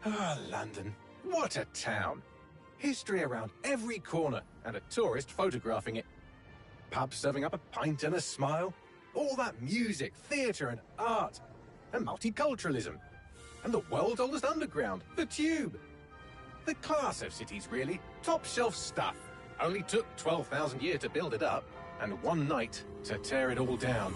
Ah, London. What a town. History around every corner, and a tourist photographing it. Pubs serving up a pint and a smile. All that music, theatre and art. And multiculturalism. And the world's oldest underground, the Tube. The class of cities, really. Top shelf stuff. Only took 12,000 years to build it up, and one night to tear it all down.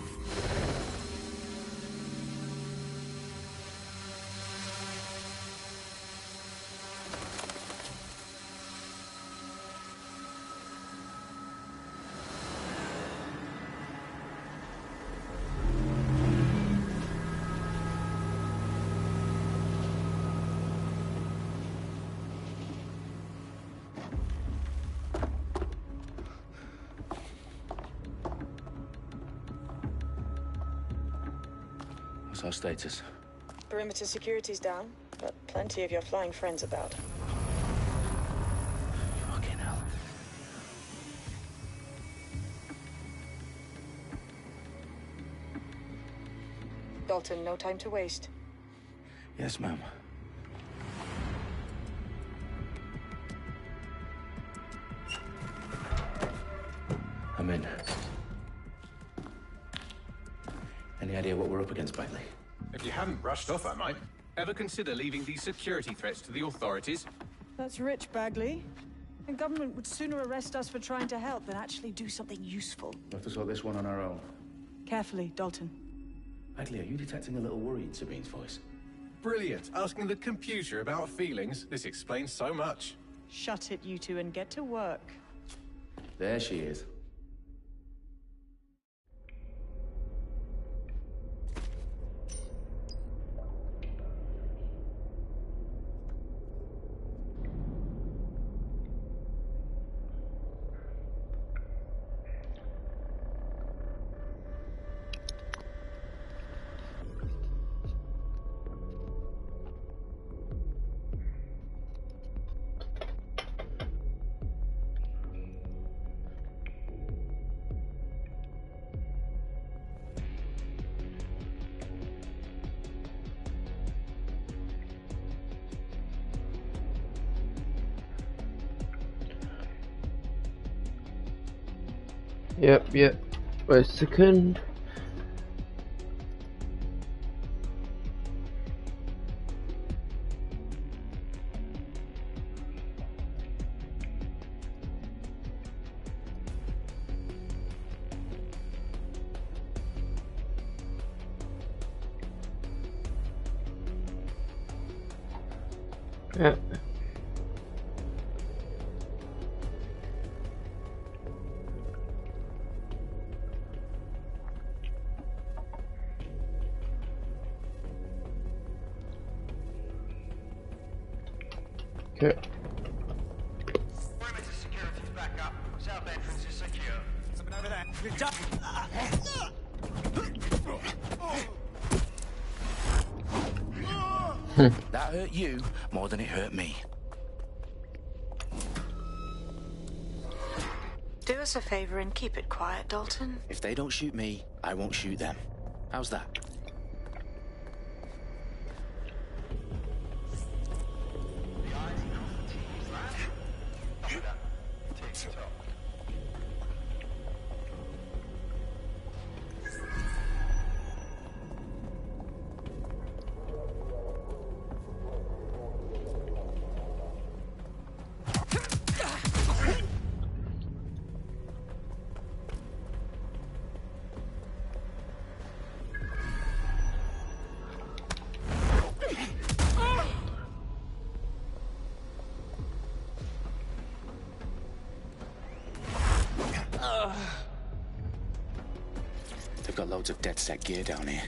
What's our status? Perimeter security's down, but plenty of your flying friends about. Fucking hell. Dalton, no time to waste. Yes, ma'am. I'm in. Any idea what we're up against, Bagley? If you hadn't brushed off, I might. Ever consider leaving these security threats to the authorities? That's rich, Bagley. The government would sooner arrest us for trying to help than actually do something useful. We'll have to sort this one on our own. Carefully, Dalton. Bagley, are you detecting a little worry in Sabine's voice? Brilliant. Asking the computer about feelings. This explains so much. Shut it, you two, and get to work. There she is. Yep. Wait a second. Yep. Okay. Perimeter security's back up. South entrance is secure. Something over there. You're done. That hurt you more than it hurt me. Do us a favor and keep it quiet, Dalton. If they don't shoot me, I won't shoot them. How's that? They've got loads of dead-set gear down here.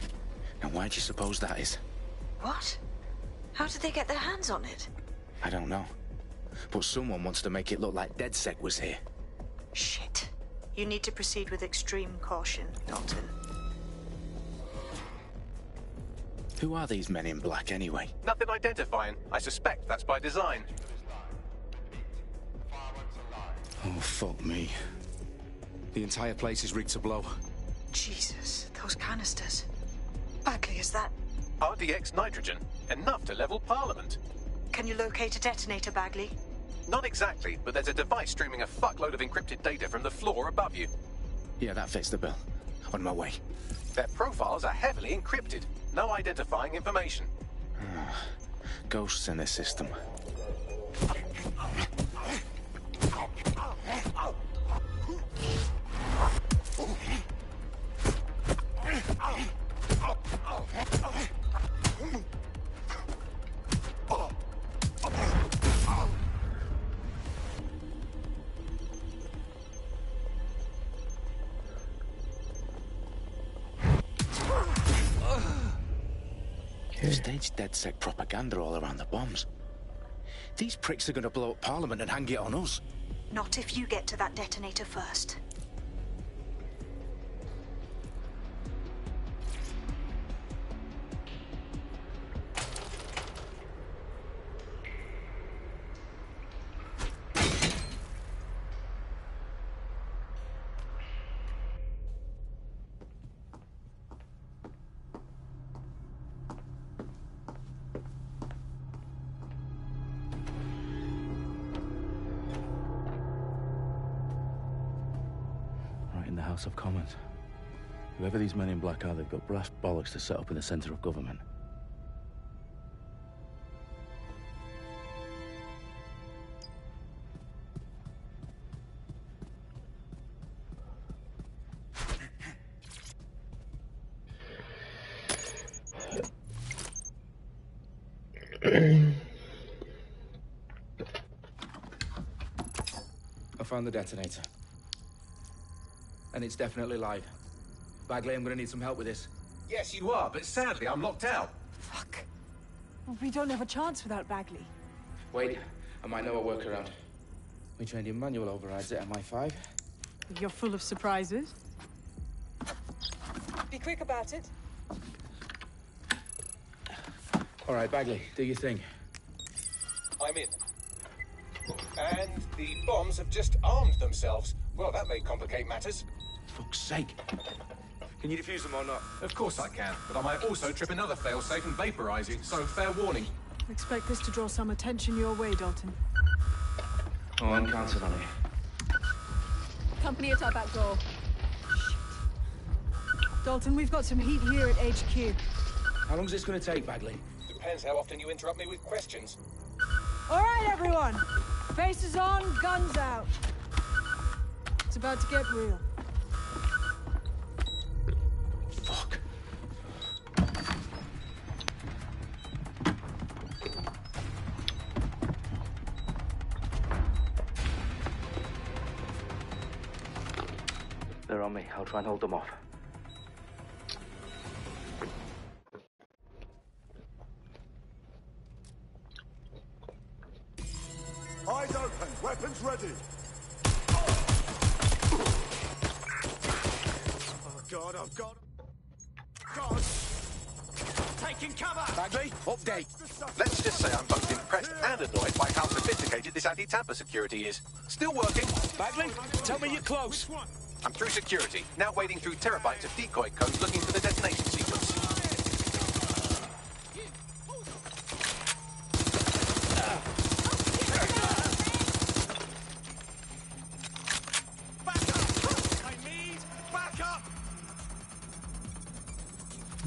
Now, why do you suppose that is? What? How did they get their hands on it? I don't know. But someone wants to make it look like DedSec was here. Shit. You need to proceed with extreme caution, Dalton. Who are these men in black, anyway? Nothing identifying. I suspect that's by design. Oh, fuck me. The entire place is rigged to blow. Jesus, those canisters. Bagley, is that... RDX nitrogen. Enough to level Parliament. Can you locate a detonator, Bagley? Not exactly, but there's a device streaming a fuckload of encrypted data from the floor above you. Yeah, that fits the bill. On my way. Their profiles are heavily encrypted. No identifying information. Ghosts in this system. Staged DedSec propaganda all around the bombs. These pricks are going to blow up Parliament and hang it on us. Not if you get to that detonator first. In the House of Commons. Whoever these men in black are, they've got brass bollocks to set up in the centre of government. I found the detonator. And it's definitely live. Bagley, I'm gonna need some help with this. Yes, you are, but sadly I'm locked out. Fuck. We don't have a chance without Bagley. Wait, I might know a workaround. We trained in manual overrides at MI5. You're full of surprises. Be quick about it. All right, Bagley, do your thing. I'm in. And the bombs have just armed themselves. Well, that may complicate matters. Fuck's sake. Can you defuse them or not? Of course I can, but I might also trip another failsafe and vaporize you, so fair warning. Expect this to draw some attention your way, Dalton. Oh, I'm counting on it. Company at our back door. Dalton, we've got some heat here at HQ. How long's this gonna take, Bagley? Depends how often you interrupt me with questions. All right, everyone. Faces on, guns out. It's about to get real. Fuck. They're on me. I'll try and hold them off. Eyes open, weapons ready. Oh God, oh God. God. Taking cover! Bagley, update. Let's just say I'm both impressed and annoyed by how sophisticated this anti-tamper security is. Still working. Bagley, tell me you're close. I'm through security, now wading through terabytes of decoy code looking for the detonation sequence.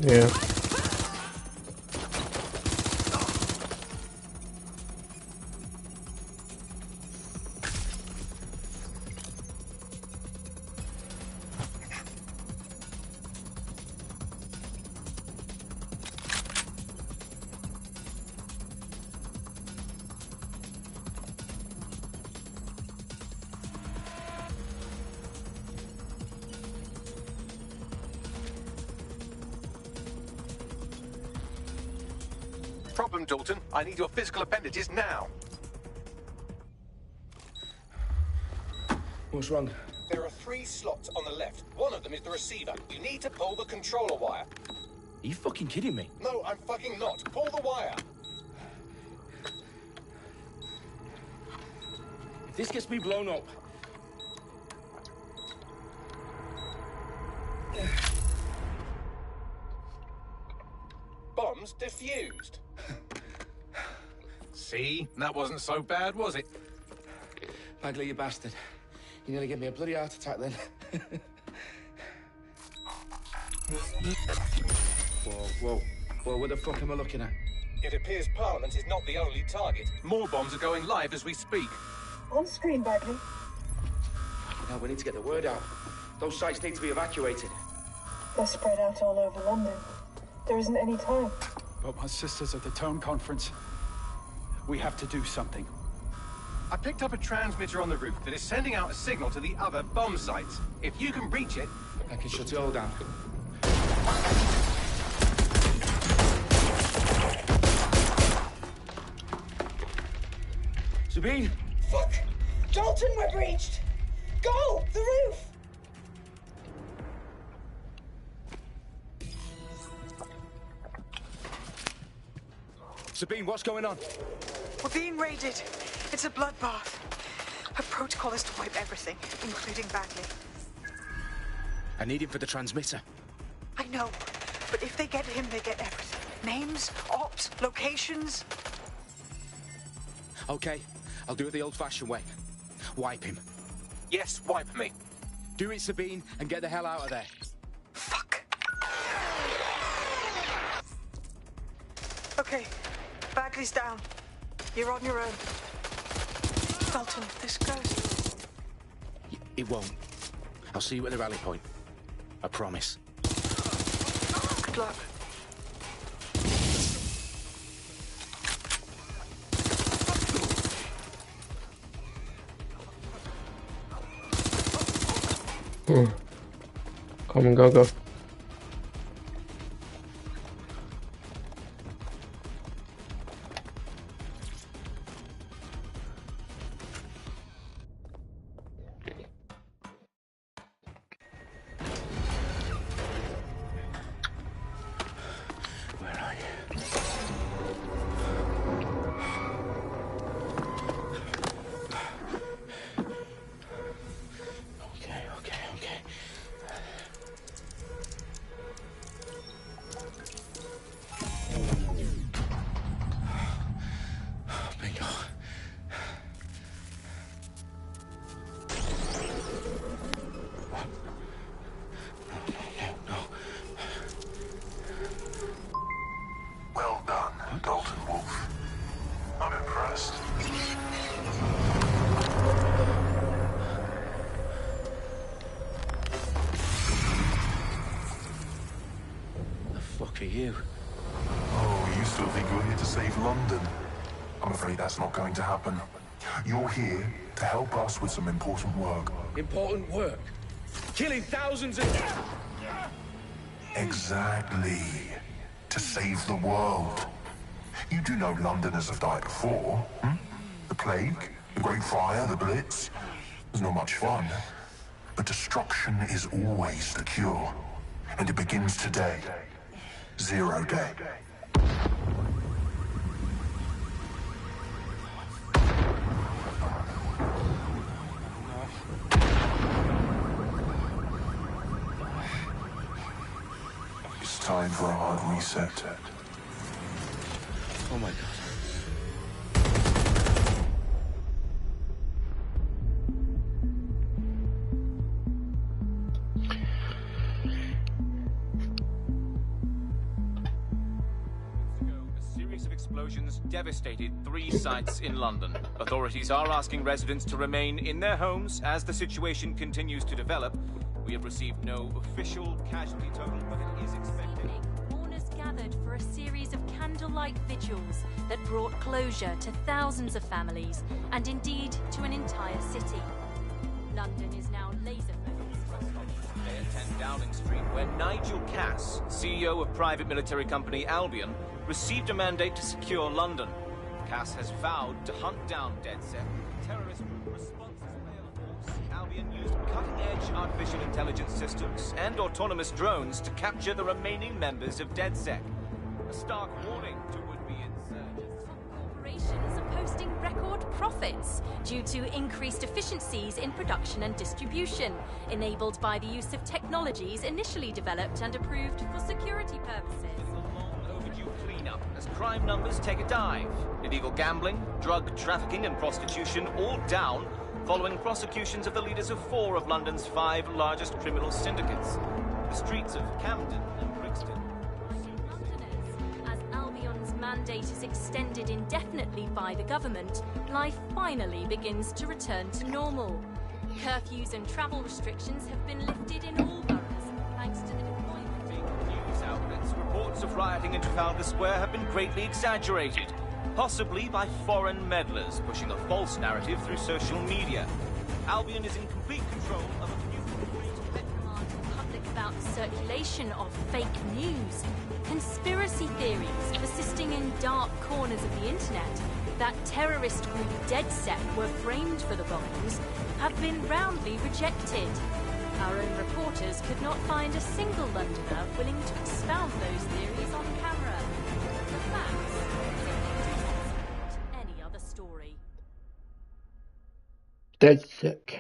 Yeah. Problem, Dalton. I need your physical appendages now. What's wrong? There are 3 slots on the left. One of them is the receiver. You need to pull the controller wire. Are you fucking kidding me? No, I'm fucking not. Pull the wire. If this gets me blown up... Bombs defused. See? That wasn't so bad, was it? Bagley, you bastard. You nearly gave me a bloody heart attack then. Whoa. What the fuck am I looking at? It appears Parliament is not the only target. More bombs are going live as we speak. On screen, Bagley. Now we need to get the word out. Those sites need to be evacuated. They're spread out all over London. There isn't any time. But my sister's at the town conference. We have to do something. I picked up a transmitter on the roof that is sending out a signal to the other bomb sites. If you can reach it... I can shut it all down. Sabine! Fuck! Dalton, we're breached! Go! The roof! Sabine, what's going on? We're being raided. It's a bloodbath. Her protocol is to wipe everything, including Bagley. I need him for the transmitter. I know, but if they get him, they get everything. Names, ops, locations. Okay, I'll do it the old-fashioned way. Wipe him. Yes, wipe me. Do it, Sabine, and get the hell out of there. Fuck. Okay, Bagley's down. You're on your own. Dalton, if this goes... It won't. I'll see you at the rally point. I promise. Good luck. Come on, go. Well done, Dalton Wolf. I'm impressed. The fuck are you? Oh, you still think you're here to save London? I'm afraid that's not going to happen. You're here to help us with some important work. Important work? Killing thousands of... Exactly. To save the world. You do know Londoners have died before, hmm? The plague, the Great Fire, the Blitz. It's not much fun. But destruction is always the cure. And it begins today. 0 day. It's time for a hard reset. Oh my God. A series of explosions devastated 3 sites in London. Authorities are asking residents to remain in their homes as the situation continues to develop. We have received no official casualty total, but it is expected. Mourners gathered for a series of candlelight vigils that brought closure to thousands of families and indeed to an entire city. London is now laser-focused. They attend Downing Street, where Nigel Cass, CEO of private military company Albion, received a mandate to secure London. Cass has vowed to hunt down DedSec. Terrorist group responses failed. Albion used cutting-edge artificial intelligence systems and autonomous drones to capture the remaining members of DedSec. A stark warning to would-be insurgents. Corporations are posting record profits due to increased efficiencies in production and distribution, enabled by the use of technologies initially developed and approved for security purposes. A long overdue clean cleanup as crime numbers take a dive. Illegal gambling, drug trafficking and prostitution all down following prosecutions of the leaders of 4 of London's 5 largest criminal syndicates. The streets of Camden and Brixton. As Albion's mandate is extended indefinitely by the government, life finally begins to return to normal. Curfews and travel restrictions have been lifted in all boroughs, thanks to the deployment. Big news outlets, reports of rioting in Trafalgar Square have been greatly exaggerated, possibly by foreign meddlers pushing a false narrative through social media. Albion is in complete control of a new reprimand the public about circulation of fake news, conspiracy theories persisting in dark corners of the internet that terrorist group DedSec were framed for the bombings have been roundly rejected. Our own reporters could not find a single Londoner willing to expound those theories on camera. The facts any other story. DedSec.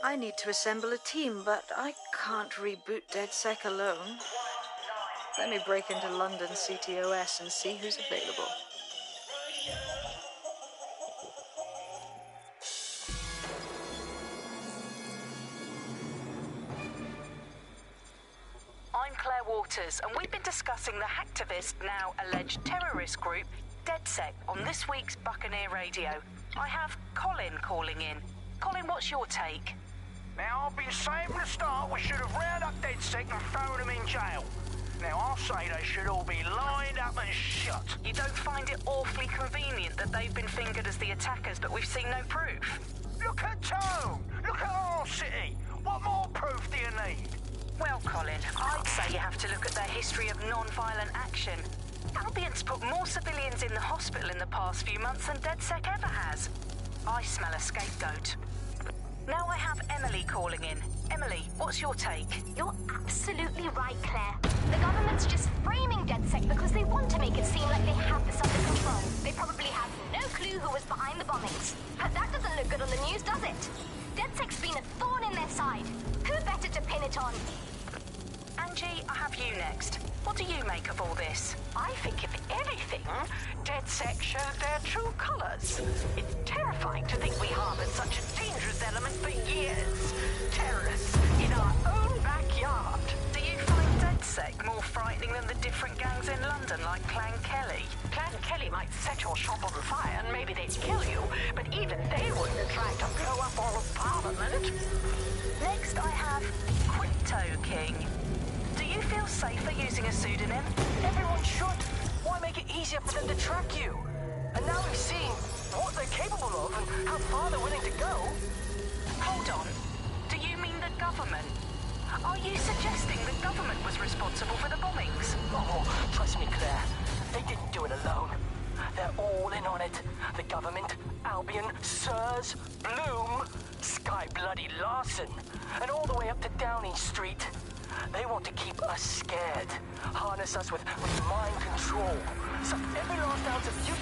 I need to assemble a team, but I can't reboot DedSec alone. Let me break into London CTOS and see who's available. I'm Claire Waters, and we've been discussing the hacktivist, now alleged terrorist group, DedSec, on this week's Buccaneer Radio. I have Colin calling in. Colin, what's your take? Now, I've been saying from the start we should have rounded up DedSec and thrown them in jail. Now, I'll say they should all be lined up and shot. You don't find it awfully convenient that they've been fingered as the attackers, but we've seen no proof? Look at Tone! Look at our city! What more proof do you need? Well, Colin, I'd say you have to look at their history of non-violent action. Albion's put more civilians in the hospital in the past few months than DedSec ever has. I smell a scapegoat. Now I have Emily calling in. Emily, what's your take? You're absolutely right, Claire. The government's just framing DedSec because they want to make it seem like they have this under control. They probably have no clue who was behind the bombings. But that doesn't look good on the news, does it? DedSec's been a thorn in their side. Who better to pin it on? Angie, I have you next. What do you make of all this? I think, if anything, DedSec showed their true colors. It's terrifying to think we harbored such a dangerous element for years. Terrorists in our own backyard. Do you find DedSec more frightening than the different gangs in London, like Clan Kelly? Clan Kelly might set your shop on fire and maybe they'd kill you, but even they wouldn't try to blow up all of Parliament. Next, I have Crypto King. Do you feel safer using a pseudonym? Everyone should. Why make it easier for them to track you? And now we've seen what they're capable of and how far they're willing to go. Hold on. Do you mean the government? Are you suggesting the government was responsible for the bombings? Oh, trust me, Claire. They didn't do it alone. They're all in on it. The government, Albion, Sirs, Bloom, Sky Bloody Larson, and all the way up to Downing Street. They want to keep us scared, harness us with mind control, suck every last ounce of you.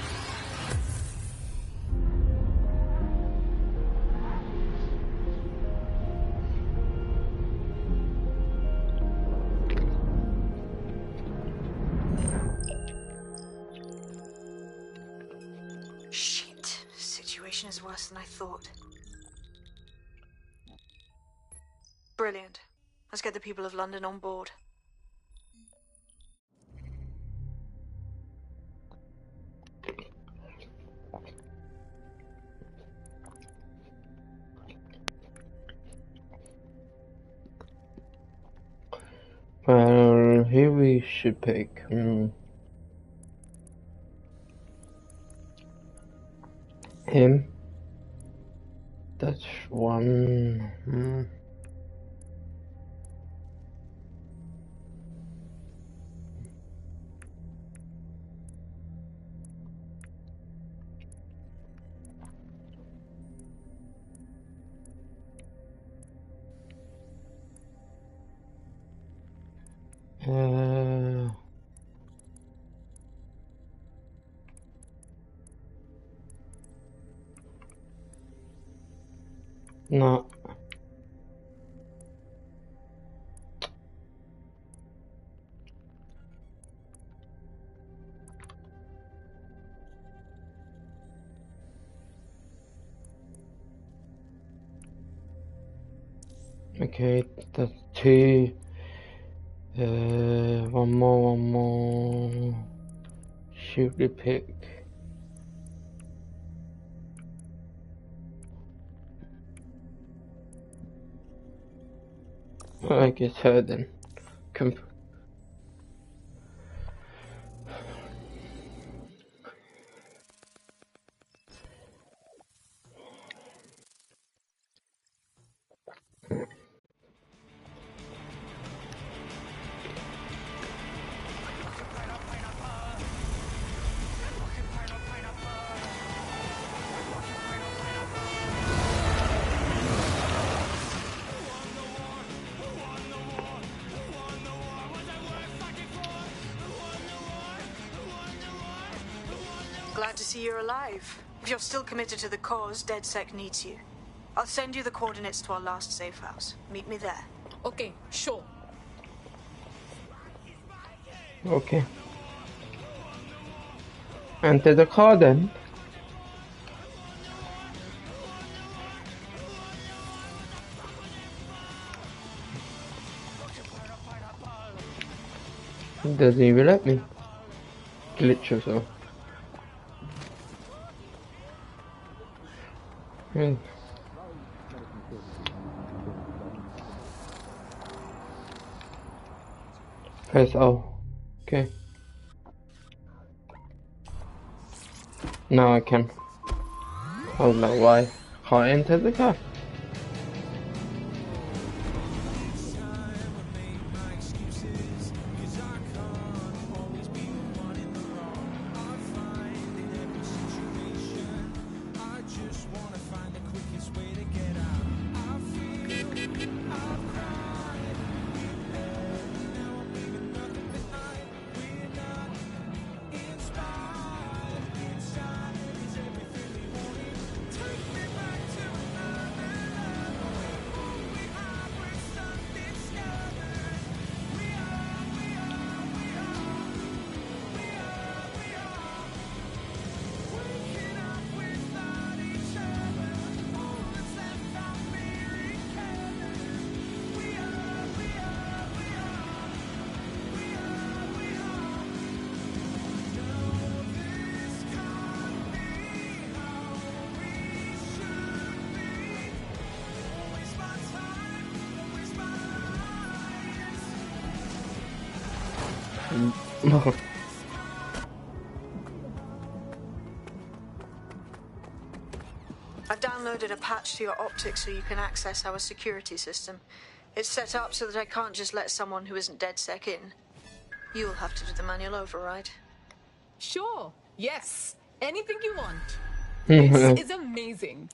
Shit. Situation is worse than I thought. Brilliant. Let's get the people of London on board. Well, here we should pick him. That's one. No. Okay, that's 2. One more. Shoot the pick. I guess her then. Glad to see you're alive. If you're still committed to the cause, DedSec needs you. I'll send you the coordinates to our last safe house. Meet me there. Okay, sure. Okay. Enter the car then. It doesn't even let me. Glitch or so. Hmm. Press O. Okay. Now I can. I don't know why. Can't enter the car. I've downloaded a patch to your optics so you can access our security system. It's set up so that I can't just let someone who isn't DedSec in. You'll have to do the manual override. Sure. Yes. Anything you want. This is amazing.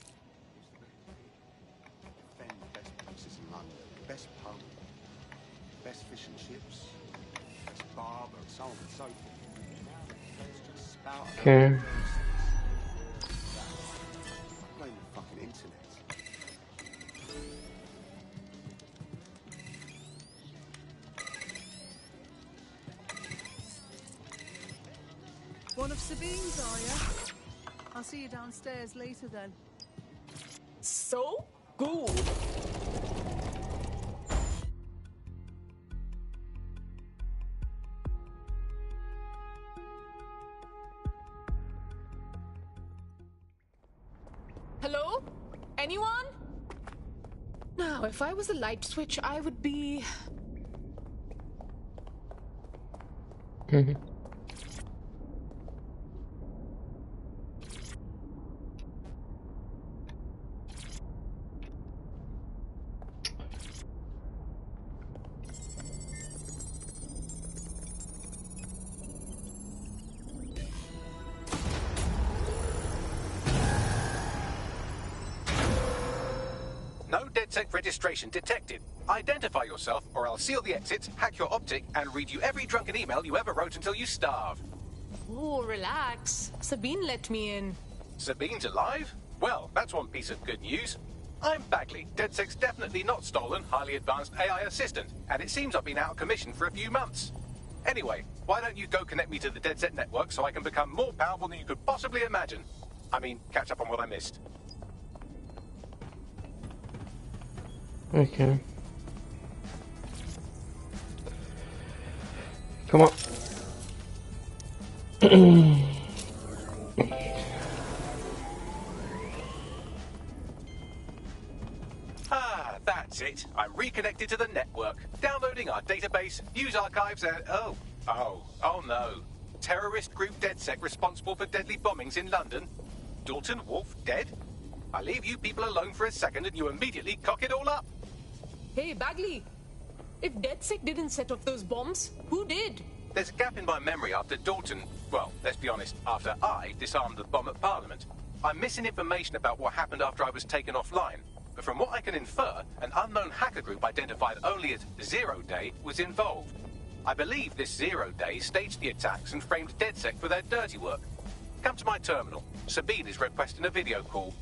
Best places in London, best pub, best fish and chips, best barber, and so on and so forth. Okay. Blame the fucking internet. One of Sabine's, are you? I'll see you downstairs later then. So good. Hello? Anyone? Now, if I was a light switch, I would be... No DedSec registration detected. Identify yourself, or I'll seal the exits, hack your optic, and read you every drunken email you ever wrote until you starve. Oh, relax. Sabine let me in. Sabine's alive? Well, that's one piece of good news. I'm Bagley, DedSec's definitely not stolen, highly advanced AI assistant, and it seems I've been out of commission for a few months. Anyway, why don't you go connect me to the DedSec network so I can become more powerful than you could possibly imagine? I mean, catch up on what I missed. Okay. Come on. Ah, that's it. I'm reconnected to the network. Downloading our database, news archives, and... Oh no. Terrorist group DedSec responsible for deadly bombings in London. Dalton Wolf dead? I leave you people alone for a second and you immediately cock it all up. Hey, Bagley. If DedSec didn't set off those bombs, who did? There's a gap in my memory after Dalton... Well, let's be honest, after I disarmed the bomb at Parliament. I'm missing information about what happened after I was taken offline. But from what I can infer, an unknown hacker group identified only as Zero Day was involved. I believe this Zero Day staged the attacks and framed DedSec for their dirty work. Come to my terminal. Sabine is requesting a video call.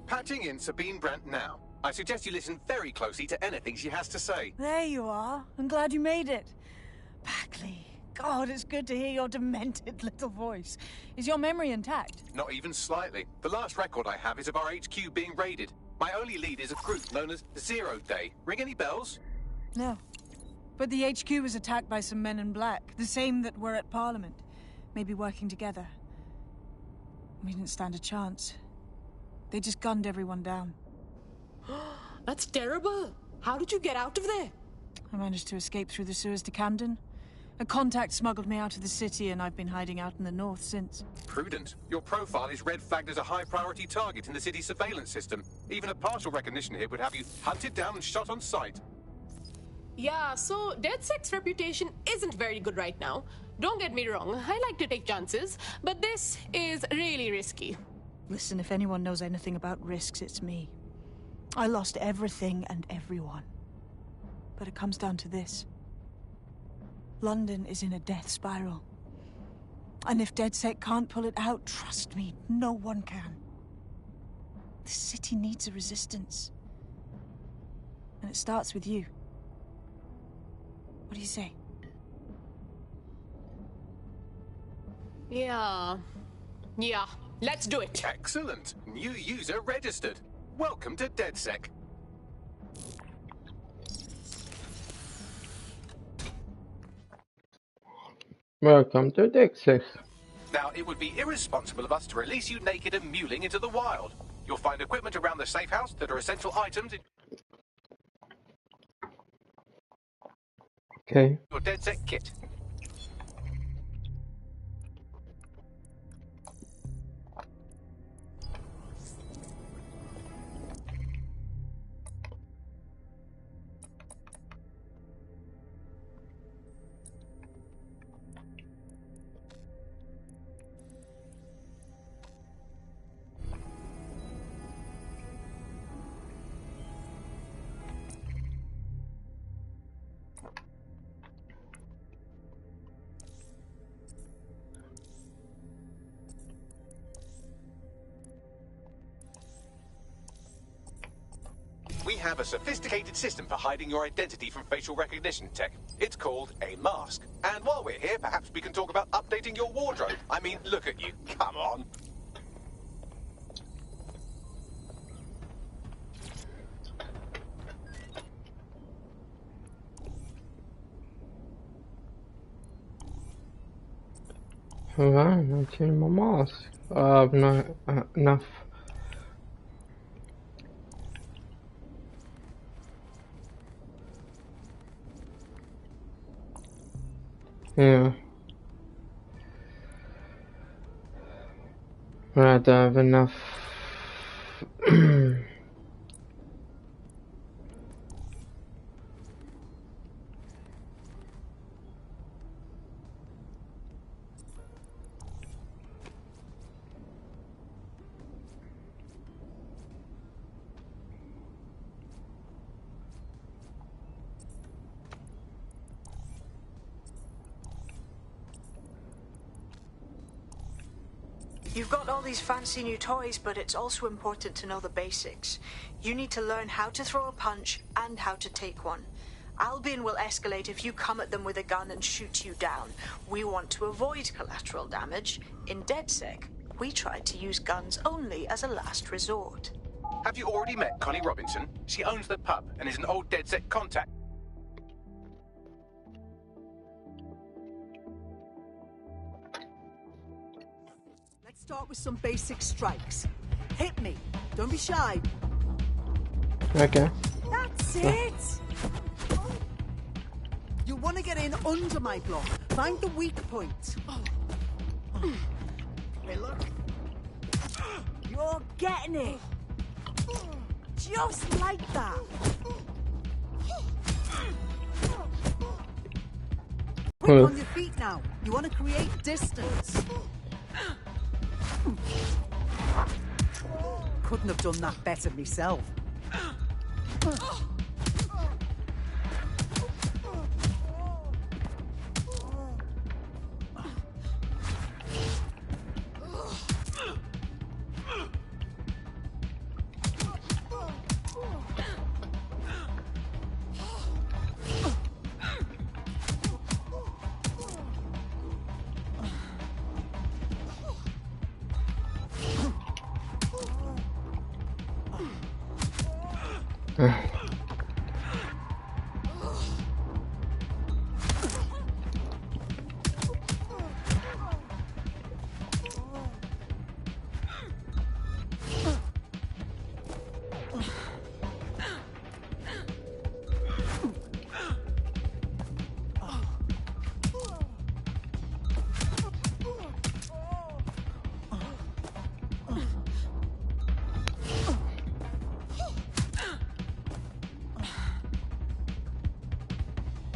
Patching in Sabine Brandt now. I suggest you listen very closely to anything she has to say. There you are. I'm glad you made it. Bagley. God, it's good to hear your demented little voice. Is your memory intact? Not even slightly. The last record I have is of our HQ being raided. My only lead is a group known as Zero Day. Ring any bells? No. But the HQ was attacked by some men in black, the same that were at Parliament. Maybe working together. We didn't stand a chance. They just gunned everyone down. That's terrible. How did you get out of there? I managed to escape through the sewers to Camden. A contact smuggled me out of the city, and I've been hiding out in the north since. Prudent. Your profile is red flagged as a high-priority target in the city's surveillance system. Even a partial recognition here would have you hunted down and shot on sight. Yeah, so DedSec's reputation isn't very good right now. Don't get me wrong, I like to take chances, but this is really risky. Listen, if anyone knows anything about risks, it's me. I lost everything and everyone. But it comes down to this. London is in a death spiral. And if DedSec can't pull it out, trust me, no one can. The city needs a resistance. And it starts with you. What do you say? Yeah, let's do it. Excellent. New user registered. Welcome to DedSec. Welcome to DedSec. Now, it would be irresponsible of us to release you naked and muling into the wild. You'll find equipment around the safe house that are essential items in Okay. your DedSec kit. We have a sophisticated system for hiding your identity from facial recognition tech. It's called a mask. And while we're here, perhaps we can talk about updating your wardrobe. I mean, look at you. Come on. Alright, I'm changing my mask. I've not enough. Yeah. I don't have enough. You've got all these fancy new toys, but it's also important to know the basics. You need to learn how to throw a punch and how to take one. Albion will escalate if you come at them with a gun and shoot you down. We want to avoid collateral damage. In DedSec, we try to use guns only as a last resort. Have you already met Connie Robinson? She owns the pub and is an old DedSec contact. Let's start with some basic strikes. Hit me. Don't be shy. Okay. That's it. You want to get in under my block. Find the weak point. Pillar. You're getting it. Just like that. Quick on your feet now. You want to create distance. Couldn't have done that better myself.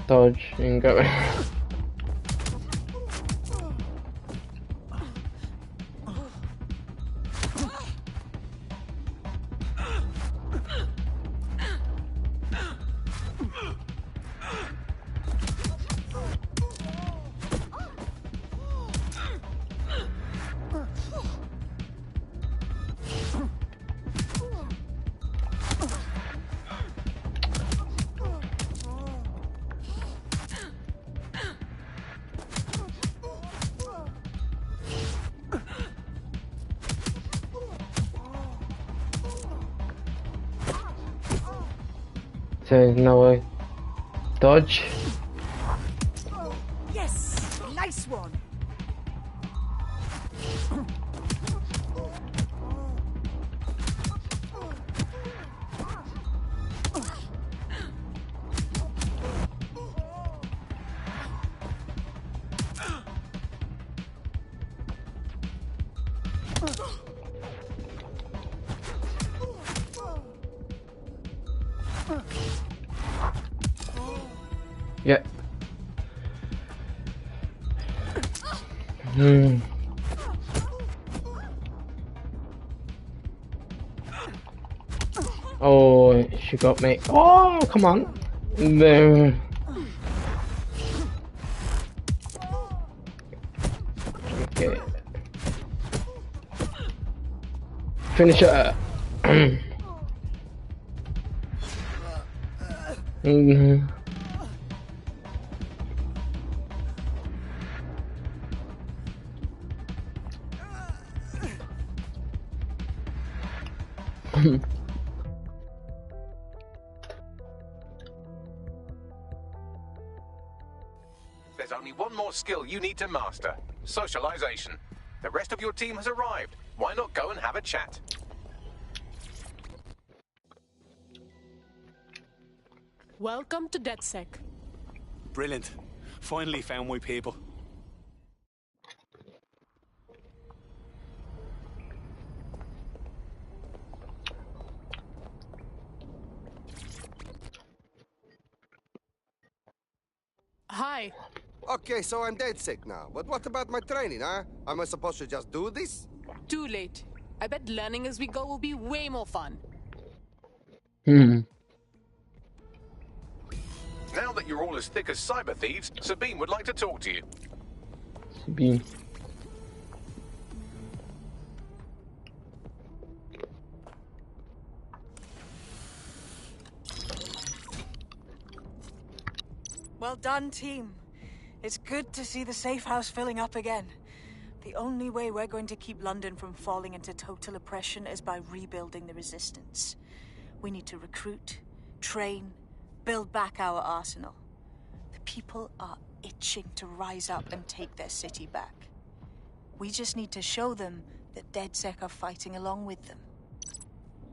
Dodge and go. There's no way. Dodge. Yes, nice one. Yeah. Oh, she got me. Oh, come on. There. Okay. Finish her. There's only one more skill you need to master: socialization. The rest of your team has arrived. Why not go and have a chat? Welcome to DedSec. Brilliant. Finally found my people. Hi. Okay, so I'm DedSec now. But what about my training, huh? Am I supposed to just do this? Too late. I bet learning as we go will be way more fun. Now that you're all as thick as cyber thieves, Sabine would like to talk to you. Sabine. Well done, team. It's good to see the safe house filling up again. The only way we're going to keep London from falling into total oppression is by rebuilding the resistance. We need to recruit, train, build back our arsenal. The people are itching to rise up and take their city back. We just need to show them that DedSec are fighting along with them.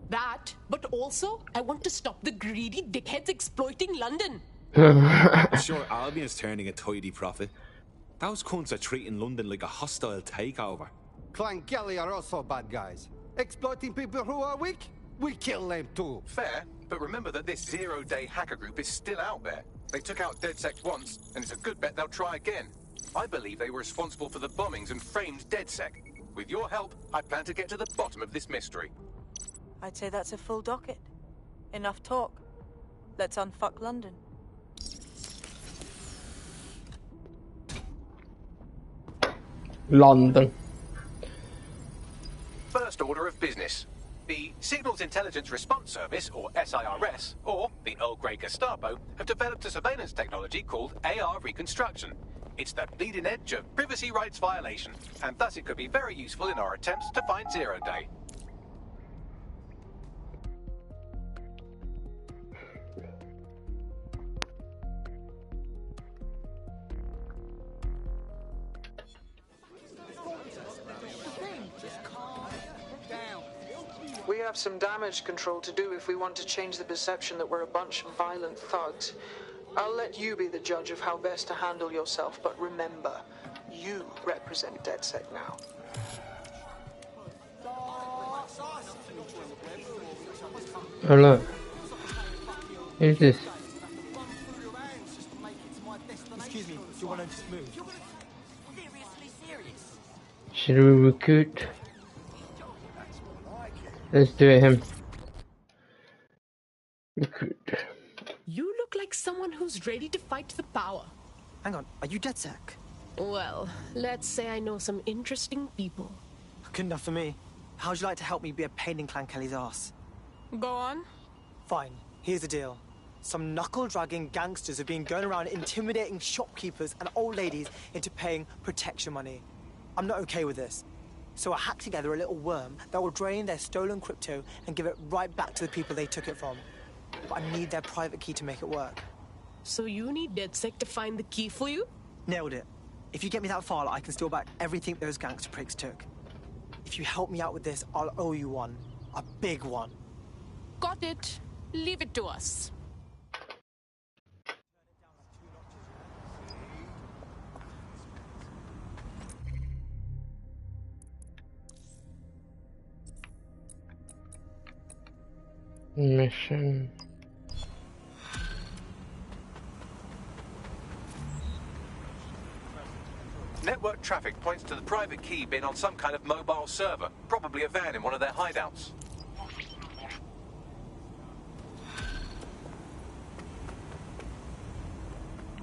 That, but also, I want to stop the greedy dickheads exploiting London. I'm sure Albion's turning a tidy profit. Those cunts are treating London like a hostile takeover. Clan Kelly are also bad guys. Exploiting people who are weak? We kill them too. Fair, but remember that this zero-day hacker group is still out there. They took out DedSec once, and it's a good bet they'll try again. I believe they were responsible for the bombings and framed DedSec. With your help, I plan to get to the bottom of this mystery. I'd say that's a full docket. Enough talk. Let's unfuck London. London. First order of business. The Signals Intelligence Response Service, or SIRS, or the Earl Grey Gestapo, have developed a surveillance technology called AR Reconstruction. It's the bleeding edge of privacy rights violation, and thus it could be very useful in our attempts to find Zero Day. We have some damage control to do if we want to change the perception that we're a bunch of violent thugs. I'll let you be the judge of how best to handle yourself, but remember, you represent DedSec now. Oh look. Who's this? Excuse me, do you want to just move? Should we recruit? Let's do it, him. Recruit. You look like someone who's ready to fight the power. Hang on, are you DedSec? Well, let's say I know some interesting people. Good enough for me. How'd you like to help me be a pain in Clan Kelly's ass? Go on. Fine, here's the deal. Some knuckle-dragging gangsters have been going around intimidating shopkeepers and old ladies into paying protection money. I'm not okay with this. So I hacked together a little worm that will drain their stolen crypto and give it right back to the people they took it from. But I need their private key to make it work. So you need DedSec to find the key for you? Nailed it. If you get me that file, I can steal back everything those gangster pricks took. If you help me out with this, I'll owe you one. A big one. Got it. Leave it to us. Mission. Network traffic points to the private key being on some kind of mobile server, probably a van in one of their hideouts.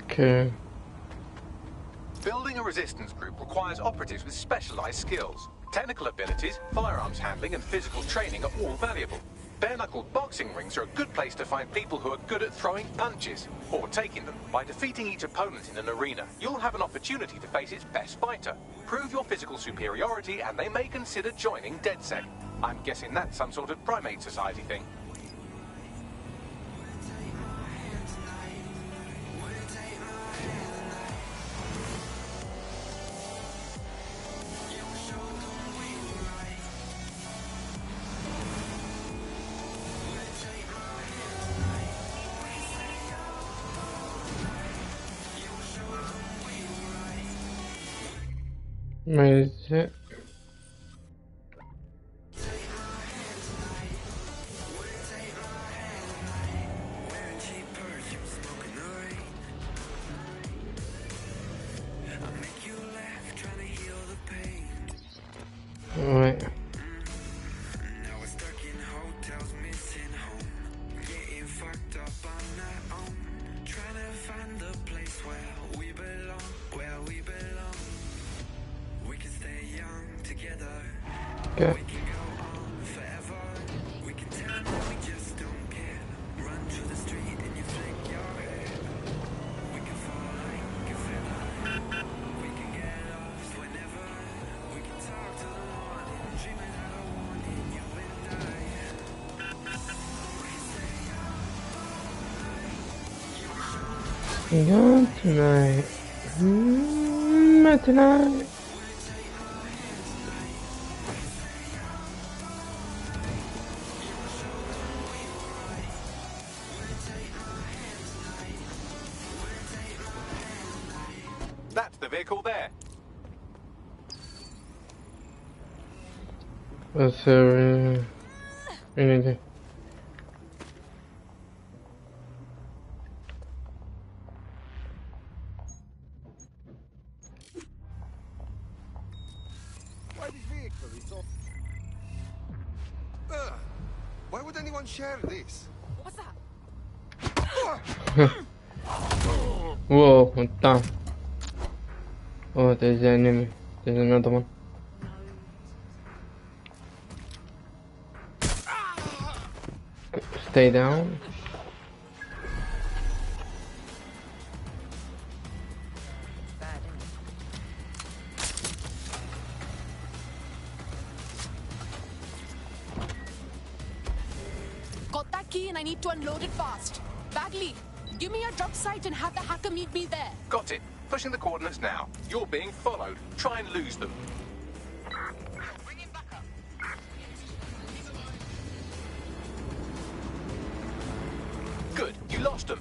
Okay. Building a resistance group requires operatives with specialized skills. Technical abilities, firearms handling, and physical training are all valuable. Bare-knuckled boxing rings are a good place to find people who are good at throwing punches, or taking them. By defeating each opponent in an arena, you'll have an opportunity to face its best fighter. Prove your physical superiority, and they may consider joining DedSec. I'm guessing that's some sort of primate society thing. Where is it? Alright. Okay. Gone tonight. Tonight. That's the vehicle there. That's anything. Why this vehicle is all... Why would anyone share this? What's that? Whoa, what the? Oh, there's an enemy. There's another one. Stay down. Got that key and I need to unload it fast. Bagley, give me your drop site and have the hacker meet me there. Got it. Pushing the coordinates now. You're being followed. Try and lose them. Good. You lost them.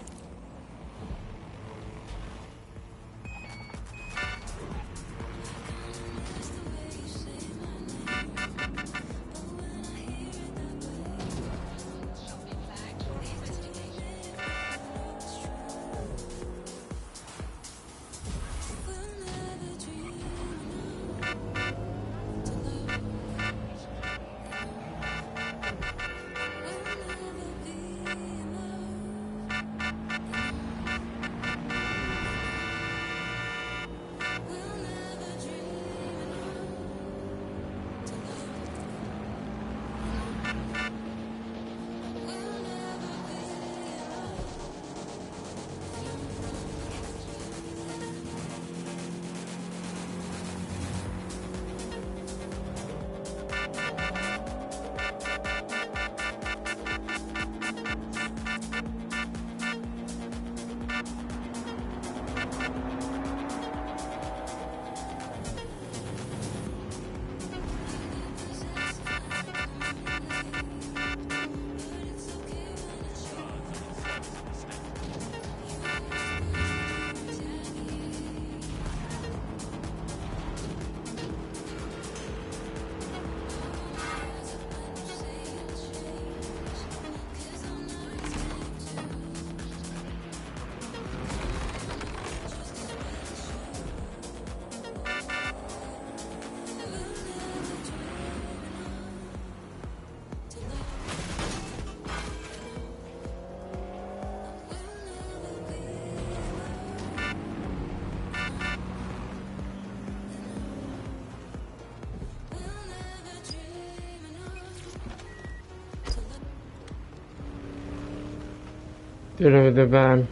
Get over the van.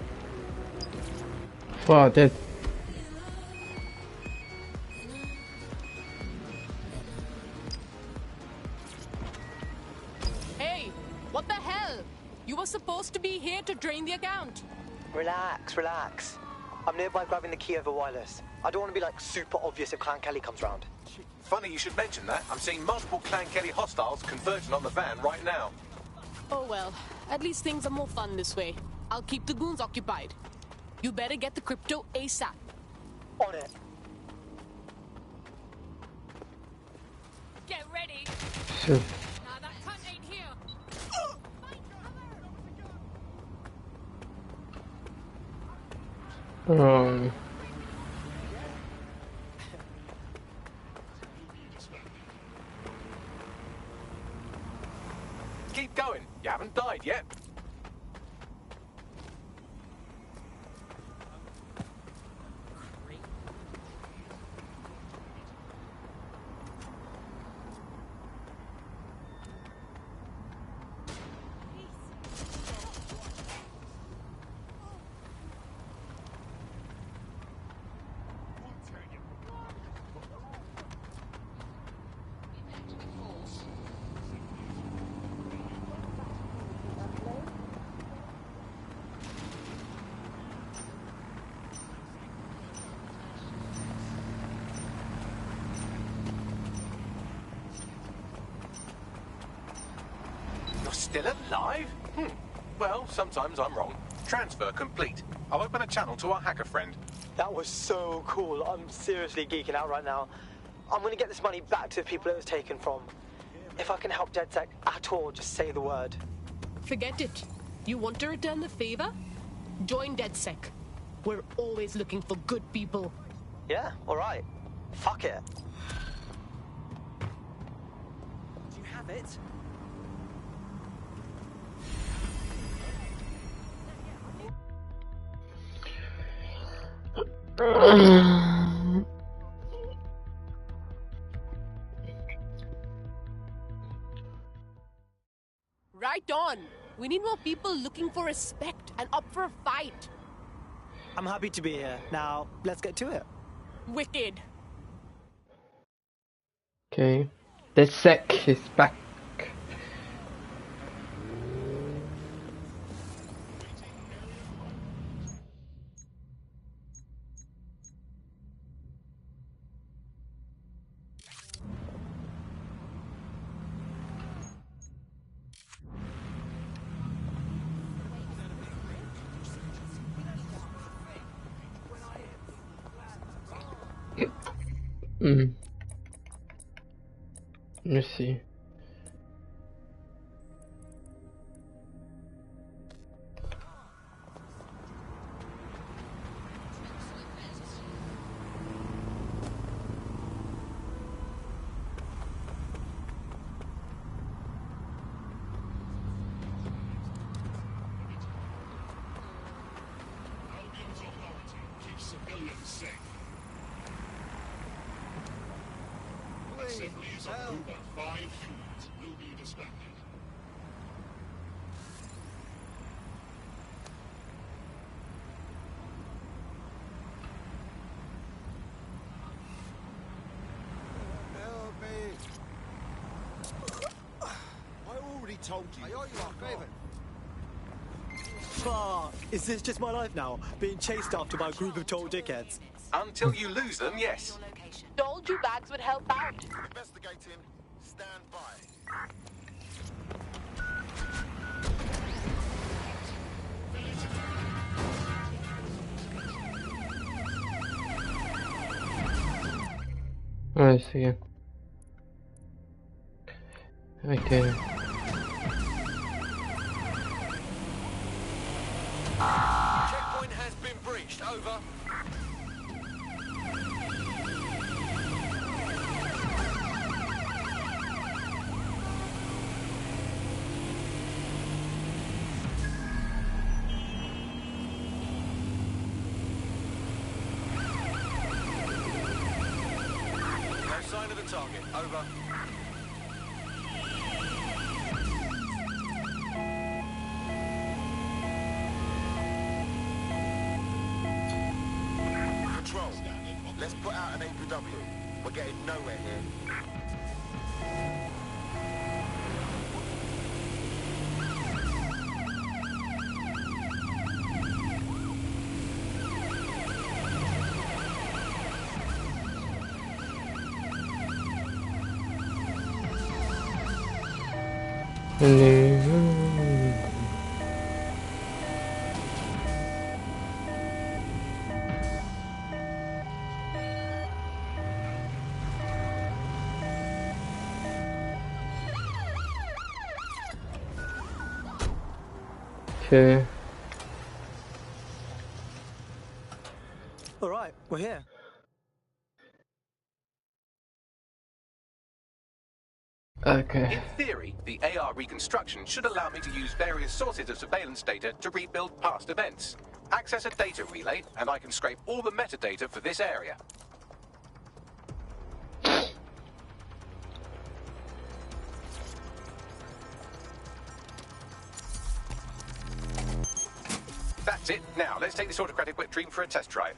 Fuck it. Hey, what the hell? You were supposed to be here to drain the account. Relax, relax. I'm nearby grabbing the key over wireless. I don't want to be like super obvious if Clan Kelly comes round. Funny you should mention that. I'm seeing multiple Clan Kelly hostiles converging on the van right now. Oh well, at least things are more fun this way. I'll keep the goons occupied. You better get the crypto ASAP. On it. Get ready. Shit. Nah, that cunt ain't here. Keep going. You haven't died yet. Still alive? Well, sometimes I'm wrong. Transfer complete. I'll open a channel to our hacker friend. That was so cool. I'm seriously geeking out right now. I'm gonna get this money back to the people it was taken from. If I can help DedSec at all, just say the word. Forget it. You want to return the favor? Join DedSec. We're always looking for good people. Yeah, alright. Fuck it. Do you have it? Right on. We need more people looking for respect and up for a fight. I'm happy to be here. Now, let's get to it. Wicked. Okay. DedSec is back. Let's see. Assemblies of over 5 humans will be disbanded. Help me! I already told you. I owe you a favor. Fuck! Is this just my life now? Being chased after by a group of total dickheads? Until you lose them, yes. Told you bags would help out. Investigating. Stand by. I see. Okay. Checkpoint has been breached. Over. Sign of the target. Over. Control. Let's put out an APW. We're getting nowhere here. Okay. Alright, we're here. Okay. In theory, the AR reconstruction should allow me to use various sources of surveillance data to rebuild past events. Access a data relay, and I can scrape all the metadata for this area. That's it. Now, let's take this autocratic wet dream for a test drive.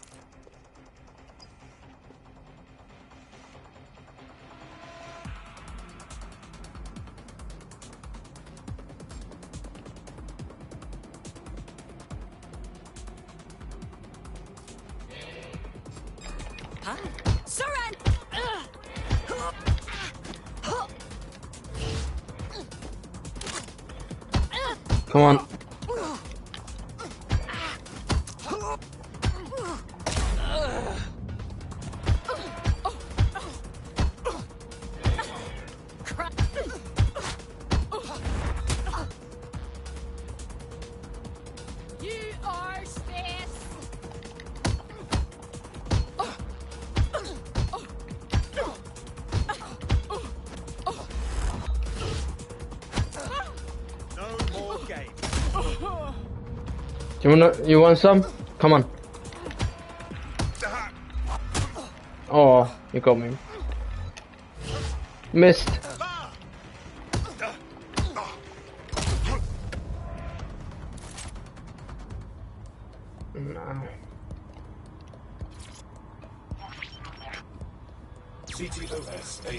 Hi. Suran! Come on. You want some? Come on. Oh, you got me. Missed. No. CTOS-AR.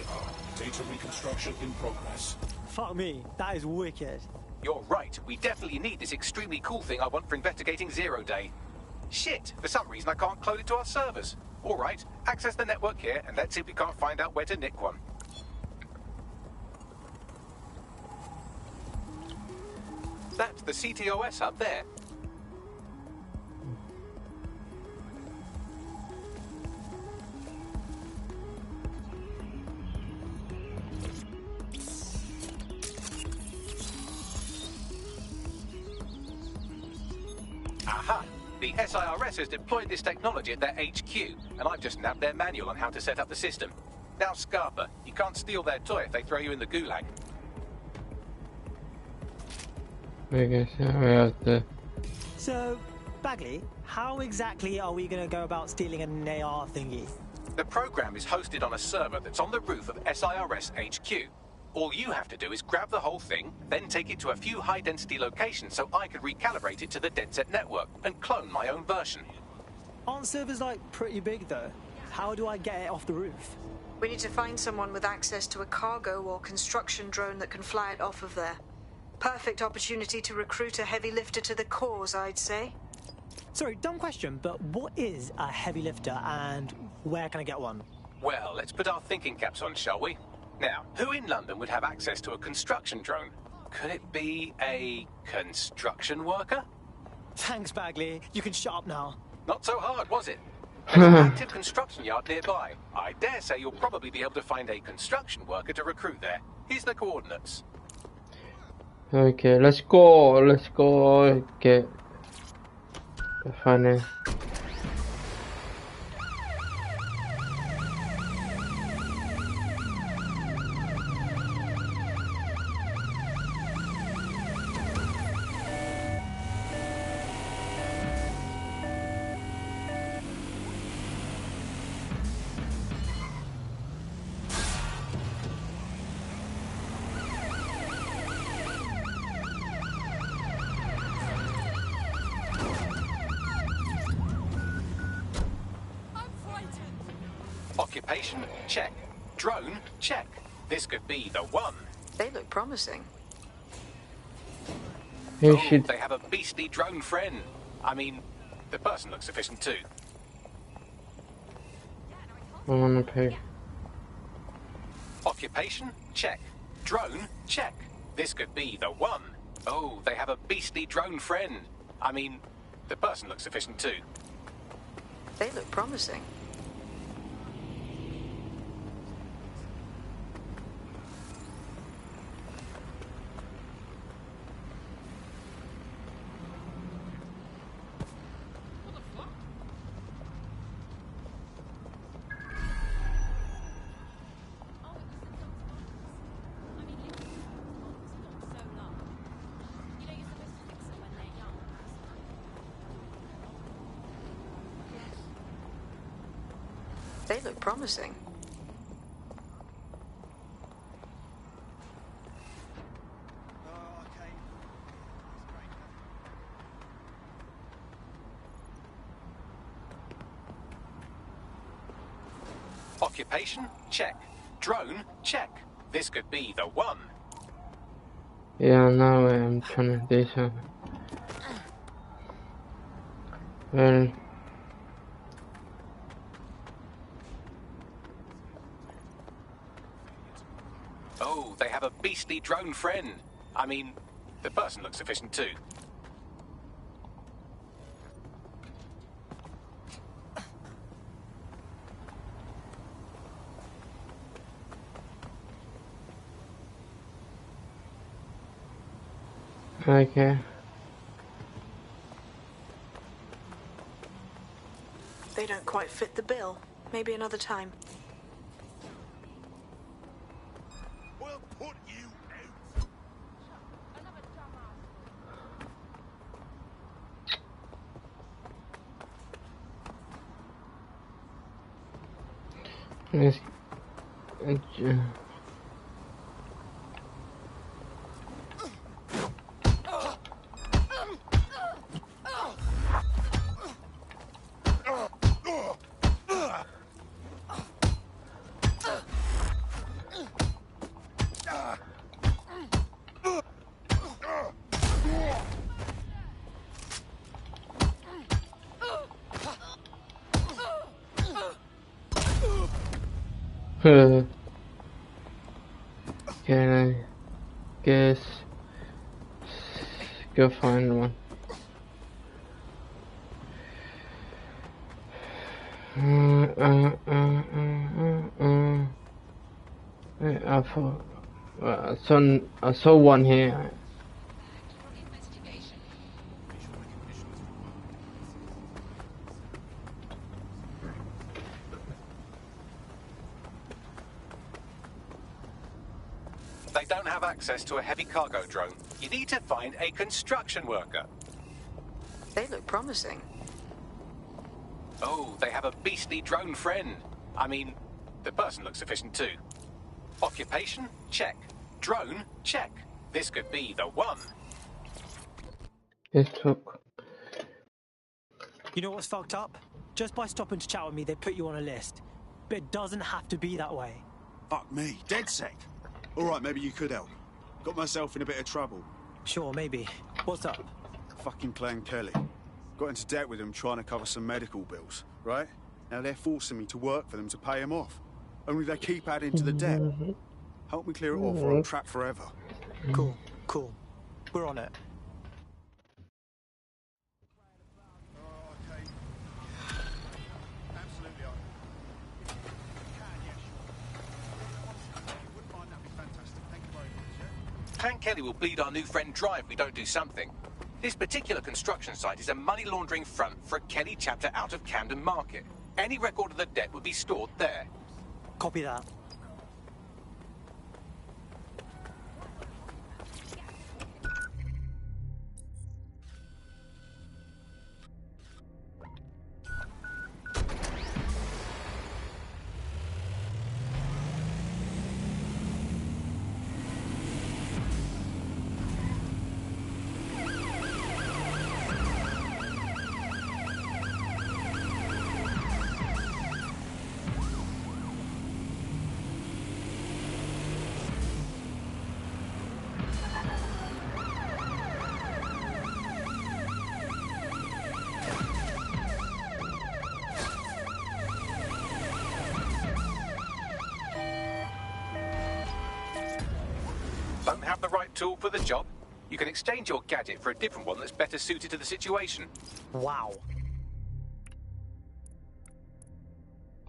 Data reconstruction in progress. Fuck me, that is wicked. You're right. We definitely need this extremely cool thing I want for investigating Zero Day. Shit! For some reason I can't clone it to our servers. All right, access the network here and let's see if we can't find out where to nick one. That's the CTOS up there. Aha! The SIRS has deployed this technology at their HQ, and I've just nabbed their manual on how to set up the system. Now, Scarpa, you can't steal their toy if they throw you in the gulag. I guess we have to... So, Bagley, how exactly are we going to go about stealing an AR thingy? The program is hosted on a server that's on the roof of SIRS HQ. All you have to do is grab the whole thing, then take it to a few high-density locations so I can recalibrate it to the DedSec network and clone my own version. Aren't servers, like, pretty big, though? How do I get it off the roof? We need to find someone with access to a cargo or construction drone that can fly it off of there. Perfect opportunity to recruit a heavy lifter to the cause, I'd say. Sorry, dumb question, but what is a heavy lifter and where can I get one? Well, let's put our thinking caps on, shall we? Now, who in London would have access to a construction drone? Could it be a construction worker? Thanks, Bagley. You can shut up now. Not so hard, was it? There's an active construction yard nearby. I dare say you'll probably be able to find a construction worker to recruit there. Here's the coordinates. Okay, let's go. Okay. Find it. Occupation? Check. Drone? Check. This could be the one. They look promising. Hey, oh, they have a beastly drone friend. I mean, the person looks efficient too. I wanna pay. Occupation? Check. Drone? Check. This could be the one. Oh, they have a beastly drone friend. I mean, the person looks efficient too. They look promising. They look promising. Occupation? Check. Drone? Check. This could be the one. Yeah, now I'm trying to do something. Well... Oh, they have a beastly drone friend. I mean, The person looks sufficient too. Okay. They don't quite fit the bill. Maybe another time. We'll put you Let's can I guess go find one. I saw one here. They don't have access to a heavy cargo drone. You need to find a construction worker. They look promising. Oh, they have a beastly drone friend. I mean, the person looks sufficient too. Occupation? Check. Drone? Check. This could be the one. This took. You know what's fucked up? Just by stopping to chat with me, they put you on a list. But it doesn't have to be that way. Fuck me, DedSec. All right, maybe you could help. Got myself in a bit of trouble. Sure, maybe. What's up? Fucking Clan Kelly. Got into debt with them trying to cover some medical bills, right? Now they're forcing me to work for them to pay them off. Only they keep adding to the debt. Help me clear it off or I'm trapped forever. Cool, cool. We're on it. Clan Kelly will bleed our new friend dry if we don't do something. This particular construction site is a money laundering front for a Kelly chapter out of Camden Market. Any record of the debt would be stored there. Copy that. Don't have the right tool for the job? You can exchange your gadget for a different one that's better suited to the situation. Wow.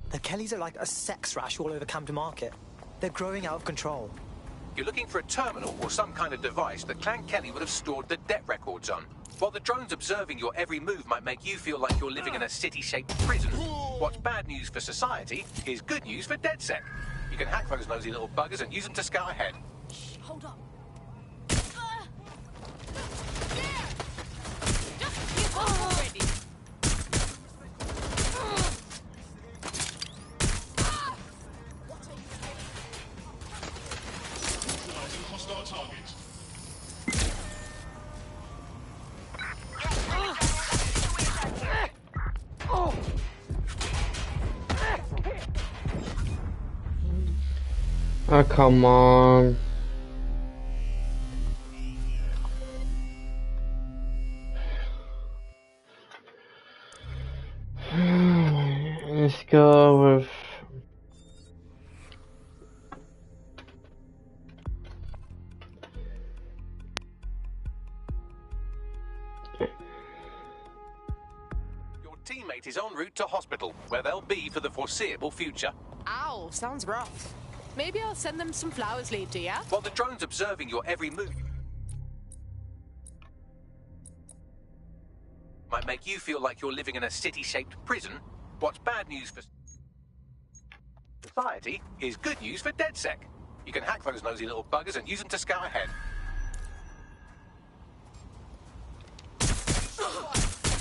The Kellys are like a sex rash all over Camden Market. They're growing out of control. You're looking for a terminal or some kind of device that Clan Kelly would have stored the debt records on. While the drones observing your every move might make you feel like you're living in a city-shaped prison, what's bad news for society is good news for DedSec. You can hack those nosy little buggers and use them to scout ahead. Hold up. Hostile targets. Oh, come on. Let's go with to hospital, where they'll be for the foreseeable future. Ow, sounds rough. Maybe I'll send them some flowers later, yeah? While the drone's observing your every move might make you feel like you're living in a city-shaped prison, what's bad news for society is good news for DedSec. You can hack those nosy little buggers and use them to scout ahead.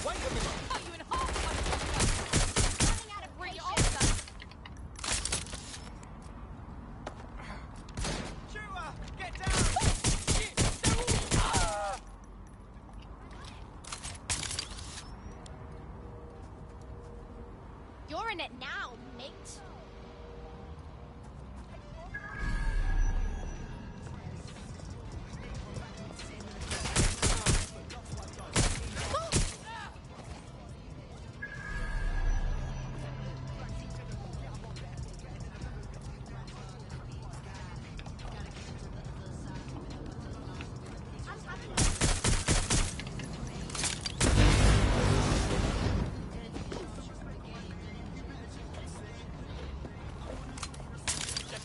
Wait a minute! Oh, you in half running out of rations. Chewer, get down! You're in it now, mate.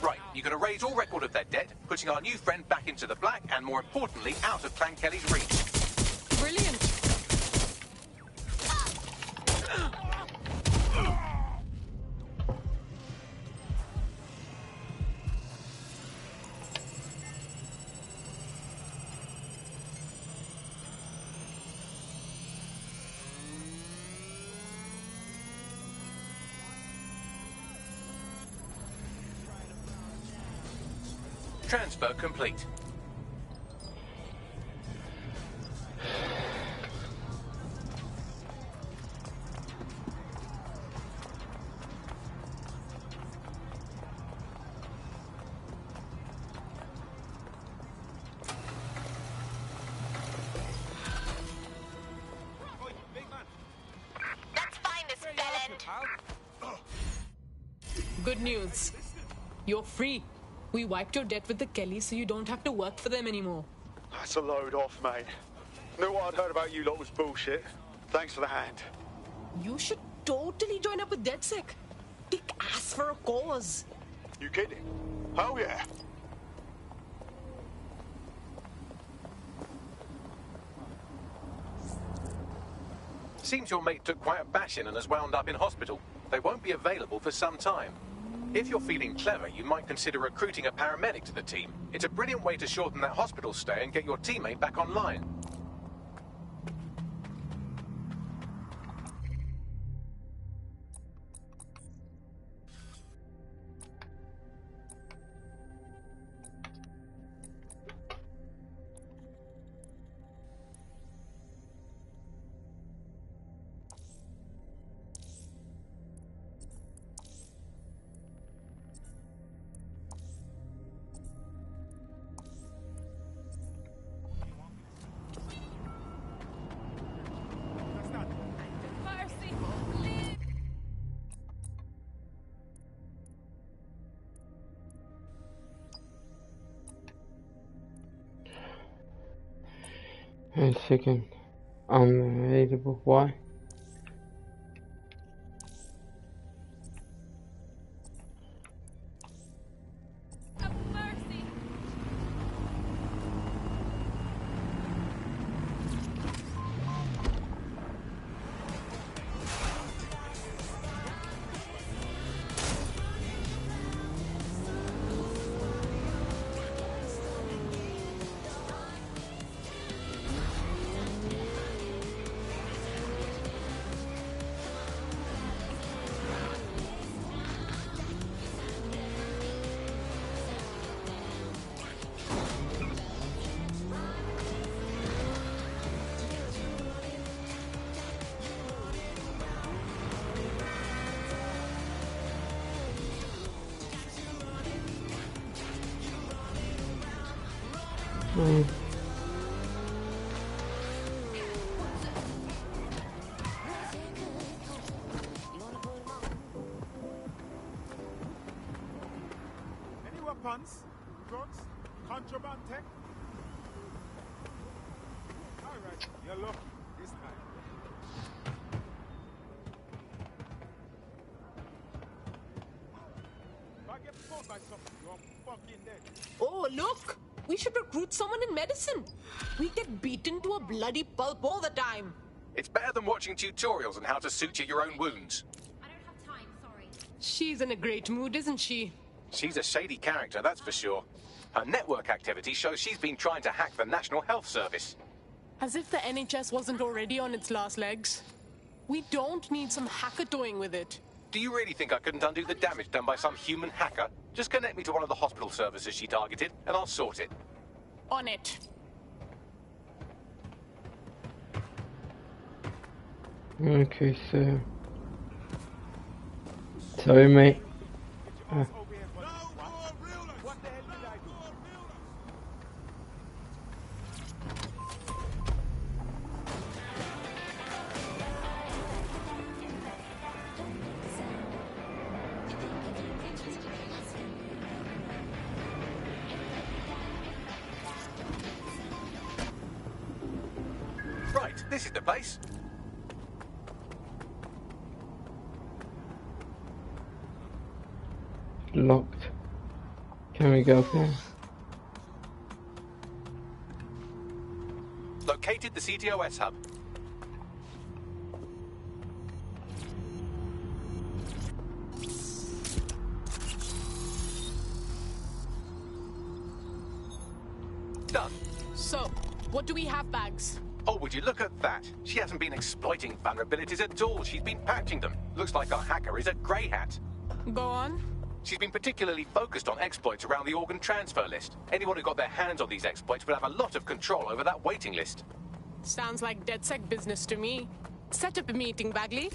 Right, you're going to raise all record of their debt, putting our new friend back into the black, and more importantly, out of Clan Kelly's reach. Brilliant. Transfer complete. Let's find this bellend. Good news. You're free. We wiped your debt with the Kellys so you don't have to work for them anymore. That's a load off, mate. Knew what I'd heard about you lot was bullshit. Thanks for the hand. You should totally join up with DedSec. Kick ass for a cause. You kidding? Hell yeah. Seems your mate took quite a bashing and has wound up in hospital. They won't be available for some time. If you're feeling clever, you might consider recruiting a paramedic to the team. It's a brilliant way to shorten that hospital stay and get your teammate back online. Wait a second. I'm available. Why? Any weapons, drugs, contraband tech? Alright, you're lucky this time. Oh, look! We should recruit someone in medicine. We get beaten to a bloody pulp all the time. It's better than watching tutorials on how to suture your own wounds. She's in a great mood, isn't she? She's a shady character, that's for sure. Her network activity shows she's been trying to hack the National Health Service. As if the NHS wasn't already on its last legs. We don't need some hacker toying with it. Do you really think I couldn't undo the damage done by some human hacker? Just connect me to one of the hospital services she targeted, and I'll sort it. On it. Okay, so... Sorry, mate. Right, this is the place. Locked. Can we go up there? Located the CTOS hub. Done. So, what do we have, Bags? Oh, would you look at that? She hasn't been exploiting vulnerabilities at all. She's been patching them. Looks like our hacker is a grey hat. Go on. She's been particularly focused on exploits around the organ transfer list. Anyone who got their hands on these exploits would have a lot of control over that waiting list. Sounds like DedSec business to me. Set up a meeting, Bagley.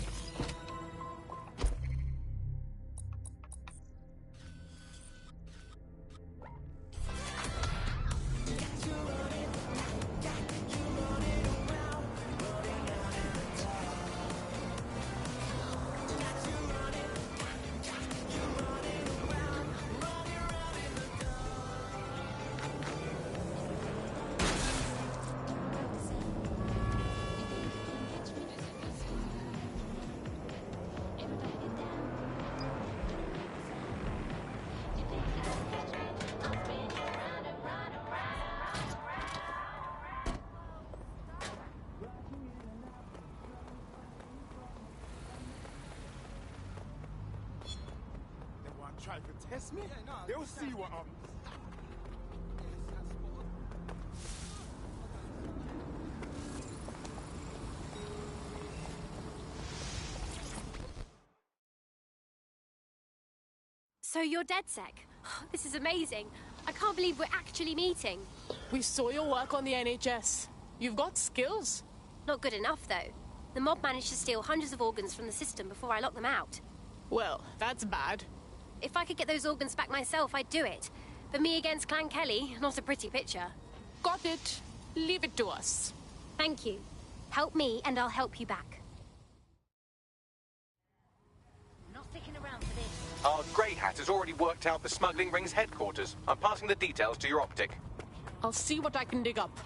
Try to test me? They'll see what I'm... So you're DedSec? This is amazing. I can't believe we're actually meeting. We saw your work on the NHS. You've got skills. Not good enough, though. The mob managed to steal hundreds of organs from the system before I locked them out. Well, that's bad. If I could get those organs back myself, I'd do it. But me against Clan Kelly, not a pretty picture. Got it. Leave it to us. Thank you. Help me, and I'll help you back. Not sticking around for this. Our grey hat has already worked out the smuggling ring's headquarters. I'm passing the details to your optic. I'll see what I can dig up.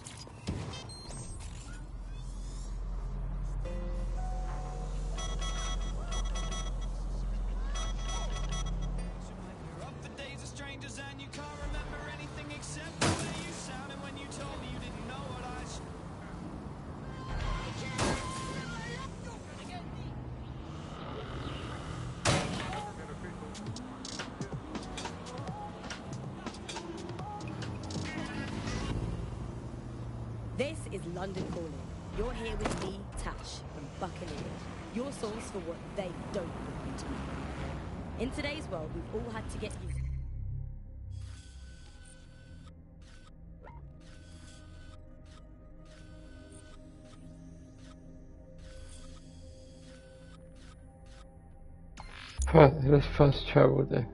This is London Calling. You're here with me, Tash, from Buccaneer. Your source for what they don't want you to know. In today's world, we've all had to get used. Let's fast travel there.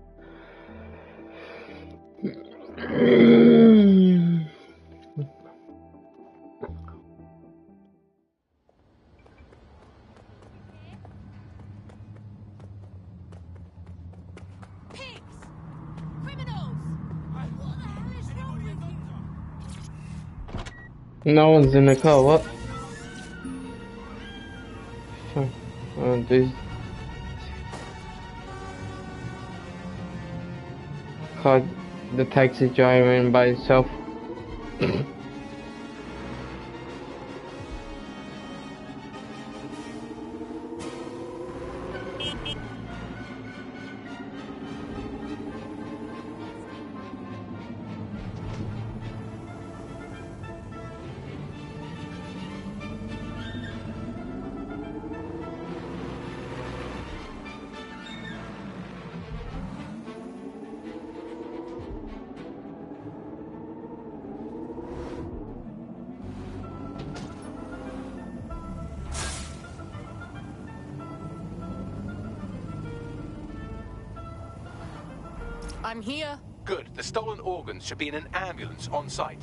No one's in the car, what? These. caught the taxi driving by itself. I'm here. Good. The stolen organs should be in an ambulance on site.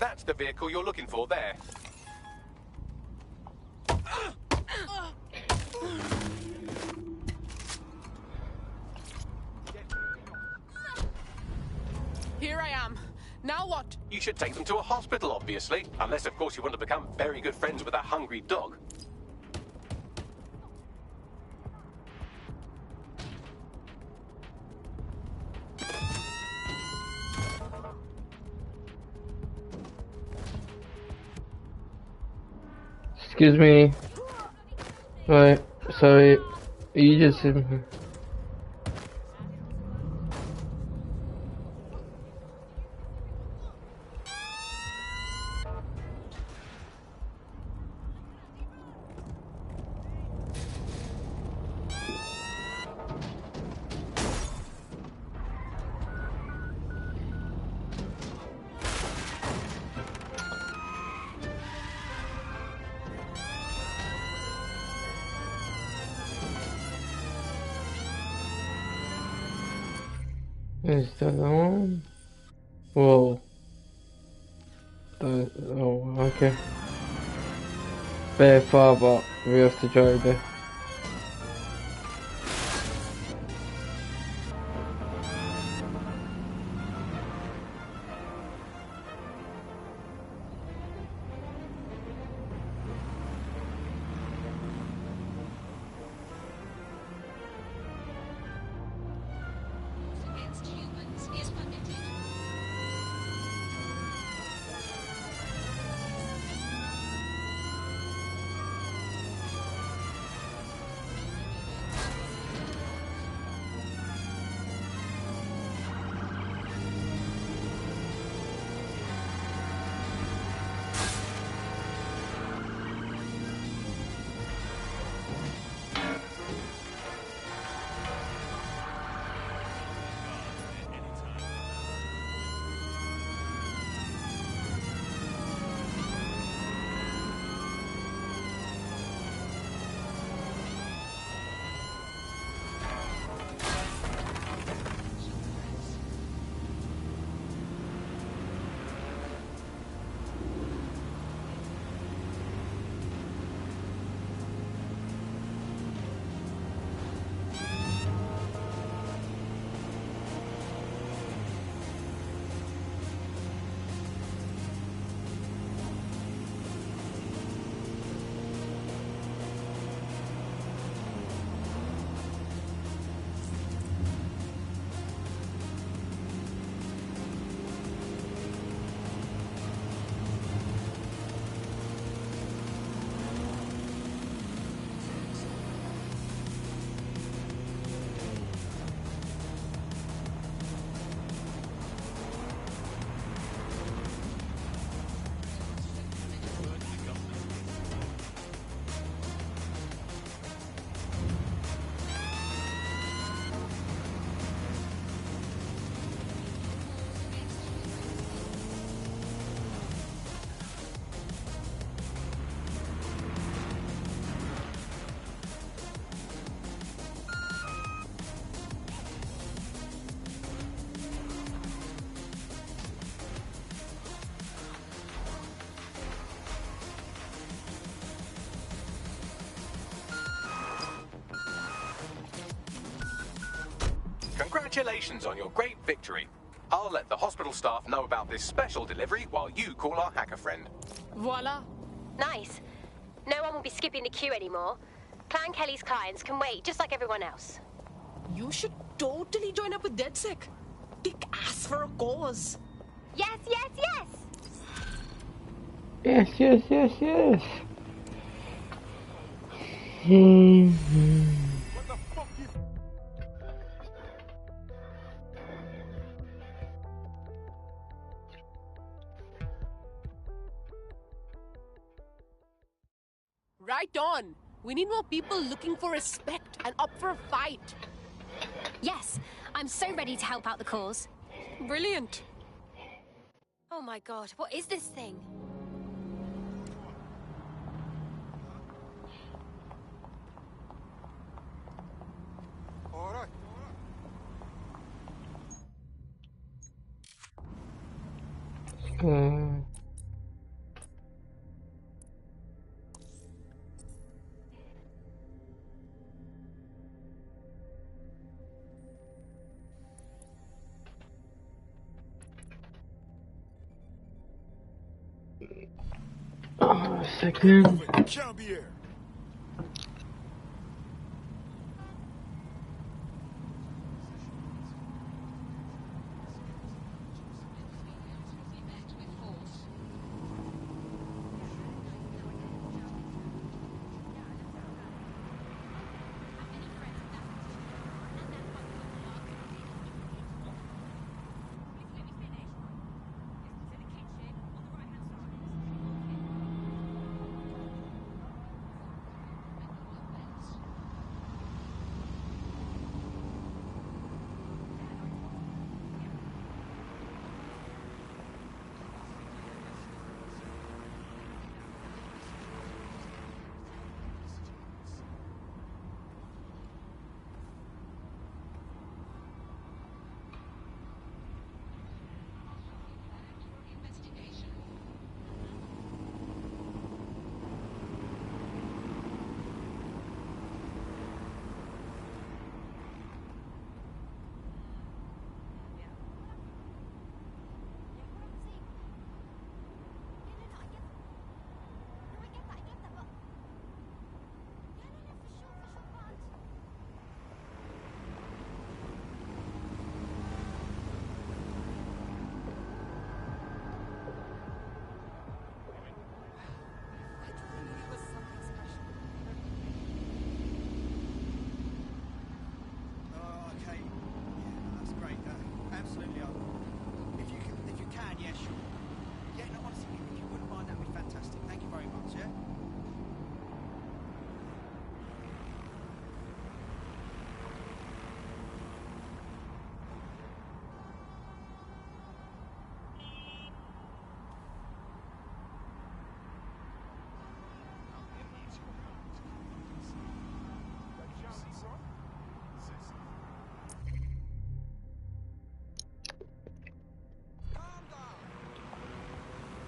That's the vehicle you're looking for there. Here I am. Now what? You should take them to a hospital, obviously. Unless, of course, you want to become very good friends with a hungry dog. Excuse me. Right, sorry. You just... Is that the one? Whoa. Oh, okay. Very far, but we have to drive there. Congratulations on your great victory. I'll let the hospital staff know about this special delivery while you call our hacker friend. Voila. Nice. No one will be skipping the queue anymore. Clan Kelly's clients can wait just like everyone else. You should totally join up with DedSec. Kick ass for a cause. Yes, yes, yes! Yes, yes, yes, yes. Right on. We need more people looking for respect and up for a fight. Yes, I'm so ready to help out the cause. Brilliant. Oh my god, what is this thing? Alright. Second. Can't be here.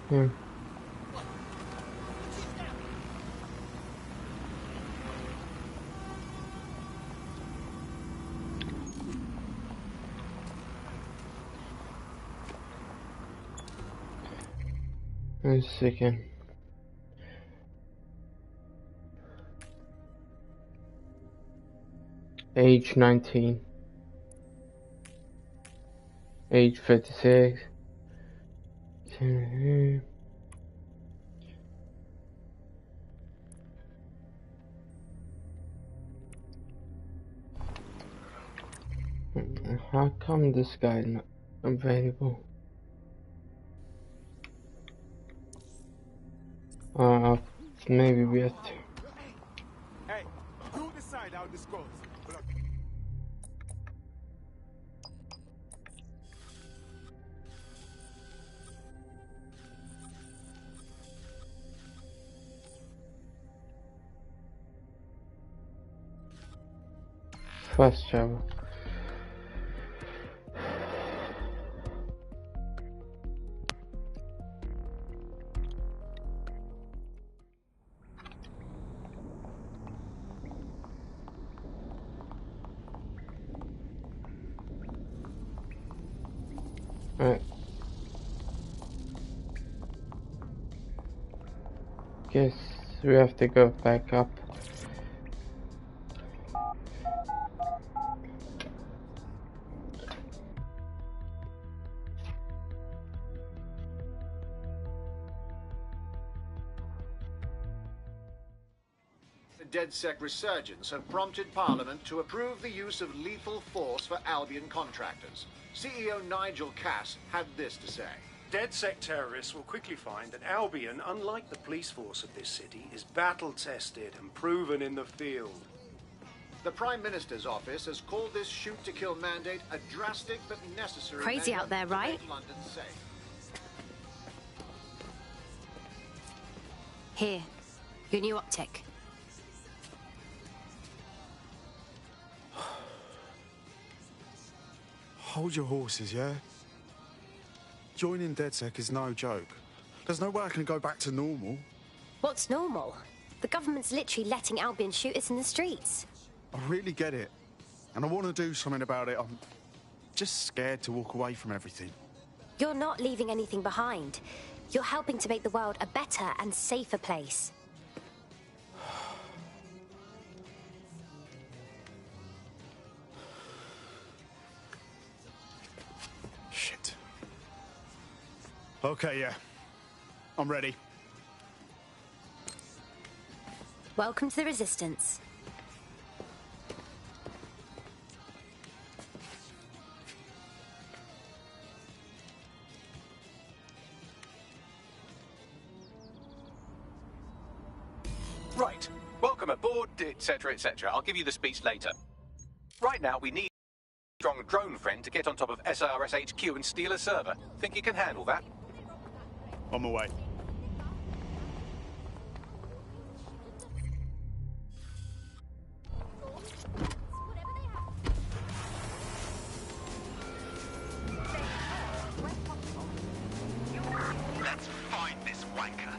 Hmm. One second. Age 19. Age 56. How come this guy not available? Maybe we have to. Hey, you decide how this goes. Fast travel. Alright. Guess we have to go back up. The DedSec resurgence have prompted Parliament to approve the use of lethal force for Albion contractors. CEO Nigel Cass had this to say. DedSec terrorists will quickly find that Albion, unlike the police force of this city, is battle-tested and proven in the field. The Prime Minister's office has called this shoot-to-kill mandate a drastic but necessary Crazy out there, right? London safe. Here, your new optic. Hold your horses, yeah? Joining DedSec is no joke. There's no way I can go back to normal. What's normal? The government's literally letting Albion shoot us in the streets. I really get it. And I want to do something about it. I'm just scared to walk away from everything. You're not leaving anything behind. You're helping to make the world a better and safer place. Shit. Okay, yeah. I'm ready. Welcome to the Resistance. Right. Welcome aboard, etc., etc. I'll give you the speech later. Right now, we need a strong drone friend to get on top of SRS HQ and steal a server. Think you can handle that? On my way. Let's find this wanker.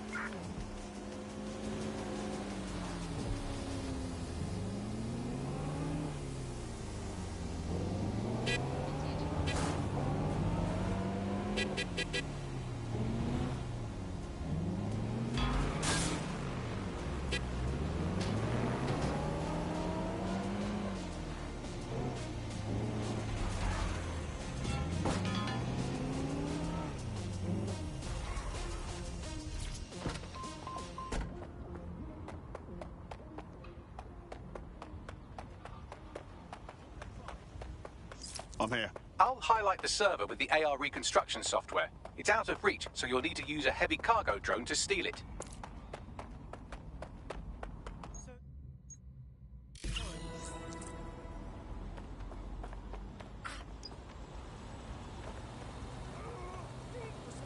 I'm here. I'll highlight the server with the AR reconstruction software. It's out of reach, so you'll need to use a heavy cargo drone to steal it.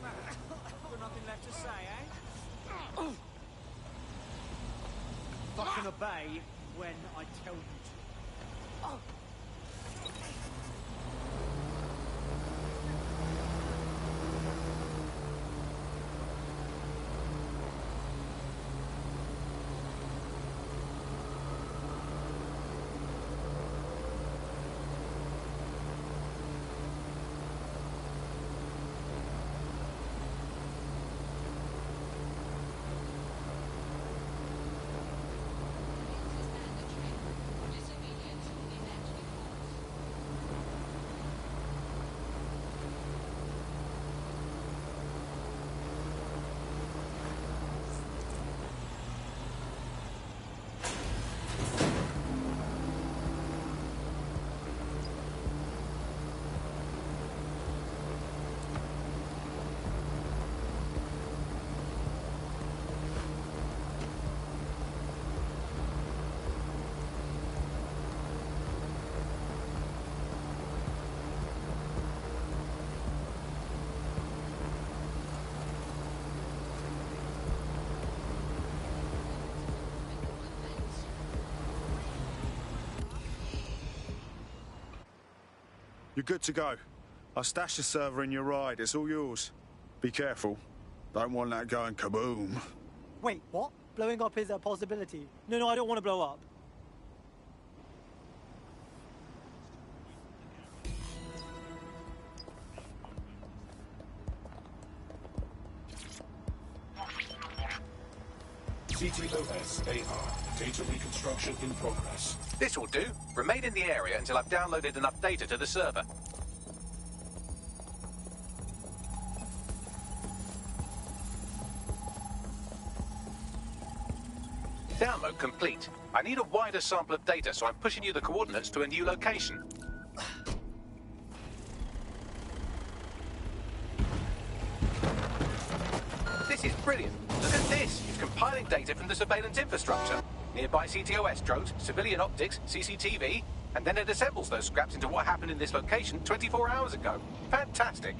Got nothing left to say, eh? Fucking obey when I tell you to. You're good to go. I'll stash the server in your ride. It's all yours. Be careful. Don't want that going kaboom. Wait, what? Blowing up is a possibility. No, I don't want to blow up. CTOS-AR. Data reconstruction in progress. This will do. Remain in the area until I've downloaded enough data to the server. Download complete. I need a wider sample of data, so I'm pushing you the coordinates to a new location. This is brilliant. Look at this. It's compiling data from the surveillance infrastructure. Nearby CTOS drones, civilian optics, CCTV, and then it assembles those scraps into what happened in this location 24 hours ago. Fantastic.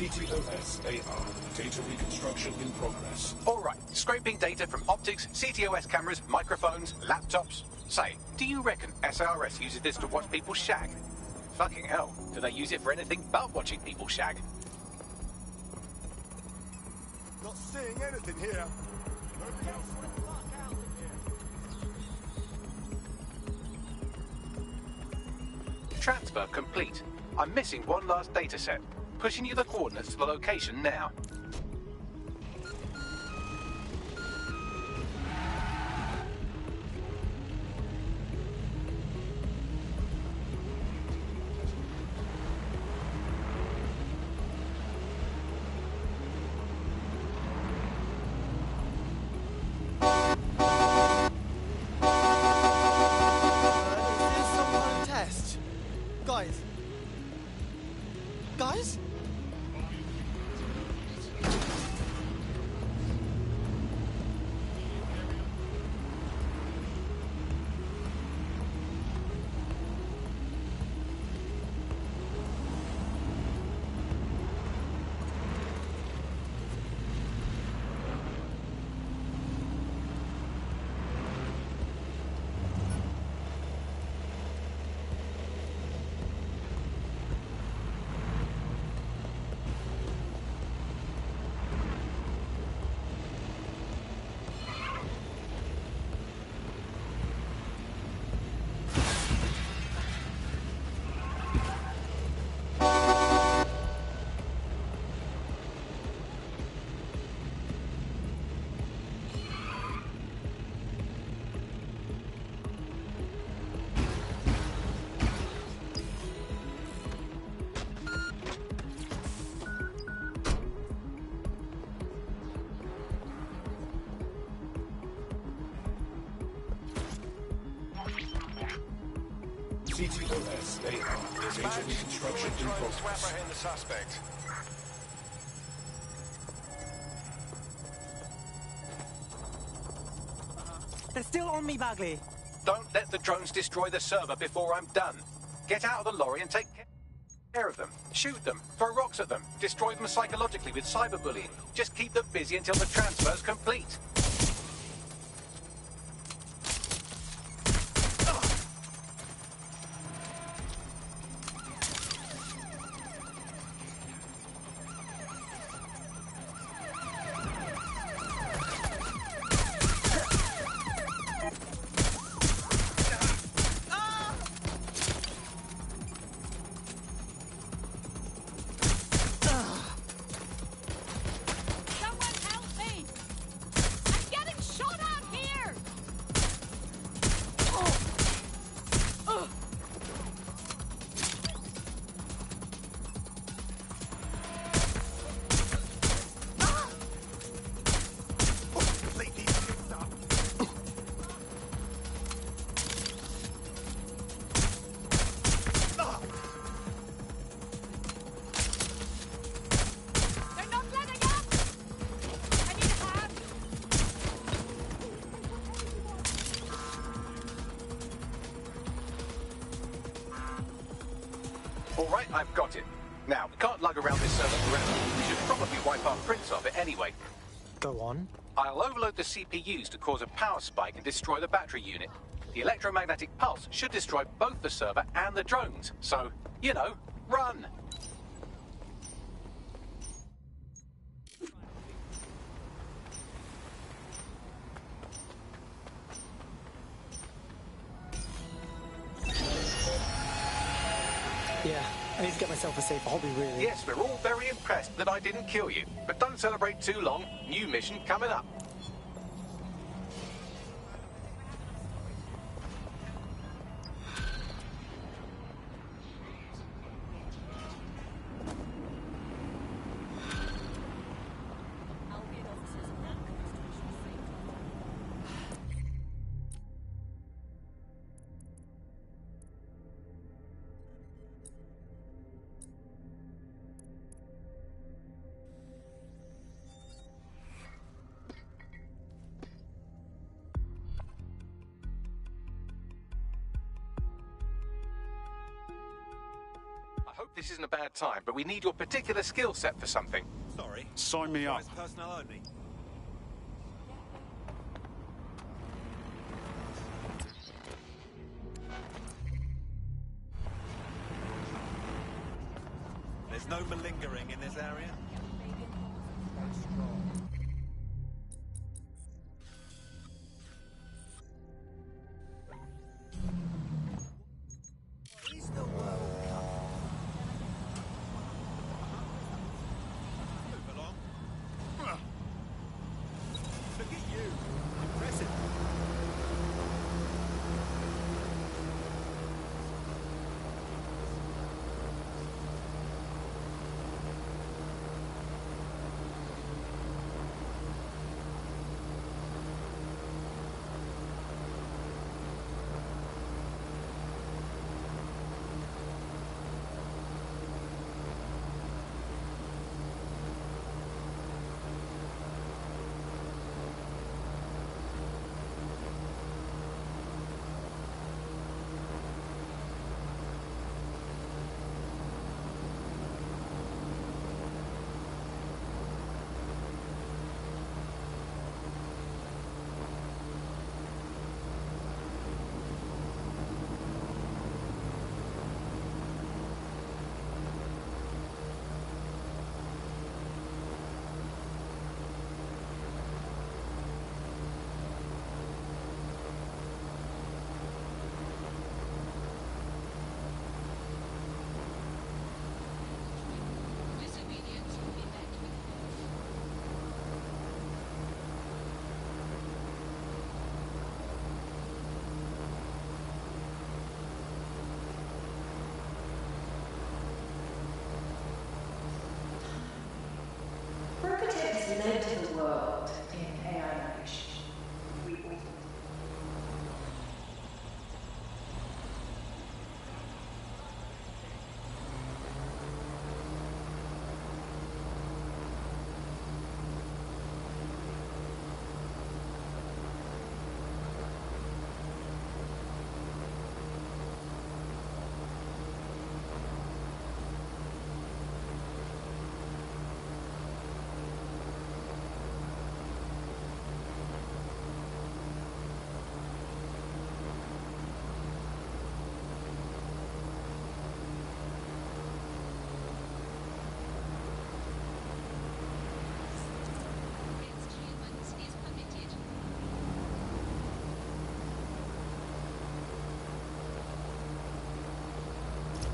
CTOS-AR. Data reconstruction in progress. All right, scraping data from optics, CTOS cameras, microphones, laptops. Say, do you reckon SRS uses this to watch people shag? Fucking hell, do they use it for anything but watching people shag? Not seeing anything here. Nobody else the fuck out of here. Transfer complete. I'm missing one last data set. Pushing you the coordinates to the location now. Is this some kind of test? Guys? Guys? CTOS-AR. Data reconstruction in progress. the suspect. They're still on me, Bagley. Don't let the drones destroy the server before I'm done. Get out of the lorry and take care of them. Shoot them, throw rocks at them, destroy them psychologically with cyberbullying. Just keep them busy until the transfer's complete. All right, I've got it. Now, we can't lug around this server forever. We should probably wipe our prints off it anyway. Go on. I'll overload the CPUs to cause a power spike and destroy the battery unit. The electromagnetic pulse should destroy both the server and the drones. So, you know, run! Yeah, I need to get myself a safe hobby, really. Yes, we're all very impressed that I didn't kill you. But don't celebrate too long. New mission coming up. I hope this isn't a bad time, but we need your particular skill set for something. Sorry. Sign me up. Personnel only. There's no malingering in this area. Led to the world in AI navigation.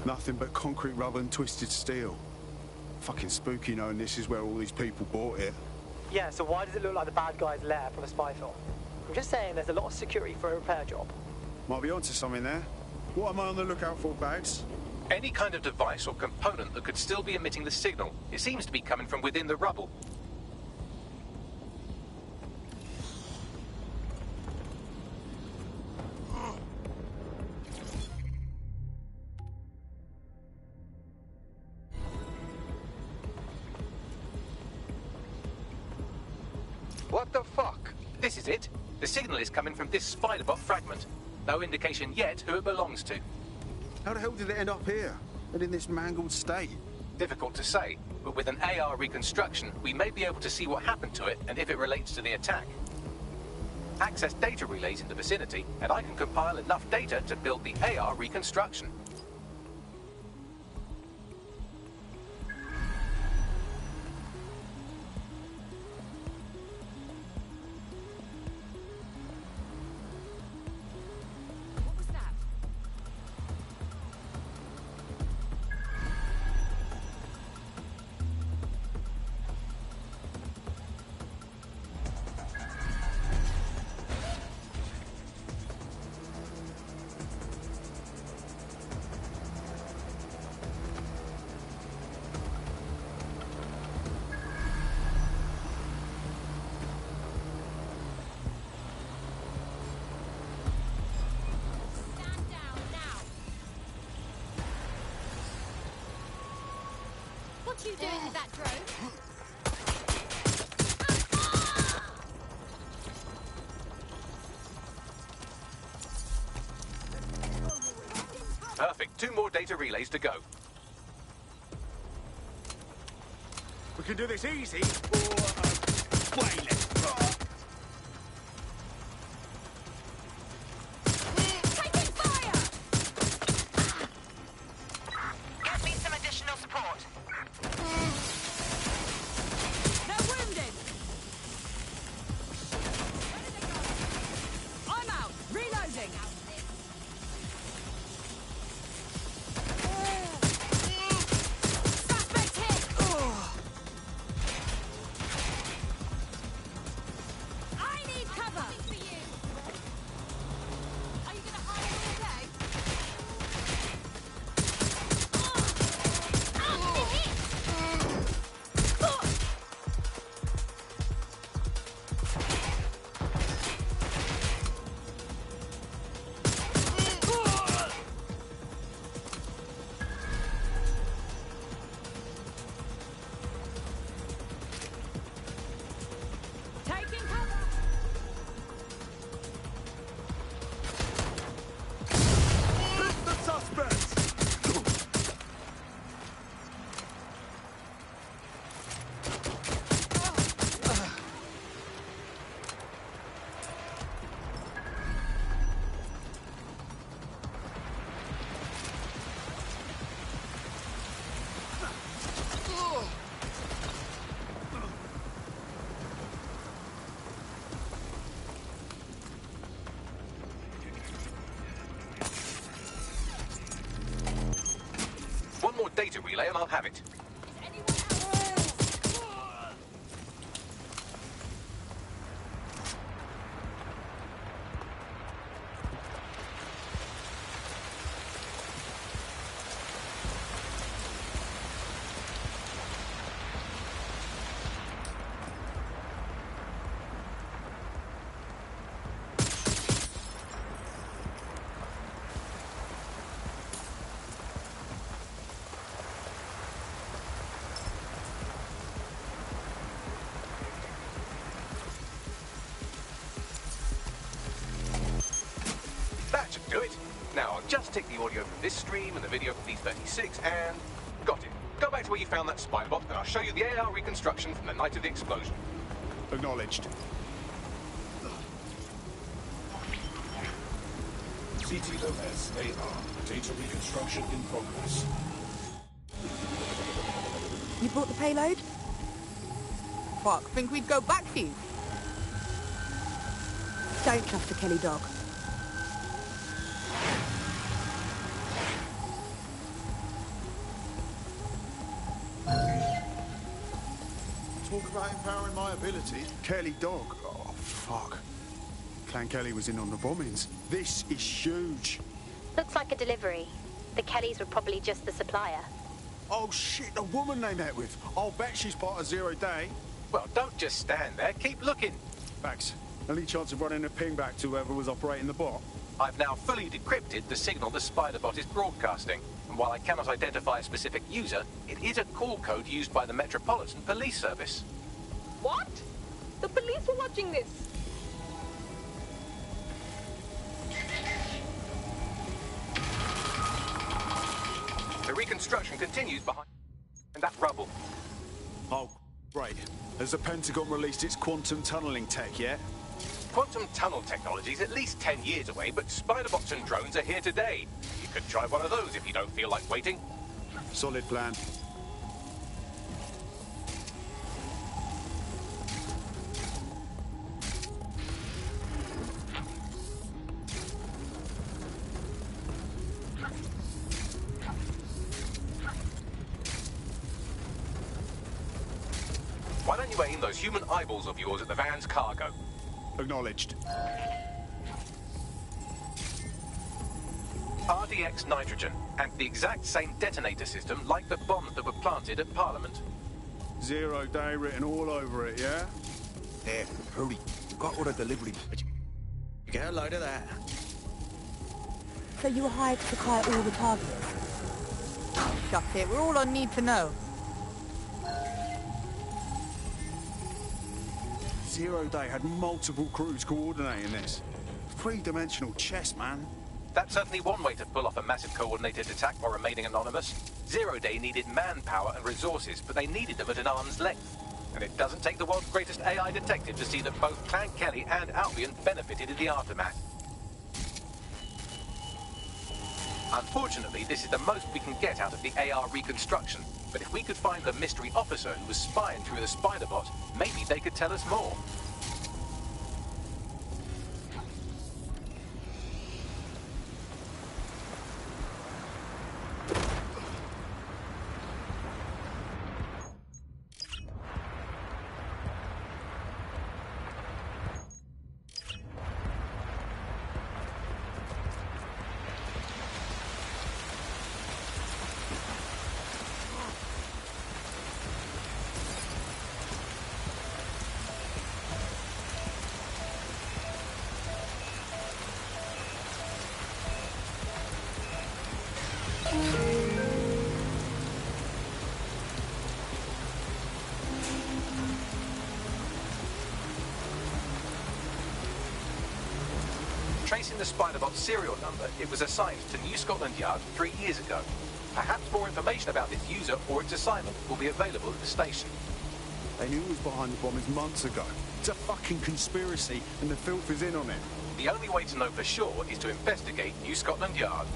Nothing but concrete rubber and twisted steel. Fucking spooky knowing this is where all these people bought it. Yeah, so why does it look like the bad guy's lair from a spy film? I'm just saying there's a lot of security for a repair job. Might be onto something there. What am I on the lookout for, Bags? Any kind of device or component that could still be emitting the signal. It seems to be coming from within the rubble. What the fuck? This is it. The signal is coming from this spiderbot fragment. No indication yet who it belongs to. How the hell did it end up here? and in this mangled state? Difficult to say, but with an AR reconstruction, we may be able to see what happened to it and if it relates to the attack. Access data relays in the vicinity, and I can compile enough data to build the AR reconstruction. What are you doing with that drone? Perfect. 2 more data relays to go. We can do this easy, or way less. Taking fire! Get me some additional support. They're wounded! I'm out! Reloading! Suspect hit! I need cover! Are you gonna hide all day? Taking cover! The suspects! One more data relay and I'll have it. That should do it. Now I'll just take the audio from this stream and the video from ps5 and... got it. Go back to where you found that spy bot and I'll show you the AR reconstruction from the night of the explosion. Acknowledged. CTOS AR. Data reconstruction in progress. You brought the payload? Fuck, think we'd go back for you? Don't trust the Kelly dog. Talk about empowering my abilities. Kelly dog. Oh, fuck. Clan Kelly was in on the bombings. This is huge. Looks like a delivery. The Kellys were probably just the supplier. Oh shit, the woman they met with. I'll bet she's part of Zero Day. Well, don't just stand there. Keep looking. Max, any chance of running a ping back to whoever was operating the bot? I've now fully decrypted the signal the spider bot is broadcasting. And while I cannot identify a specific user, it is a call code used by the Metropolitan Police Service. What? The police were watching this. The reconstruction continues behind that rubble. Oh, great. Has the Pentagon released its quantum tunneling tech yet? Quantum tunnel technology is at least 10 years away, but spider-bots and drones are here today. You could try one of those if you don't feel like waiting. Solid plan. Why don't you aim those human eyeballs of yours at the van's cargo? Acknowledged. RDX nitrogen, and the exact same detonator system like the bombs that were planted at Parliament. 0 day written all over it, yeah? There, hurry. Got order delivery. Get a load of that. So you were hired to supply all the targets? Shut it, we're all on need to know. 0 day had multiple crews coordinating this. 3-dimensional chess, man. That's certainly one way to pull off a massive coordinated attack while remaining anonymous. 0 Day needed manpower and resources, but they needed them at an arm's length. And it doesn't take the world's greatest AI detective to see that both Clan Kelly and Albion benefited in the aftermath. Unfortunately, this is the most we can get out of the AR reconstruction. But if we could find the mystery officer who was spying through the spider-bot, maybe they could tell us more. Tracing the Spider-Bot's serial number, it was assigned to New Scotland Yard 3 years ago. Perhaps more information about this user or its assignment will be available at the station. They knew it was behind the bombings months ago. It's a fucking conspiracy, and the filth is in on it. The only way to know for sure is to investigate New Scotland Yard.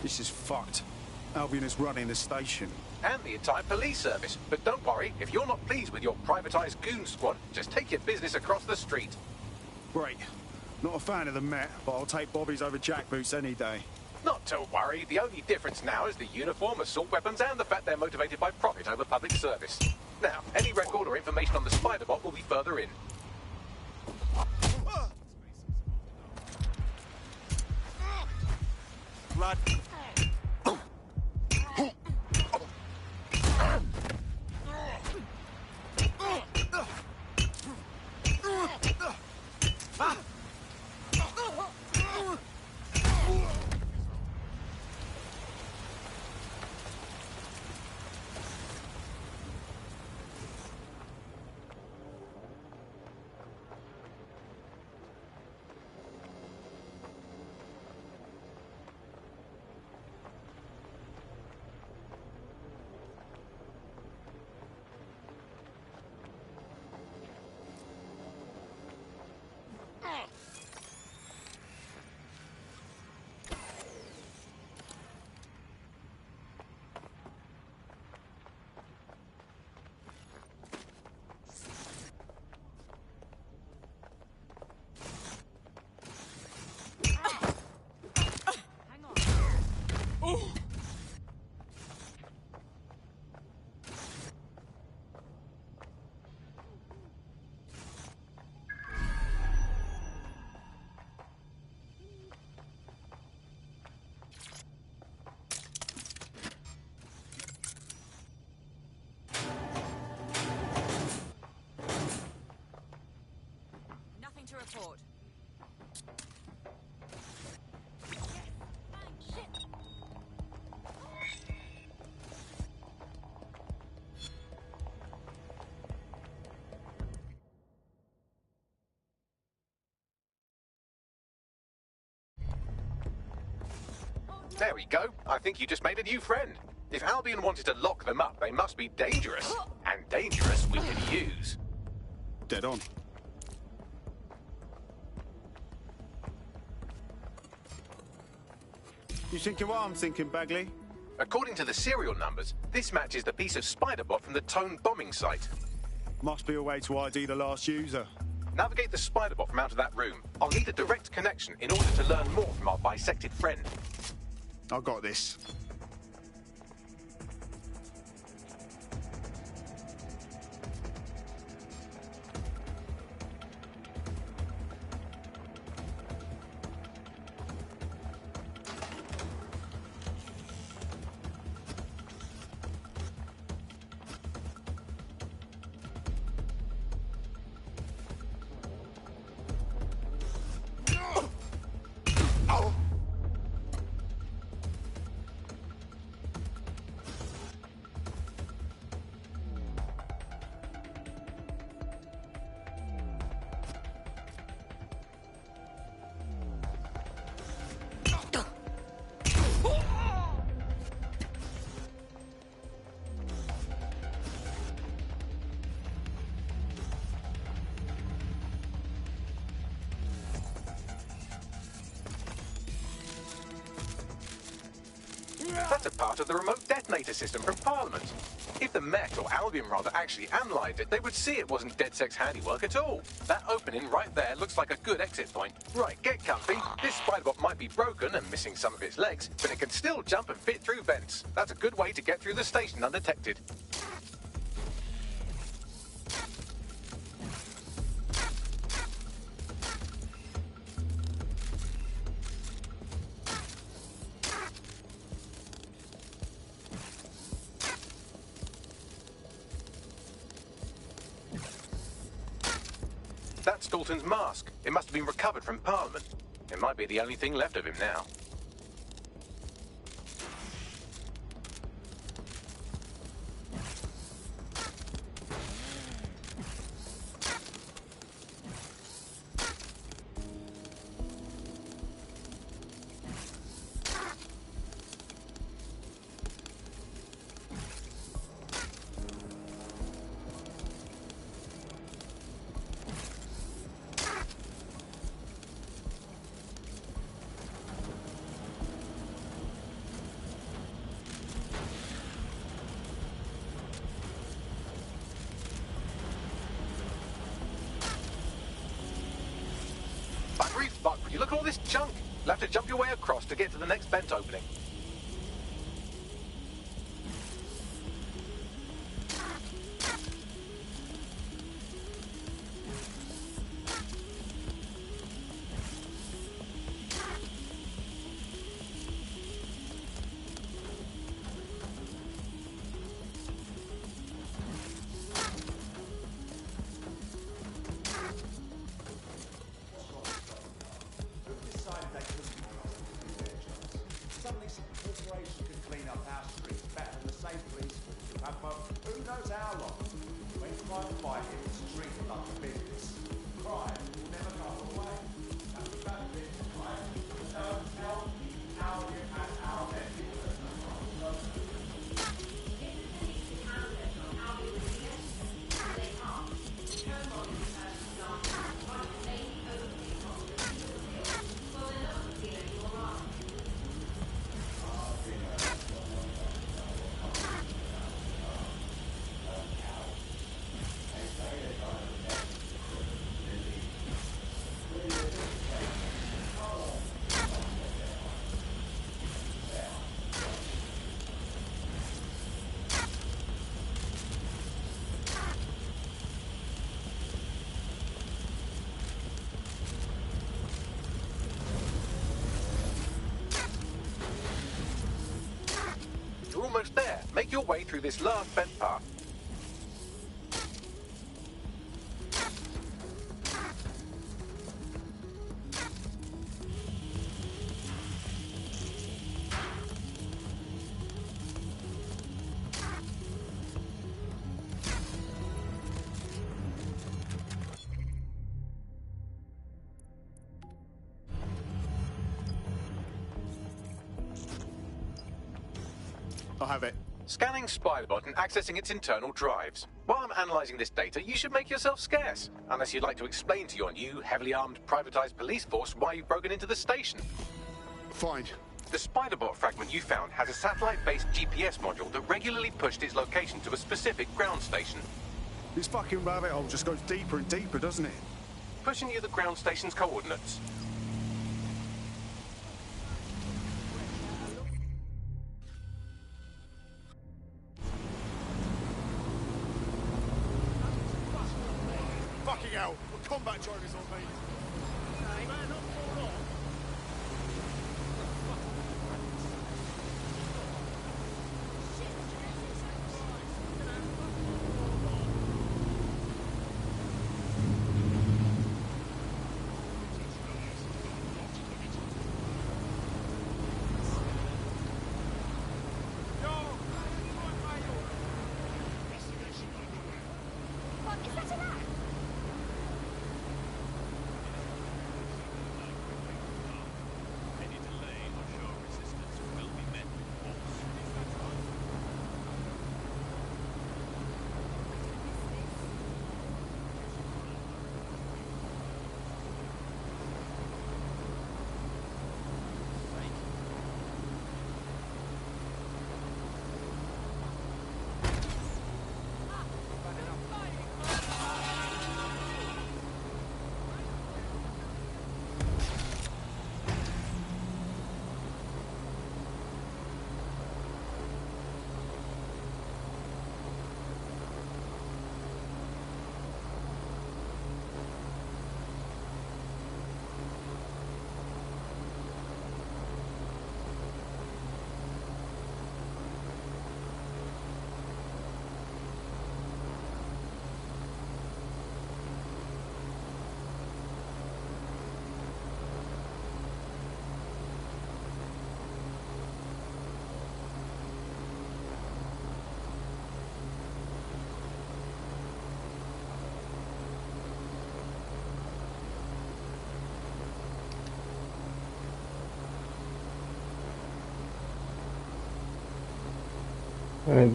This is fucked. Albion is running the station. And the entire police service. But don't worry, if you're not pleased with your privatised goon squad, just take your business across the street. Great. Not a fan of the Met, but I'll take Bobby's over jackboots any day. Not to worry, the only difference now is the uniform, assault weapons, and the fact they're motivated by profit over public service. Now, any record or information on the spider bot will be further in. Blood. Nothing to report. There we go. I think you just made a new friend. If Albion wanted to lock them up, they must be dangerous. And dangerous we can use. Dead on. You thinking what I'm thinking, Bagley? According to the serial numbers, this matches the piece of spider bot from the Tone bombing site. Must be a way to ID the last user. Navigate the spider bot from out of that room. I'll need a direct connection in order to learn more from our bisected friend. I got this. That's a part of the remote detonator system from Parliament. If the Met, or Albion rather, actually analysed it, they would see it wasn't DedSec's handiwork at all. That opening right there looks like a good exit point. Right, get comfy. This spider-bot might be broken and missing some of its legs, but it can still jump and fit through vents. That's a good way to get through the station undetected. That's Dalton's mask. It must have been recovered from Parliament. It might be the only thing left of him now. Every fuck, you look at all this junk. You'll have to jump your way across to get to the next vent opening. Suddenly some corporation could clean up our streets better than the same police force who have for who knows how long. When crime fighting is treated like a business, crime will never go away. That's the bad bit of crime. Don't tell me how you and how their people are You're almost there. Make your way through this last vent path. I have it. Scanning Spiderbot and accessing its internal drives. While I'm analysing this data, you should make yourself scarce. Unless you'd like to explain to your new, heavily armed, privatised police force why you've broken into the station. Fine. The Spiderbot fragment you found has a satellite-based GPS module that regularly pushed its location to a specific ground station. This fucking rabbit hole just goes deeper and deeper, doesn't it? Pushing you the ground station's coordinates. Fucking hell! What combat joiners on me?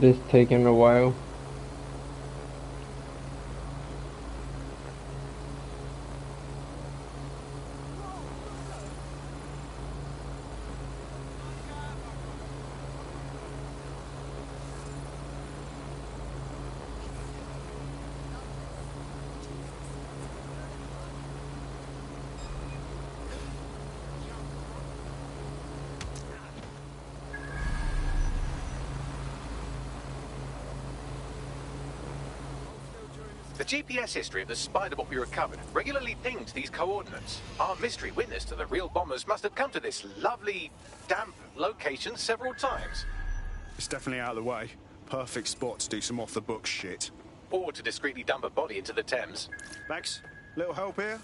This taking a while. The GPS history of the spider bot we recovered regularly pinged these coordinates. Our mystery witness to the real bombers must have come to this lovely, damp location several times. It's definitely out of the way. Perfect spot to do some off-the-books shit. Or to discreetly dump a body into the Thames. Max, little help here?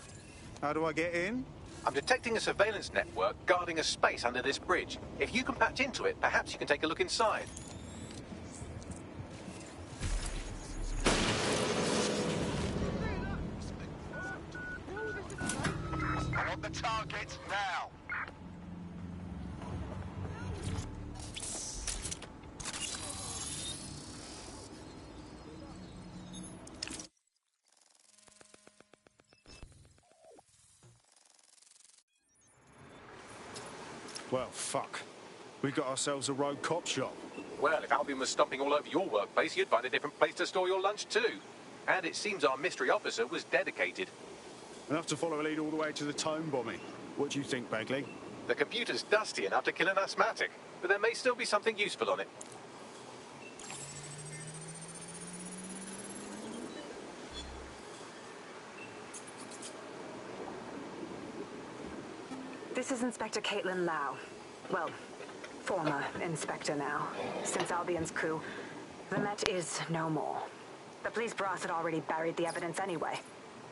How do I get in? I'm detecting a surveillance network guarding a space under this bridge. If you can patch into it, perhaps you can take a look inside. I want the target now. Well, fuck. We got ourselves a rogue cop shop. Well, if Albion was stomping all over your workplace, you'd find a different place to store your lunch too. And it seems our mystery officer was dedicated. Enough to follow a lead all the way to the Tome bombing. What do you think, Bagley? The computer's dusty enough to kill an asthmatic, but there may still be something useful on it. This is Inspector Caitlin Lau. Well, former inspector now. Since Albion's coup, the Met is no more. The police brass had already buried the evidence anyway.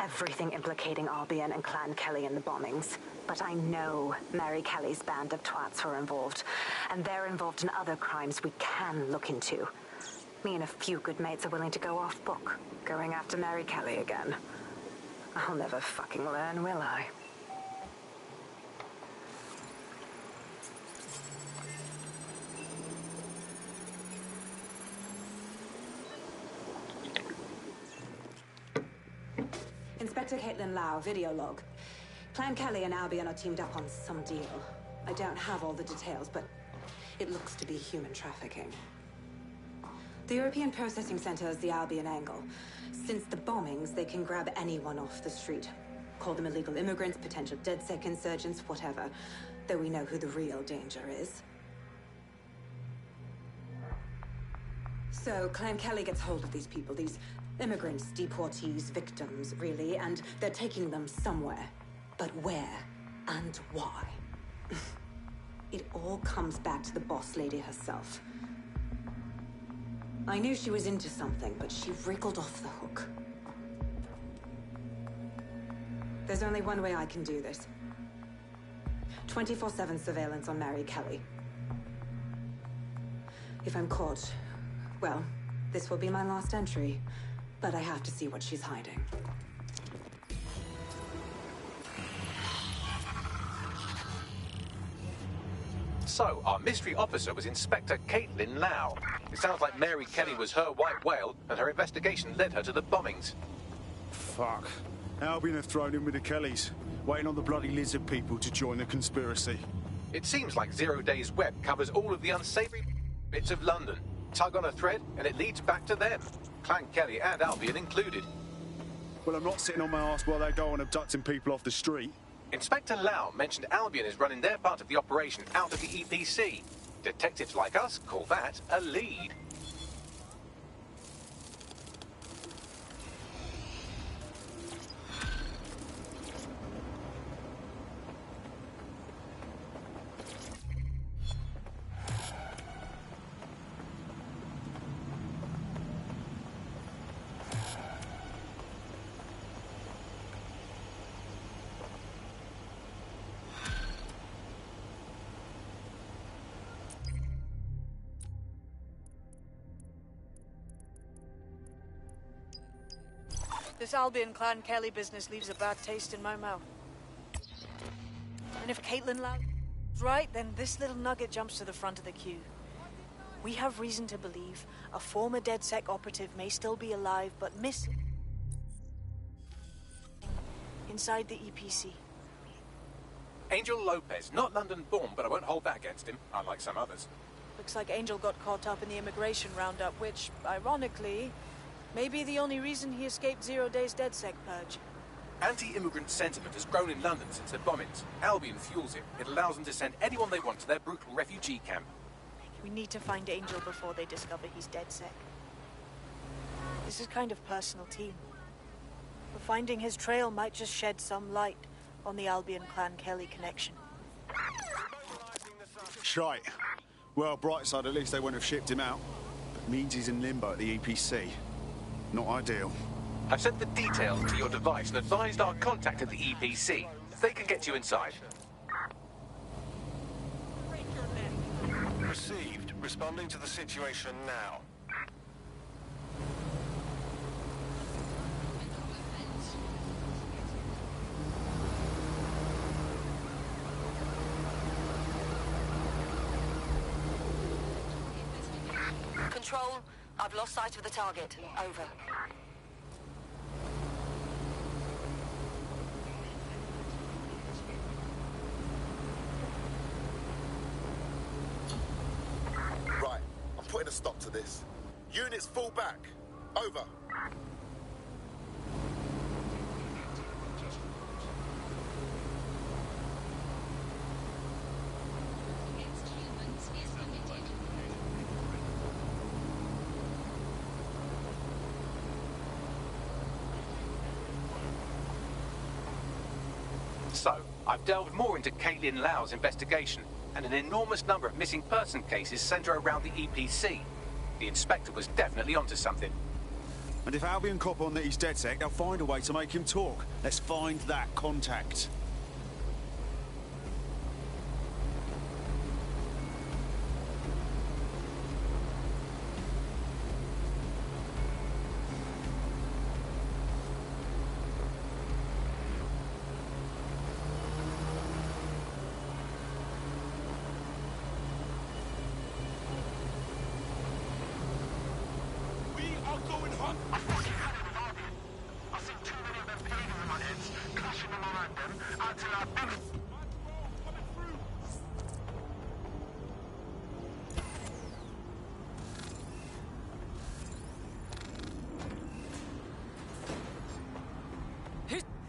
Everything implicating Albion and Clan Kelly in the bombings. But I know Mary Kelly's band of twats were involved. And they're involved in other crimes we can look into. Me and a few good mates are willing to go off book, going after Mary Kelly again. I'll never fucking learn, will I? Inspector Caitlin Lau, video log. Clan Kelly and Albion are teamed up on some deal. I don't have all the details, but it looks to be human trafficking. The European Processing Center is the Albion angle. Since the bombings, they can grab anyone off the street. Call them illegal immigrants, potential DedSec insurgents, whatever. Though we know who the real danger is. So, Clan Kelly gets hold of these people, these immigrants, deportees, victims, really, and they're taking them somewhere. But where and why? It all comes back to the boss lady herself. I knew she was into something, but she wriggled off the hook. There's only one way I can do this. 24/7 surveillance on Mary Kelly. If I'm caught, well, this will be my last entry. But I have to see what she's hiding. So, our mystery officer was Inspector Caitlin Lau. It sounds like Mary Kelly was her white whale, and her investigation led her to the bombings. Fuck. Albion have thrown in with the Kellys, waiting on the bloody lizard people to join the conspiracy. It seems like 0 Days Web covers all of the unsavory bits of London. Tug on a thread, and it leads back to them. Clan Kelly and Albion included. Well, I'm not sitting on my ass while they go on abducting people off the street. Inspector Lau mentioned Albion is running their part of the operation out of the EPC. Detectives like us call that a lead. This Albion Clan Kelly business leaves a bad taste in my mouth. And if Caitlin Lau is right, then this little nugget jumps to the front of the queue. We have reason to believe a former DedSec operative may still be alive, but missing inside the EPC. Angel Lopez, not London-born, but I won't hold that against him, unlike some others. Looks like Angel got caught up in the immigration roundup, which, ironically, may be the only reason he escaped 0 Days DedSec purge. Anti-immigrant sentiment has grown in London since the bombings. Albion fuels it. It allows them to send anyone they want to their brutal refugee camp. We need to find Angel before they discover he's DedSec. This is kind of personal, team. But finding his trail might just shed some light on the Albion Clan Kelly connection. Shite. Well, bright side, at least they wouldn't have shipped him out. But means he's in limbo at the EPC. Not ideal. I've sent the details to your device and advised our contact at the EPC. They can get you inside. Received. Responding to the situation now. Control, I've lost sight of the target. Over. Right, I'm putting a stop to this. Units fall back. Over. So, I've delved more into Caitlin Lau's investigation, and an enormous number of missing person cases centre around the EPC. The inspector was definitely onto something. And if Albion cop on that he's DedSec, they'll find a way to make him talk. Let's find that contact.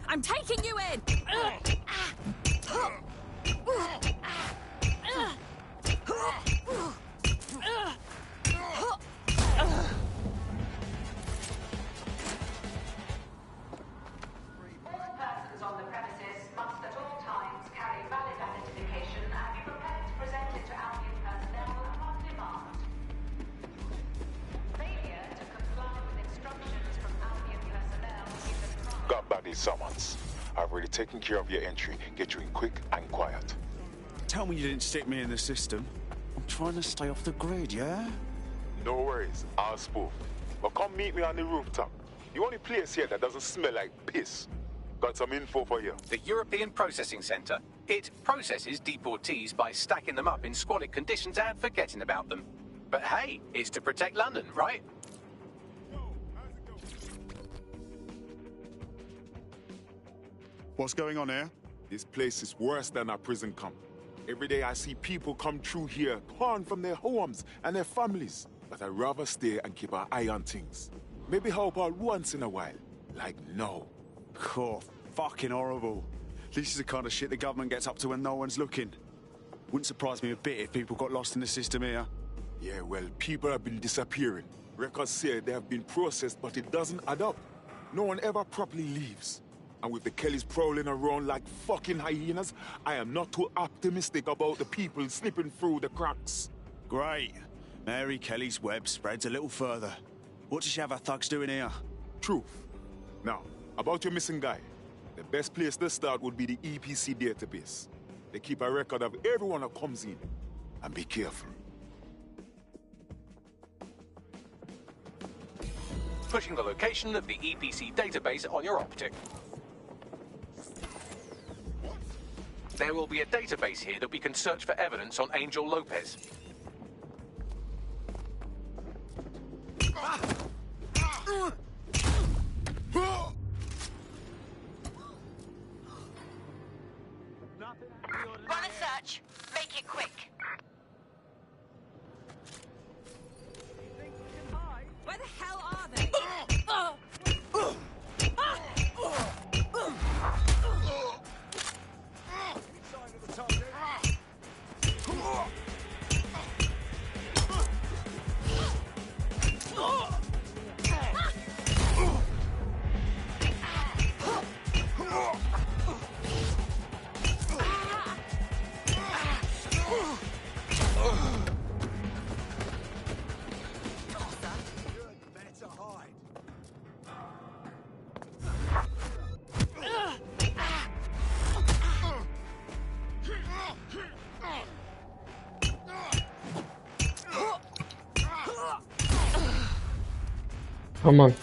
I'm taking you in! Got body summons. I've already taken care of your entry. Get you in quick and quiet. Tell me you didn't stick me in the system. I'm trying to stay off the grid, yeah? No worries, I'll spoof. But come meet me on the rooftop. The only place here that doesn't smell like piss. Got some info for you. The European Processing Centre. It processes deportees by stacking them up in squalid conditions and forgetting about them. But hey, it's to protect London, right? What's going on here? This place is worse than a prison camp. Every day I see people come through here, torn from their homes and their families. But I'd rather stay and keep an eye on things. Maybe help out once in a while. Like no. Cool. Fucking horrible. This is the kind of shit the government gets up to when no one's looking. Wouldn't surprise me a bit if people got lost in the system here. Yeah, well, people have been disappearing. Records say they have been processed, but it doesn't add up. No one ever properly leaves. And with the Kellys prowling around like fucking hyenas, I am not too optimistic about the people slipping through the cracks. Great. Mary Kelly's web spreads a little further. What does she have her thugs doing here? Truth. Now, about your missing guy. The best place to start would be the EPC database. They keep a record of everyone that comes in. And be careful. Pushing the location of the EPC database on your optic. There will be a database here that we can search for evidence on Angel Lopez. Run a search. Make it quick. Where the hell are they? Come on.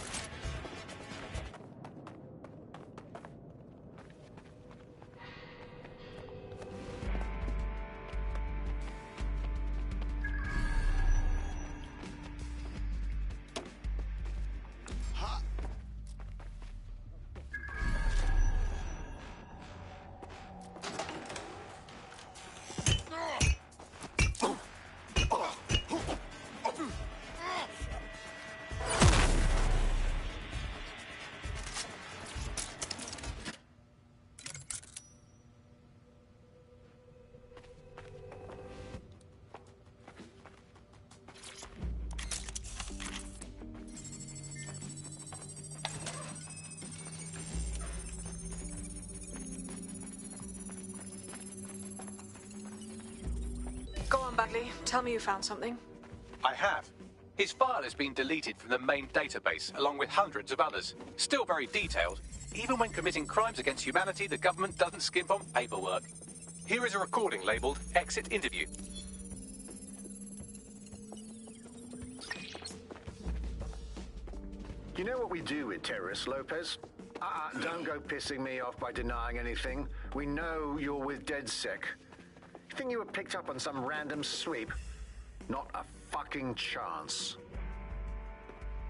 Go on, Bagley. Tell me you found something. I have. His file has been deleted from the main database, along with hundreds of others. Still very detailed. Even when committing crimes against humanity, the government doesn't skimp on paperwork. Here is a recording labelled Exit Interview. You know what we do with terrorists, Lopez? Don't go pissing me off by denying anything. We know you're with DedSec. You think you were picked up on some random sweep? Not a fucking chance.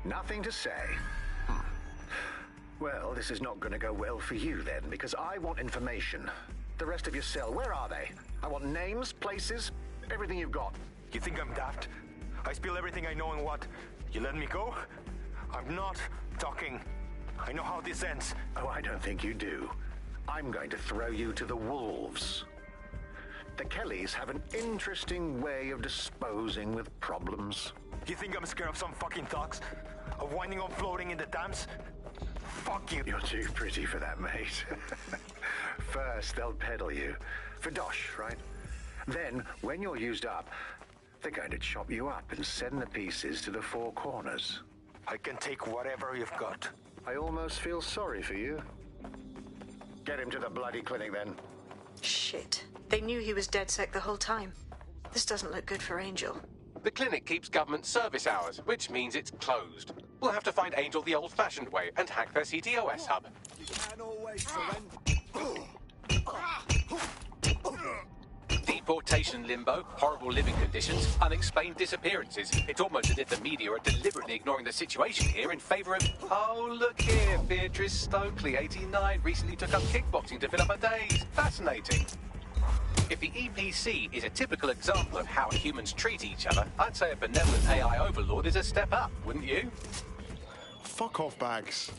Nothing to say. Well, this is not going to go well for you then, because I want information. The rest of your cell, where are they? I want names, places, everything you've got. You think I'm daft? I spill everything I know and what? You let me go? I'm not talking. I know how this ends. Oh, I don't think you do. I'm going to throw you to the wolves. The Kellys have an interesting way of disposing with problems. You think I'm scared of some fucking thugs? Of winding up floating in the dams? Fuck you. You're too pretty for that, mate. First, they'll peddle you. For dosh, right? Then, when you're used up, they're going to chop you up and send the pieces to the four corners. I can take whatever you've got. I almost feel sorry for you. Get him to the bloody clinic, then. Shit. They knew he was DedSec the whole time. This doesn't look good for Angel. The clinic keeps government service hours, which means it's closed. We'll have to find Angel the old-fashioned way and hack their CTOS hub. You can always surrender. Deportation limbo, horrible living conditions, unexplained disappearances. It's almost as if the media are deliberately ignoring the situation here in favour of... Oh, look here, Beatrice Stokely, 89, recently took up kickboxing to fill up her days. Fascinating. If the EPC is a typical example of how humans treat each other, I'd say a benevolent AI overlord is a step up, wouldn't you? Fuck off, Bags.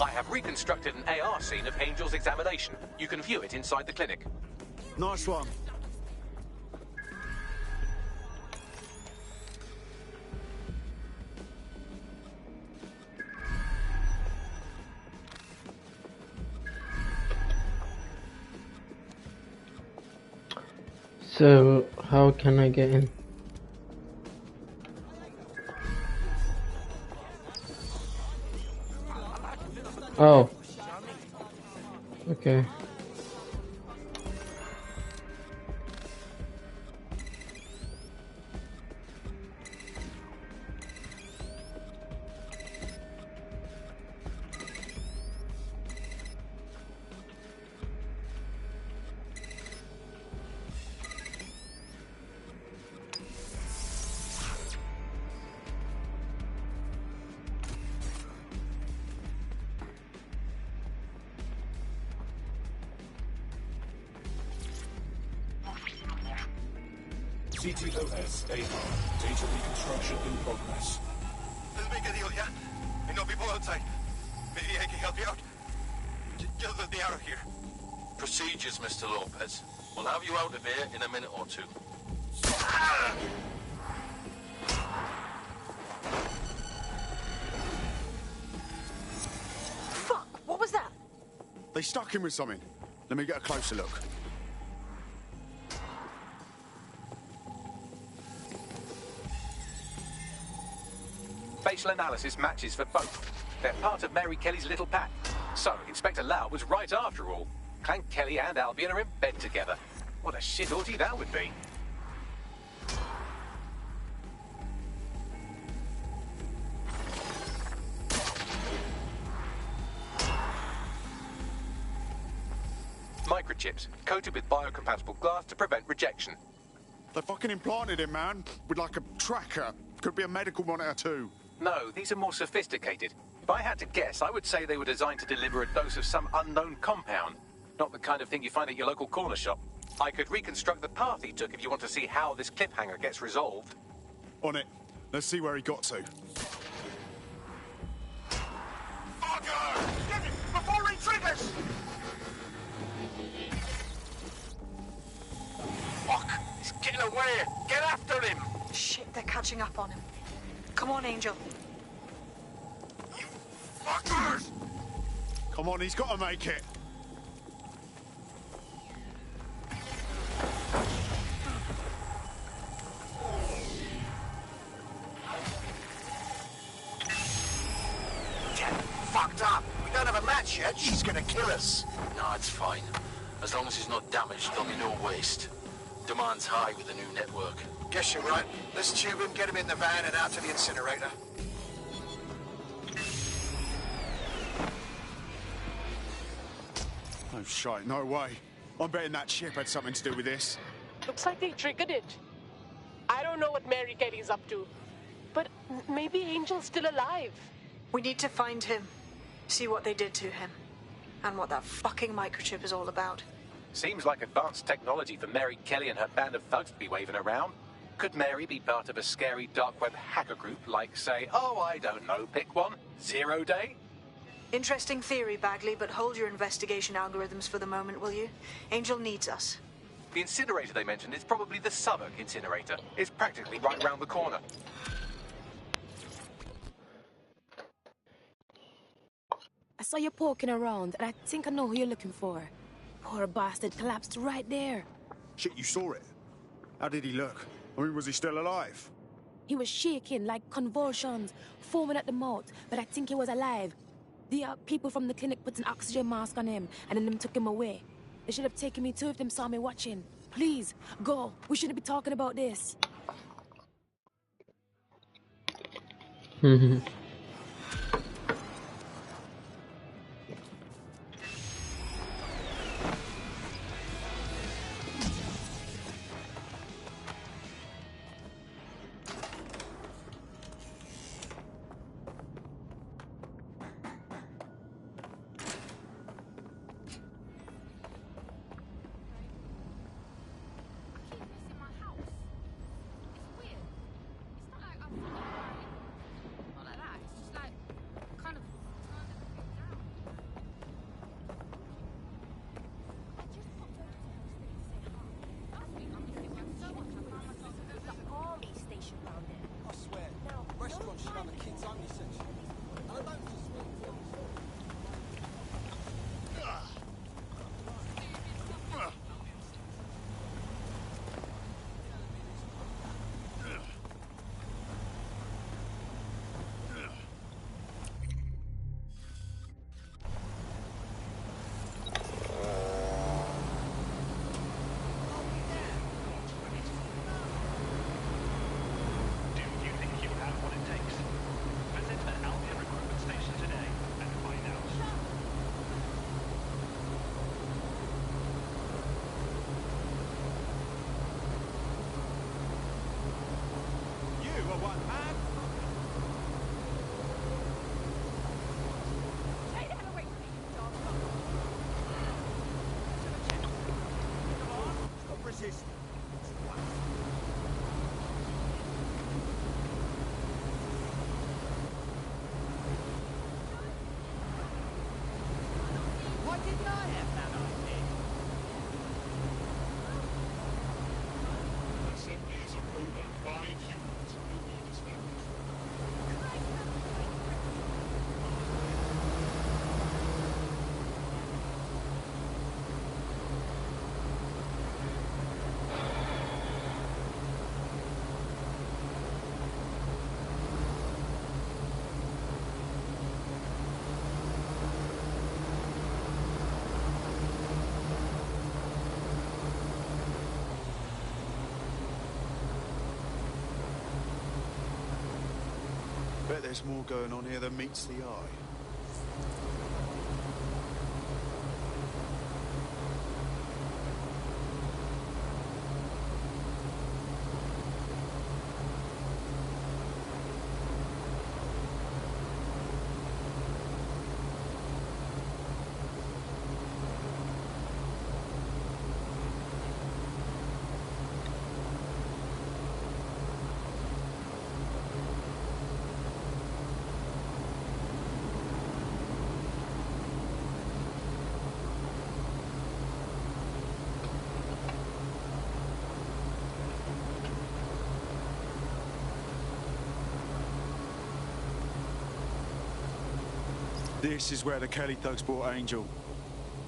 I have reconstructed an AR scene of Angel's examination. You can view it inside the clinic. Nice one. So, how can I get in? Oh. Okay. CTOS AR. Data reconstruction in progress. Let's make a deal, yeah? I know people outside. Maybe I can help you out. Just let me out of here. Procedures, Mr. Lopez. We'll have you out of here in a minute or two. They stuck him with something. Let me get a closer look. Facial analysis matches for both. They're part of Mary Kelly's little pack. So, Inspector Lau was right after all. Clank Kelly and Albion are in bed together. What a shit orgy that would be. Microchips, coated with biocompatible glass to prevent rejection. They fucking implanted him, man. With like a tracker. Could be a medical monitor too. No, these are more sophisticated. If I had to guess, I would say they were designed to deliver a dose of some unknown compound. Not the kind of thing you find at your local corner shop. I could reconstruct the path he took if you want to see how this cliffhanger gets resolved. On it. Let's see where he got to. Get it! Before he triggers! Fuck! He's getting away! Get after him! Shit, they're catching up on him. Come on, Angel. Fuckers! Come on, he's got to make it. Get fucked up! We don't have a match yet. She's gonna kill us. No, it's fine. As long as he's not damaged, there'll be no waste. Demand's high with the new network. Guess you're right. Let's tube him, get him in the van and out to the incinerator. Oh, shite, no way. I'm betting that chip had something to do with this. Looks like they triggered it. I don't know what Mary Kelly's up to, but maybe Angel's still alive. We need to find him, see what they did to him, and what that fucking microchip is all about. Seems like advanced technology for Mary Kelly and her band of thugs to be waving around. Could Mary be part of a scary dark web hacker group like, say, oh, I don't know, pick one, 0 Day? Interesting theory, Bagley, but hold your investigation algorithms for the moment, will you? Angel needs us. The incinerator they mentioned is probably the Southwark incinerator. It's practically right around the corner. I saw you poking around, and I think I know who you're looking for. Poor bastard collapsed right there. Shit, you saw it? How did he look? I mean, was he still alive? He was shaking like convulsions, foaming at the mouth, but I think he was alive. The people from the clinic put an oxygen mask on him, and then them took him away. They should have taken me too if them saw me watching. Please, go. We shouldn't be talking about this. there's more going on here than meets the eye. This is where the Kelly thugs brought Angel.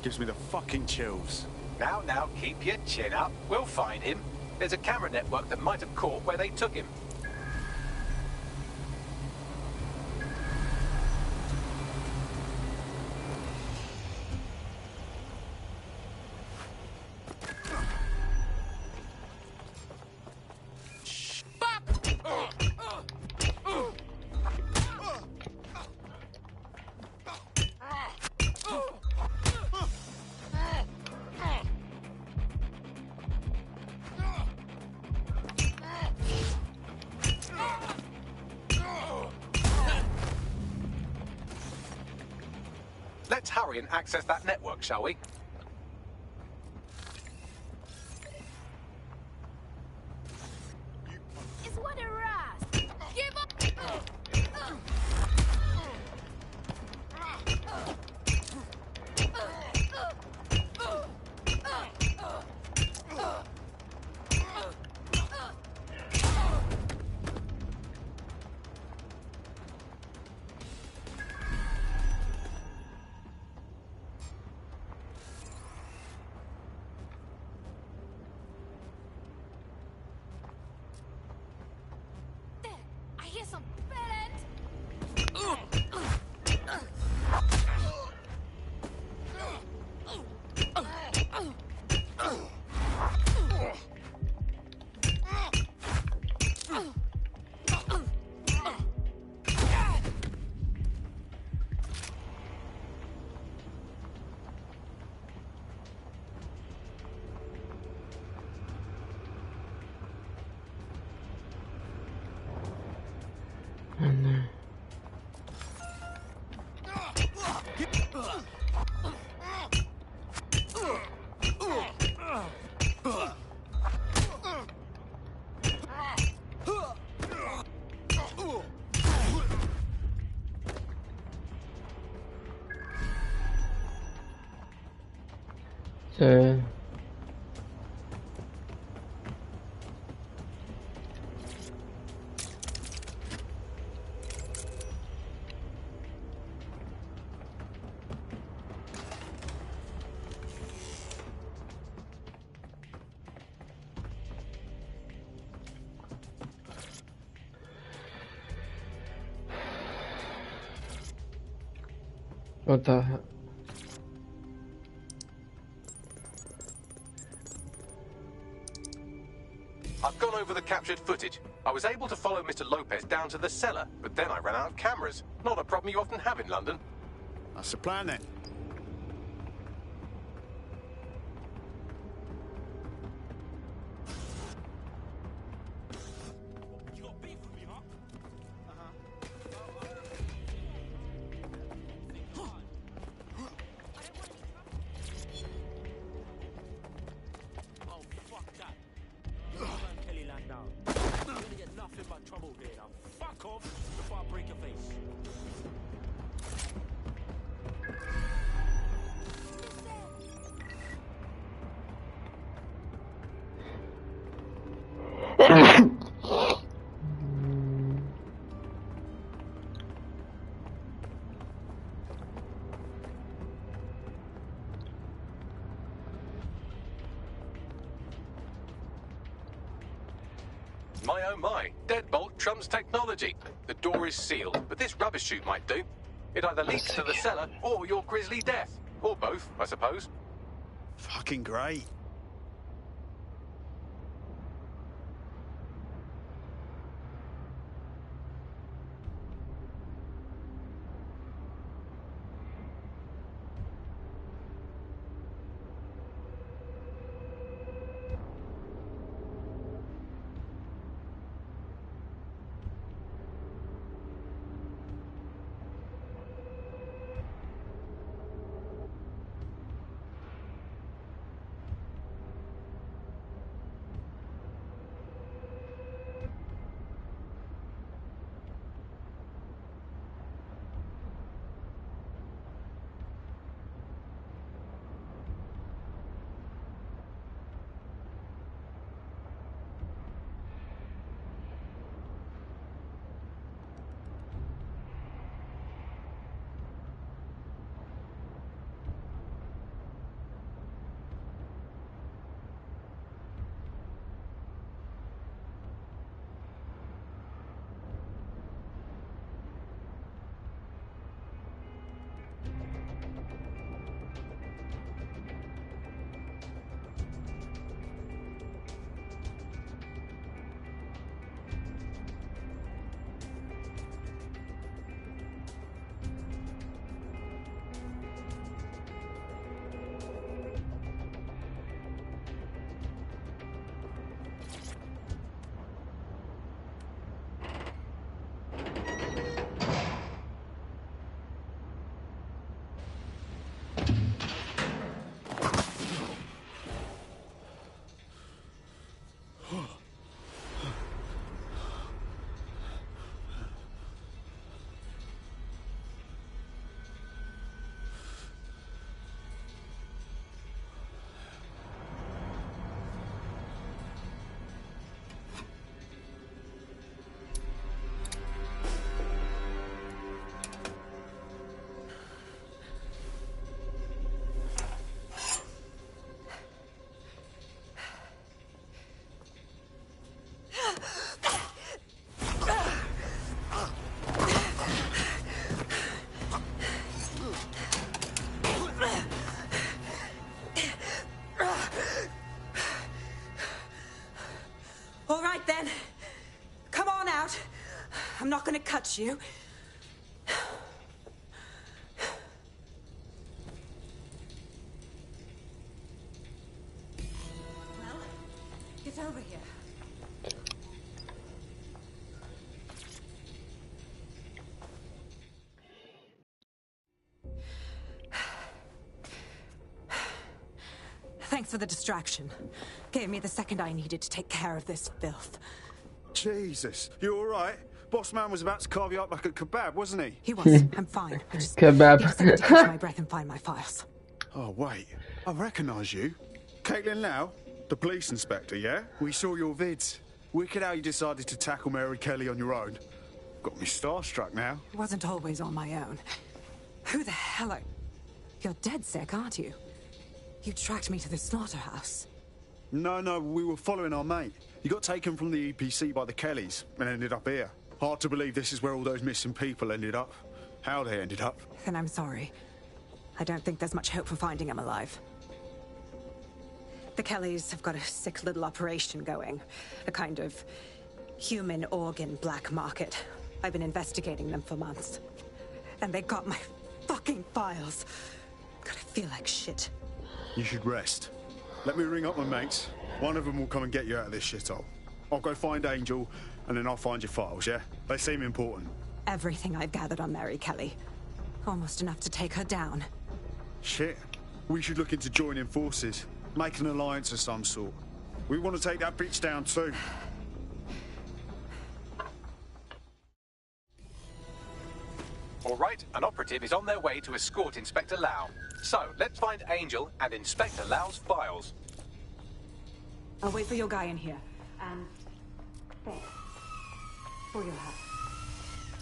Gives me the fucking chills. Now, keep your chin up. We'll find him. There's a camera network that might have caught where they took him. Let's hurry and access that network, shall we? It's what a ras. Give up. I hear some pellets. What the hell? I've gone over the captured footage. I was able to follow Mr. Lopez down to the cellar, but then I ran out of cameras. Not a problem you often have in London. That's the plan then. My oh my, deadbolt trumps technology. The door is sealed, but this rubbish chute might do. It either leads to the cellar or your grisly death. Or both, I suppose. Fucking great. touch you. Well, get over here. Thanks for the distraction. Gave me the second I needed to take care of this filth. Jesus, you all right? Boss man was about to carve you up like a kebab, wasn't he? He was. I'm fine. I just Kebab. need a second to catch my breath and find my files. Oh, wait. I recognise you. Caitlin Lau, the police inspector, yeah? We saw your vids. Wicked how you decided to tackle Mary Kelly on your own. Got me starstruck now. It wasn't always on my own. Who the hell are... You're dead sick, aren't you? You tracked me to the slaughterhouse. No, we were following our mate. He got taken from the EPC by the Kellys and ended up here. Hard to believe this is where all those missing people ended up. How they ended up. Then I'm sorry. I don't think there's much hope for finding him alive. The Kellys have got a sick little operation going. A kind of human organ black market. I've been investigating them for months. And they got my fucking files. God, I feel like shit. You should rest. Let me ring up my mates. One of them will come and get you out of this shithole. I'll go find Angel, and then I'll find your files, yeah? They seem important. Everything I've gathered on Mary Kelly. Almost enough to take her down. Shit. We should look into joining forces. Make an alliance of some sort. We want to take that bitch down too. All right, an operative is on their way to escort Inspector Lau. So, let's find Angel and Inspector Lau's files. I'll wait for your guy in here. And... thanks. For your help.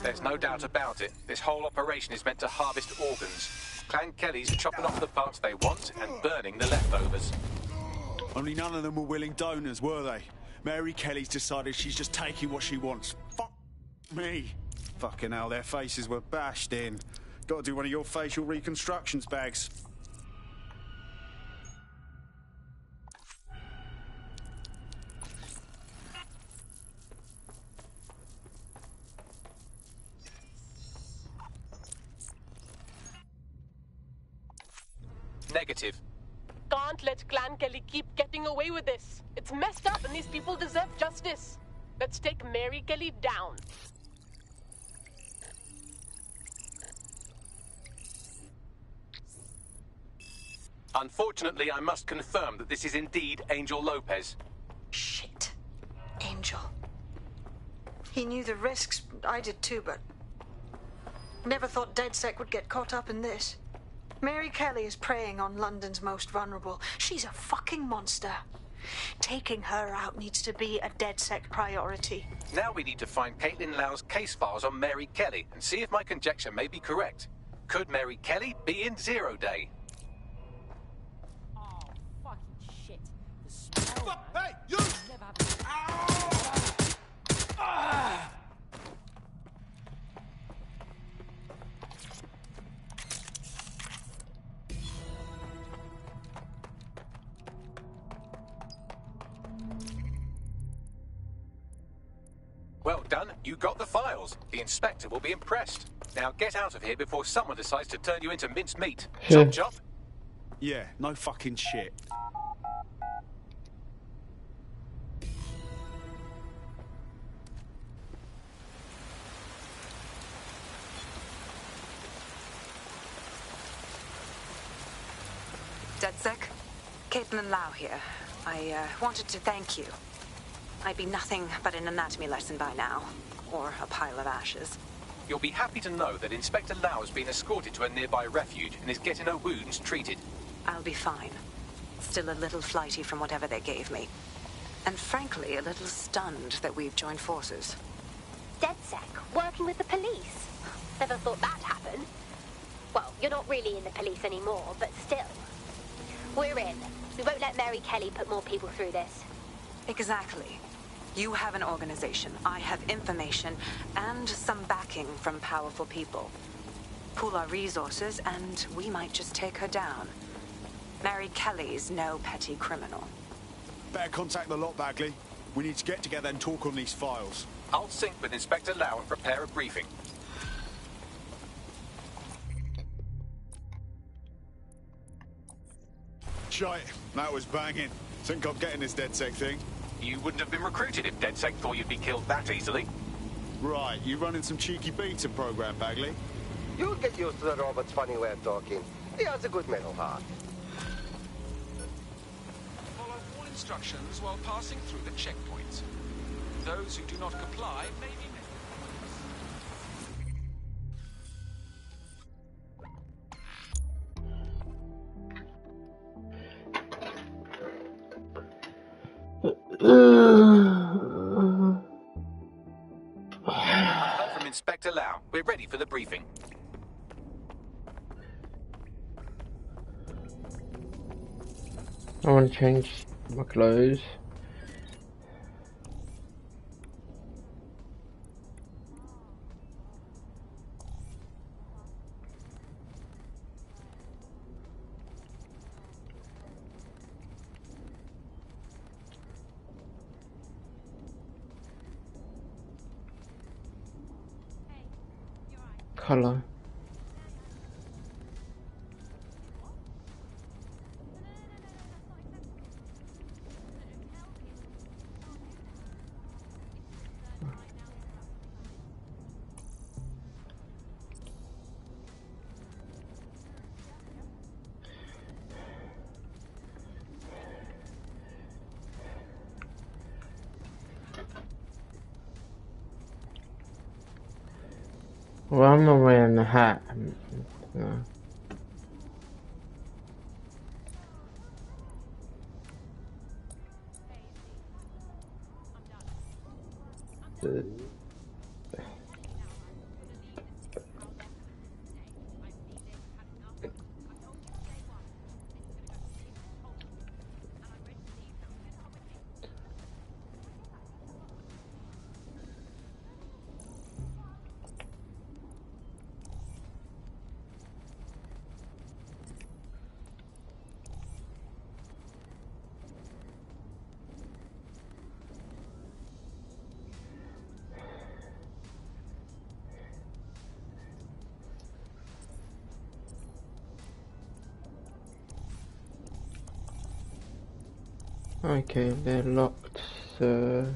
There's no doubt about it. This whole operation is meant to harvest organs. Clan Kelly's chopping off the parts they want and burning the leftovers. Only none of them were willing donors, were they? Mary Kelly's decided she's just taking what she wants. Fuck me. Fucking hell, their faces were bashed in. Gotta do one of your facial reconstructions, Bags. Negative. Can't let Clan Kelly keep getting away with this. It's messed up and these people deserve justice. Let's take Mary Kelly down. Unfortunately, I must confirm that this is indeed Angel Lopez. Shit. Angel. He knew the risks. I did too, but... never thought DedSec would get caught up in this. Mary Kelly is preying on London's most vulnerable. She's a fucking monster. Taking her out needs to be a DedSec priority. Now we need to find Caitlin Lau's case files on Mary Kelly and see if my conjecture may be correct. Could Mary Kelly be in Zero Day? Oh, fucking shit. The smell. Hey, you! Well done, you got the files. The inspector will be impressed. Now get out of here before someone decides to turn you into minced meat. Chop chop. Yeah, no fucking shit. DedSec? Caitlin Lau here. I wanted to thank you. I'd be nothing but an anatomy lesson by now. Or a pile of ashes. You'll be happy to know that Inspector Lau has been escorted to a nearby refuge and is getting her wounds treated. I'll be fine. Still a little flighty from whatever they gave me. And frankly, a little stunned that we've joined forces. DedSec, working with the police. Never thought that'd happen. Well, you're not really in the police anymore, but still. We're in. We won't let Mary Kelly put more people through this. Exactly. You have an organization, I have information, and some backing from powerful people. Pool our resources, and we might just take her down. Mary Kelly's no petty criminal. Better contact the lot, Bagley. We need to get together and talk on these files. I'll sync with Inspector Lau and prepare a briefing. Shite, that was banging. Think I'm getting this DedSec thing? You wouldn't have been recruited if DedSec thought you'd be killed that easily. Right, you running some cheeky beta program, Bagley? You'll get used to the robot's funny way of talking. He has a good mental heart. Follow all instructions while passing through the checkpoint. Those who do not comply may be Heard from Inspector Lau. We're ready for the briefing. I want to change my clothes. Color. Well, I'm not wearing the hat. No. Okay, they're locked, so...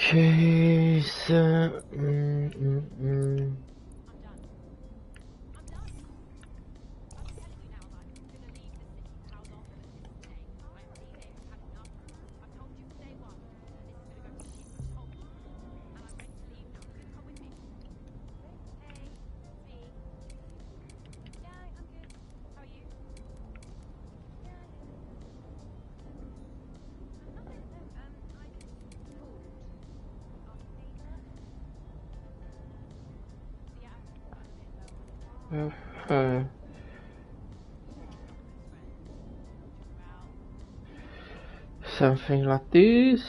Okay, so... something like this.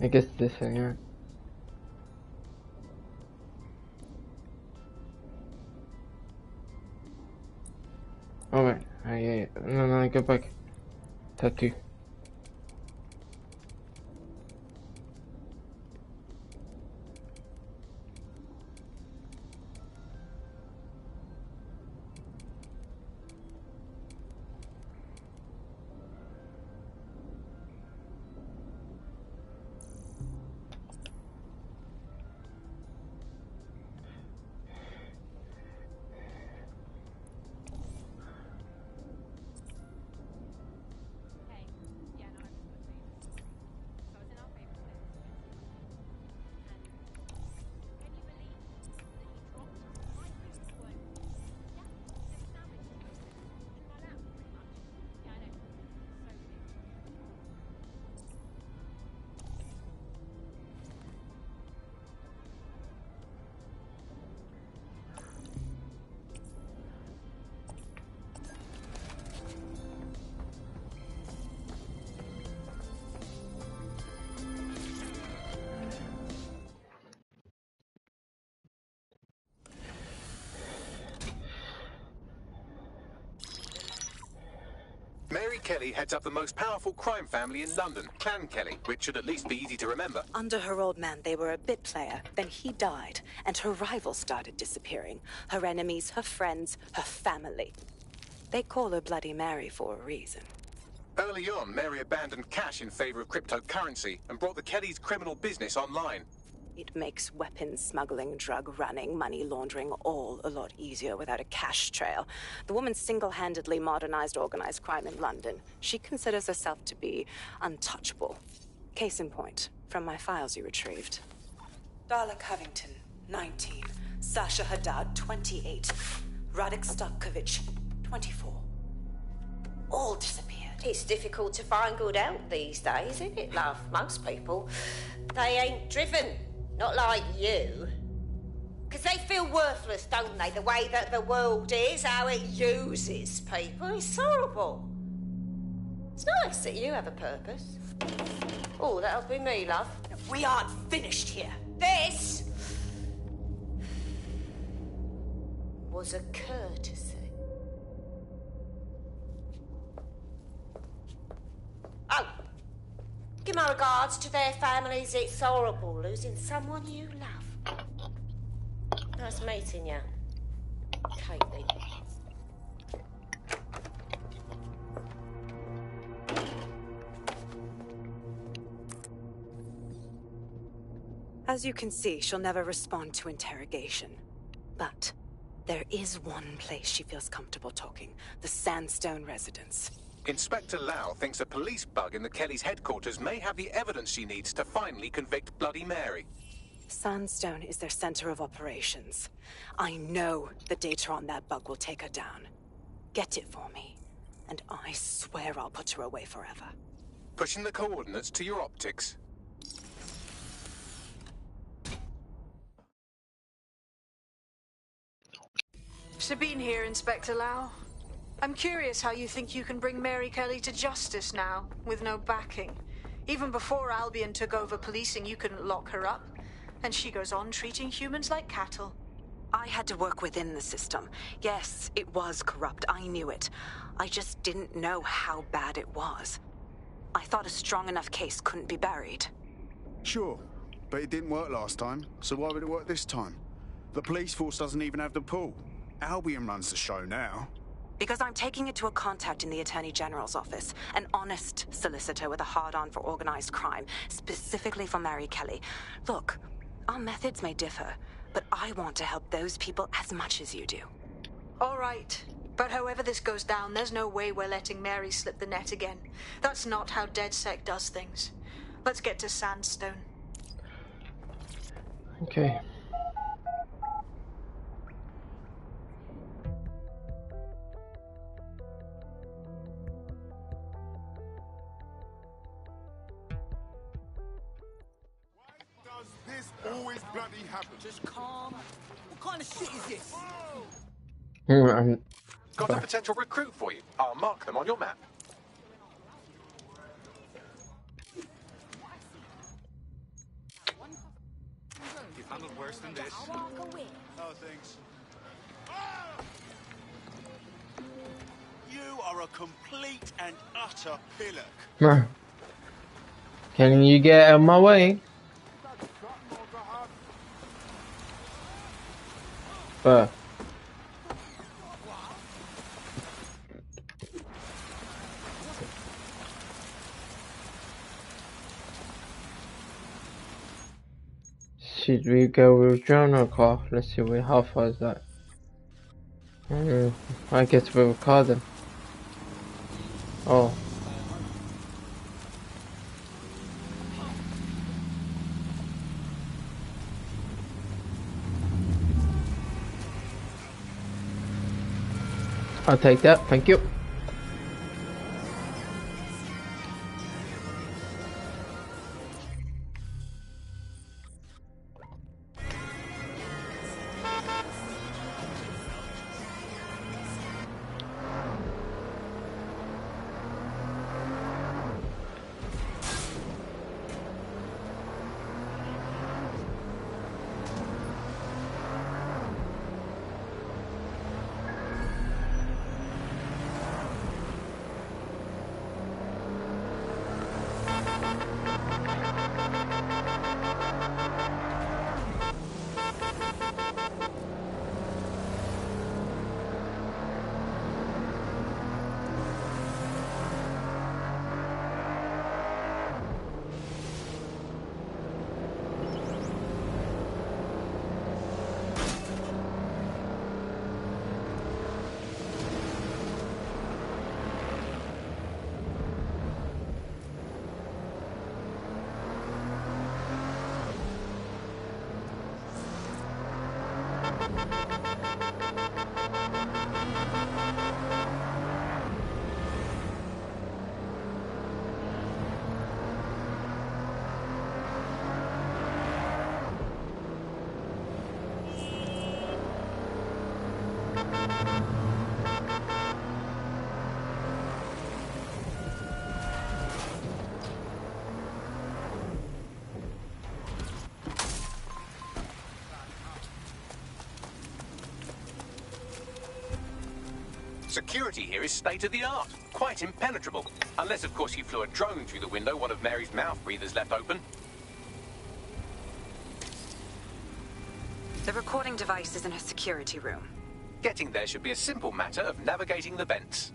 I guess this thing, yeah. Oh wait, yeah. No, go back. Tattoo. Kelly heads up the most powerful crime family in London, Clan Kelly, which should at least be easy to remember. Under her old man, they were a bit player. Then he died, and her rivals started disappearing. Her enemies, her friends, her family. They call her Bloody Mary for a reason. Early on, Mary abandoned cash in favor of cryptocurrency and brought the Kellys' criminal business online. It makes weapons smuggling, drug running, money laundering all a lot easier without a cash trail. The woman single-handedly modernized organized crime in London. She considers herself to be untouchable. Case in point, from my files you retrieved. Darla Covington, 19. Sasha Haddad, 28. Radek Stavkovich, 24. All disappeared. It's difficult to find good help these days, isn't it, love? Most people, they ain't driven. Not like you. Because they feel worthless, don't they? The way that the world is, how it uses people. It's horrible. It's nice that you have a purpose. Oh, that'll be me, love. We aren't finished here. This was a courtesy. Oh, give my regards to their families. It's horrible losing someone you love. Nice meeting you, Caitlin. As you can see, she'll never respond to interrogation. But there is one place she feels comfortable talking. The Sandstone residence. Inspector Lau thinks a police bug in the Kellys' headquarters may have the evidence she needs to finally convict Bloody Mary. Sandstone is their center of operations. I know the data on that bug will take her down. Get it for me, and I swear I'll put her away forever. Pushing the coordinates to your optics. Sabine here, Inspector Lau. I'm curious how you think you can bring Mary Kelly to justice now, with no backing. Even before Albion took over policing, you couldn't lock her up. And she goes on treating humans like cattle. I had to work within the system. Yes, it was corrupt. I knew it. I just didn't know how bad it was. I thought a strong enough case couldn't be buried. Sure, but it didn't work last time, so why would it work this time? The police force doesn't even have the pull. Albion runs the show now. Because I'm taking it to a contact in the Attorney General's office, an honest solicitor with a hard-on for organized crime, specifically for Mary Kelly. Look, our methods may differ, but I want to help those people as much as you do. All right, but however this goes down, there's no way we're letting Mary slip the net again. That's not how DedSec does things. Let's get to Sandstone. Okay. Always bloody happen. Just calm. What kind of shit is this? Got a potential recruit for you. I'll mark them on your map. You've handled worse than this. Oh, thanks. You are a complete and utter pillock. Can you get out of my way? Should we go with drone or car? Let's see, how far is that? I guess with a car then. Oh. I'll take that, thank you. Security here is state-of-the-art, quite impenetrable. Unless, of course, you flew a drone through the window one of Mary's mouth breathers left open. The recording device is in her security room. Getting there should be a simple matter of navigating the vents.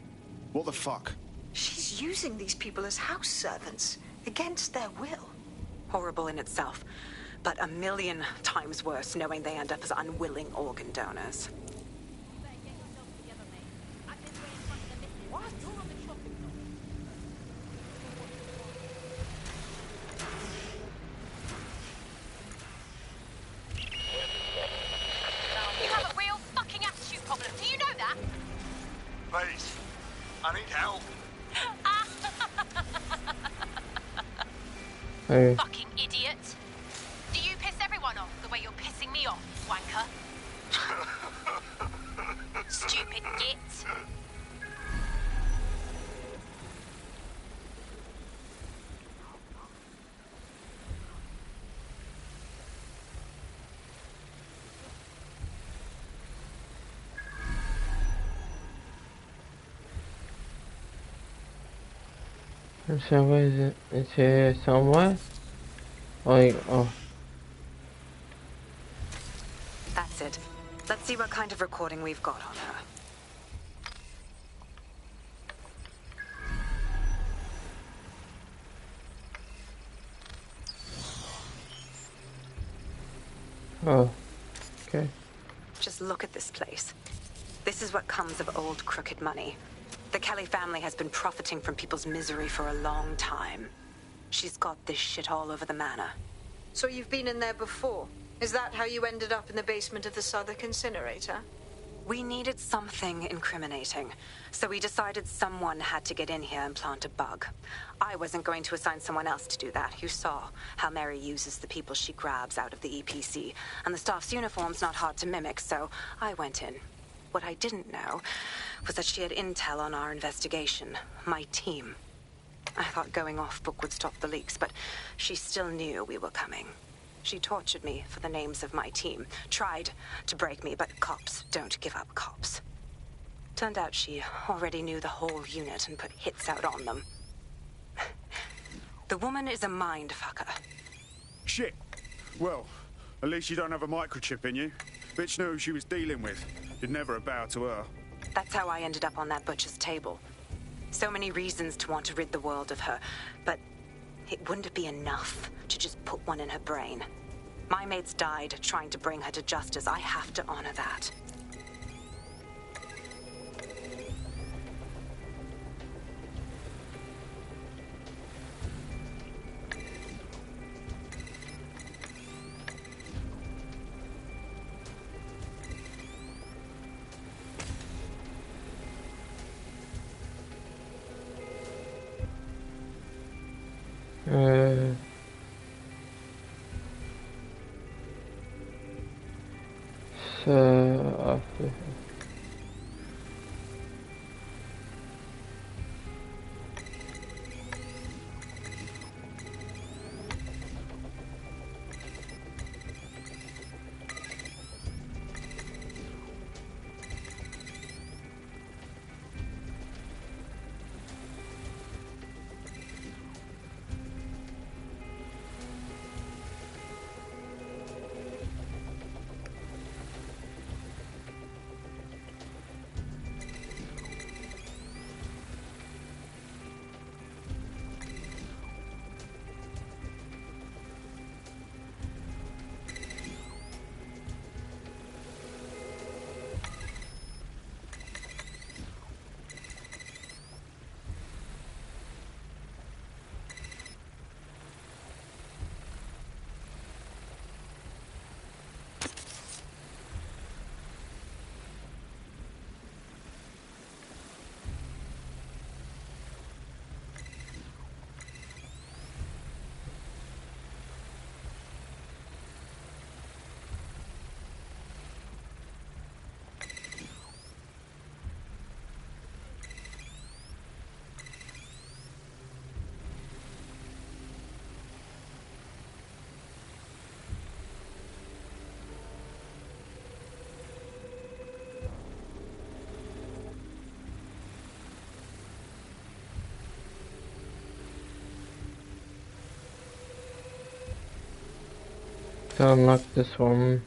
What the fuck? She's using these people as house servants, against their will. Horrible in itself, but a million times worse knowing they end up as unwilling organ donors. You have a real fucking attitude problem. Do you know that? Please, I need help. Hey. Fucking idiot. Do you piss everyone off the way you're pissing me off, wanker? Stupid git. Somewhere, is here somewhere? Like, oh. That's it. Let's see what kind of recording we've got on her. Oh, okay. Just look at this place. This is what comes of old crooked money. The Kelly family has been profiting from people's misery for a long time. She's got this shit all over the manor. So you've been in there before? Is that how you ended up in the basement of the Southwark incinerator? We needed something incriminating, so we decided someone had to get in here and plant a bug. I wasn't going to assign someone else to do that. You saw how Mary uses the people she grabs out of the EPC, and the staff's uniform's not hard to mimic, so I went in. What I didn't know was that she had intel on our investigation, my team. I thought going off book would stop the leaks, but she still knew we were coming. She tortured me for the names of my team, tried to break me, but cops don't give up cops. Turned out she already knew the whole unit and put hits out on them. The woman is a mind fucker. Shit. Well, at least you don't have a microchip in you. Bitch knew who she was dealing with. You'd never bow to her. That's how I ended up on that butcher's table. So many reasons to want to rid the world of her, but it wouldn't be enough to just put one in her brain. My mates died trying to bring her to justice. I have to honor that. After. to unlock this one.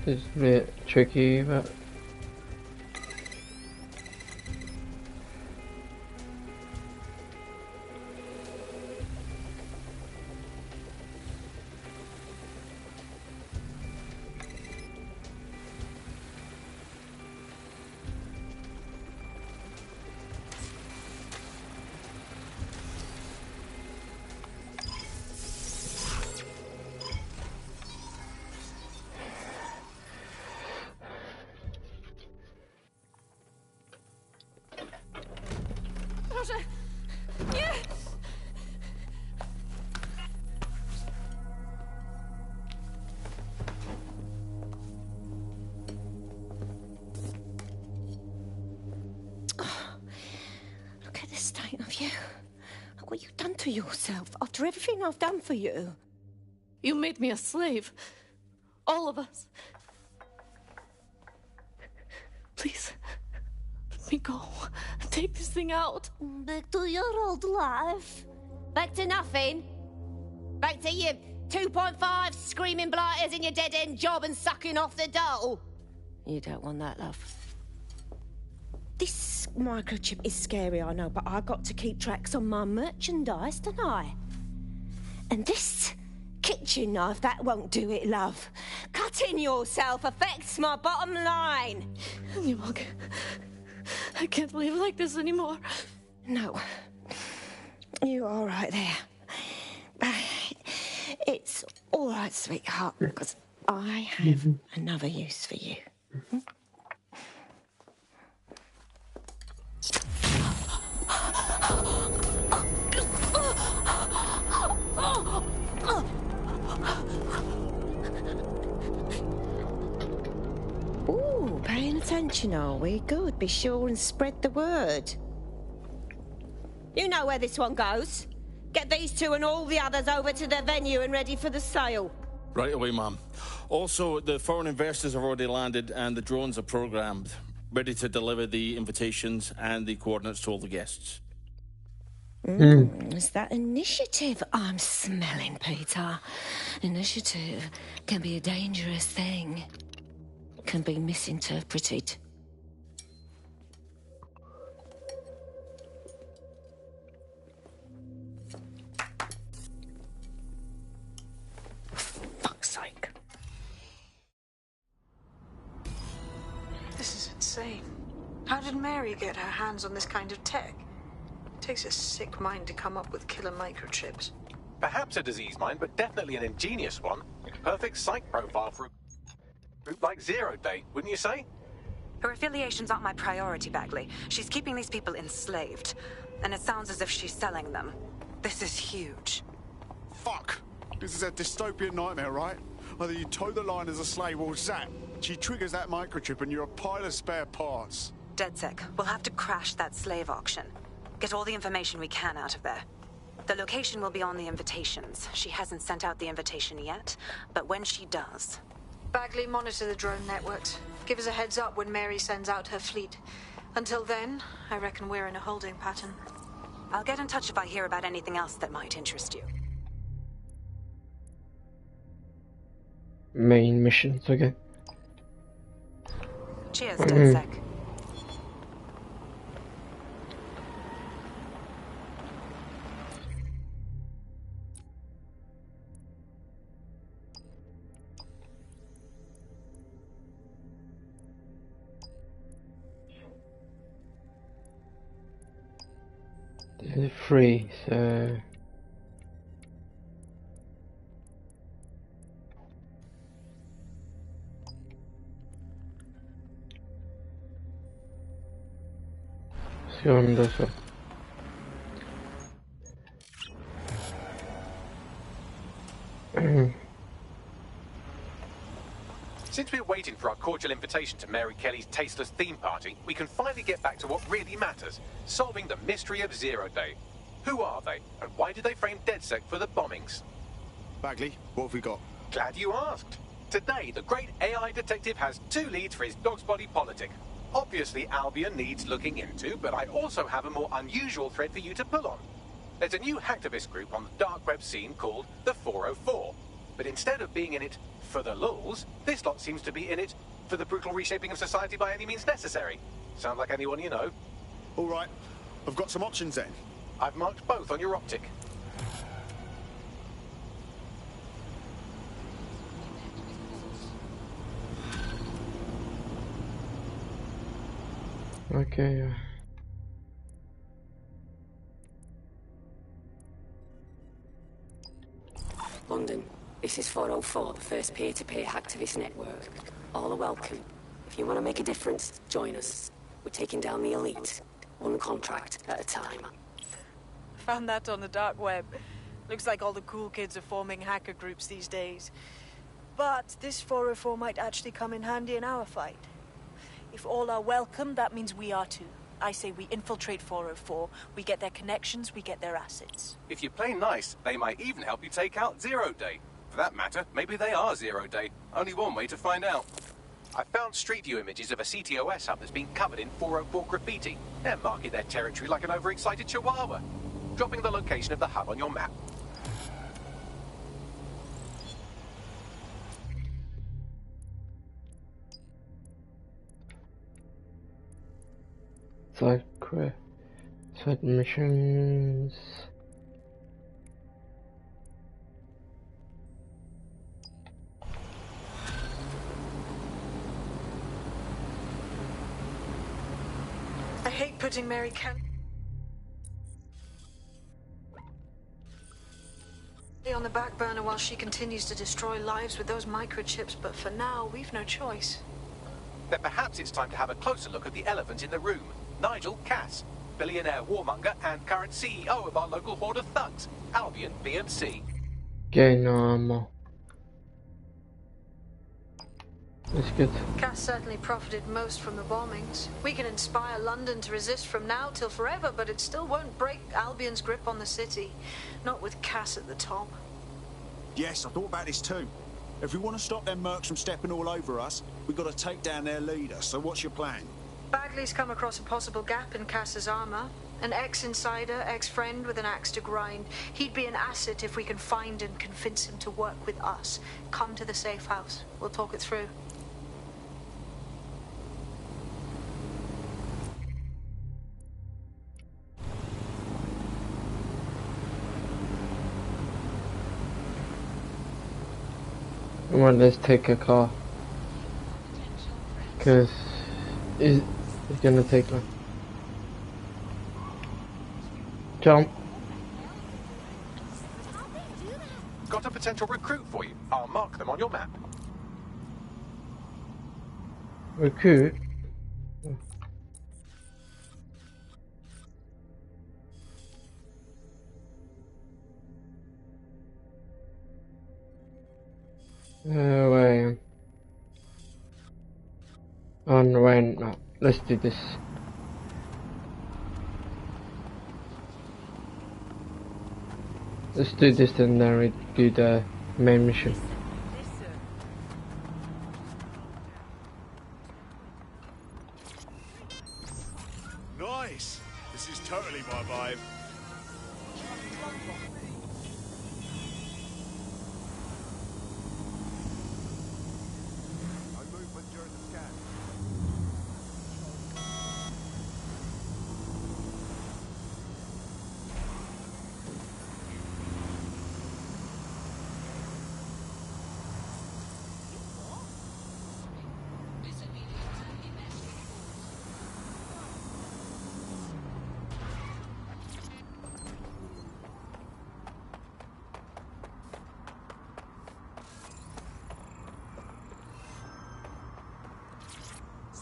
It's a bit tricky, but Proszę! Nie! Look at the state of you. What you've done to yourself after everything I've done for you. You made me a slave. All of us. Please, let me go. Take this thing out. Back to your old life. Back to nothing. Back to you 2.5 screaming blighters in your dead-end job and sucking off the dole. You don't want that, love. This microchip is scary, I know, but I got to keep tracks on my merchandise, don't I? And this kitchen knife, that won't do it, love. Cutting yourself affects my bottom line. I can't live like this anymore. No. You're all right there. It's all right, sweetheart, because I have another use for you. Ooh, paying attention, are we? Good. Be sure and spread the word. You know where this one goes. Get these two and all the others over to their venue and ready for the sale. Right away, ma'am. Also, the foreign investors have already landed and the drones are programmed, ready to deliver the invitations and the coordinates to all the guests. It's that initiative I'm smelling, Peter. Initiative can be a dangerous thing. Can be misinterpreted. Fuck's sake. This is insane. How did Mary get her hands on this kind of tech? It takes a sick mind to come up with killer microchips. Perhaps a disease mind, but definitely an ingenious one. Perfect psych profile for a group like Zero Day, wouldn't you say? Her affiliations aren't my priority, Bagley. She's keeping these people enslaved. And it sounds as if she's selling them. This is huge. Fuck! This is a dystopian nightmare, right? Either you toe the line as a slave or zap. She triggers that microchip and you're a pile of spare parts. DedSec, we'll have to crash that slave auction. Get all the information we can out of there. The location will be on the invitations. She hasn't sent out the invitation yet, but when she does... Bagley, monitor the drone networks. Give us a heads up when Mary sends out her fleet. Until then, I reckon we're in a holding pattern. I'll get in touch if I hear about anything else that might interest you. Main missions, okay. Cheers, DedSec. free, so let's go on this one. Since we're waiting for our cordial invitation to Mary Kelly's tasteless theme party, we can finally get back to what really matters, solving the mystery of Zero Day. Who are they, and why did they frame DedSec for the bombings? Bagley, what have we got? Glad you asked. Today, the great AI detective has 2 leads for his dog's body politic. Obviously, Albion needs looking into, but I also have a more unusual thread for you to pull on. There's a new hacktivist group on the dark web scene called the 404. But instead of being in it for the lulz, this lot seems to be in it for the brutal reshaping of society by any means necessary. Sound like anyone you know? All right, I've got some options then. I've marked both on your optic. Okay. London, this is 404, the first peer-to-peer hacktivist network. All are welcome. If you want to make a difference, join us. We're taking down the elite, one contract at a time. Found that on the dark web. Looks like all the cool kids are forming hacker groups these days. But this 404 might actually come in handy in our fight. If all are welcome, that means we are too. I say we infiltrate 404, we get their connections, we get their assets. If you play nice, they might even help you take out Zero Day. For that matter, maybe they are Zero Day. Only one way to find out. I found Street View images of a CTOS hub that's been covered in 404 graffiti. They're marking their territory like an overexcited chihuahua. Dropping the location of the hub on your map. Side missions. I hate putting Mary Kelly on the back burner while she continues to destroy lives with those microchips, but for now, we've no choice. Then perhaps it's time to have a closer look at the elephant in the room. Nigel Cass, billionaire warmonger and current CEO of our local horde of thugs, Albion B&C. Gain armor. That's good. Cass certainly profited most from the bombings. We can inspire London to resist from now till forever, but it still won't break Albion's grip on the city. Not with Cass at the top. Yes, I thought about this too. If we want to stop them mercs from stepping all over us, we've got to take down their leader. So what's your plan? Bagley's come across a possible gap in Cass's armor. An ex-insider, ex-friend with an axe to grind. He'd be an asset if we can find and convince him to work with us. Come to the safe house. We'll talk it through. Come on, let's take a car. Cause it's gonna take one. Jump. Got a potential recruit for you. I'll mark them on your map. Recruit? Wait. On when? No, let's do this. Let's do this and then we do the main mission. Nice! This is totally my vibe.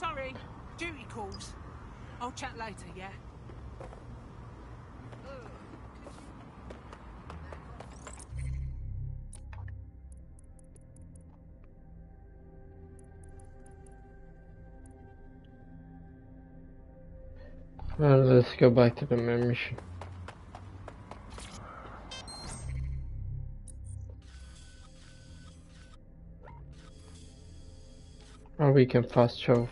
Sorry, duty calls. I'll chat later, yeah? Let's go back to the main mission. Or we can fast travel.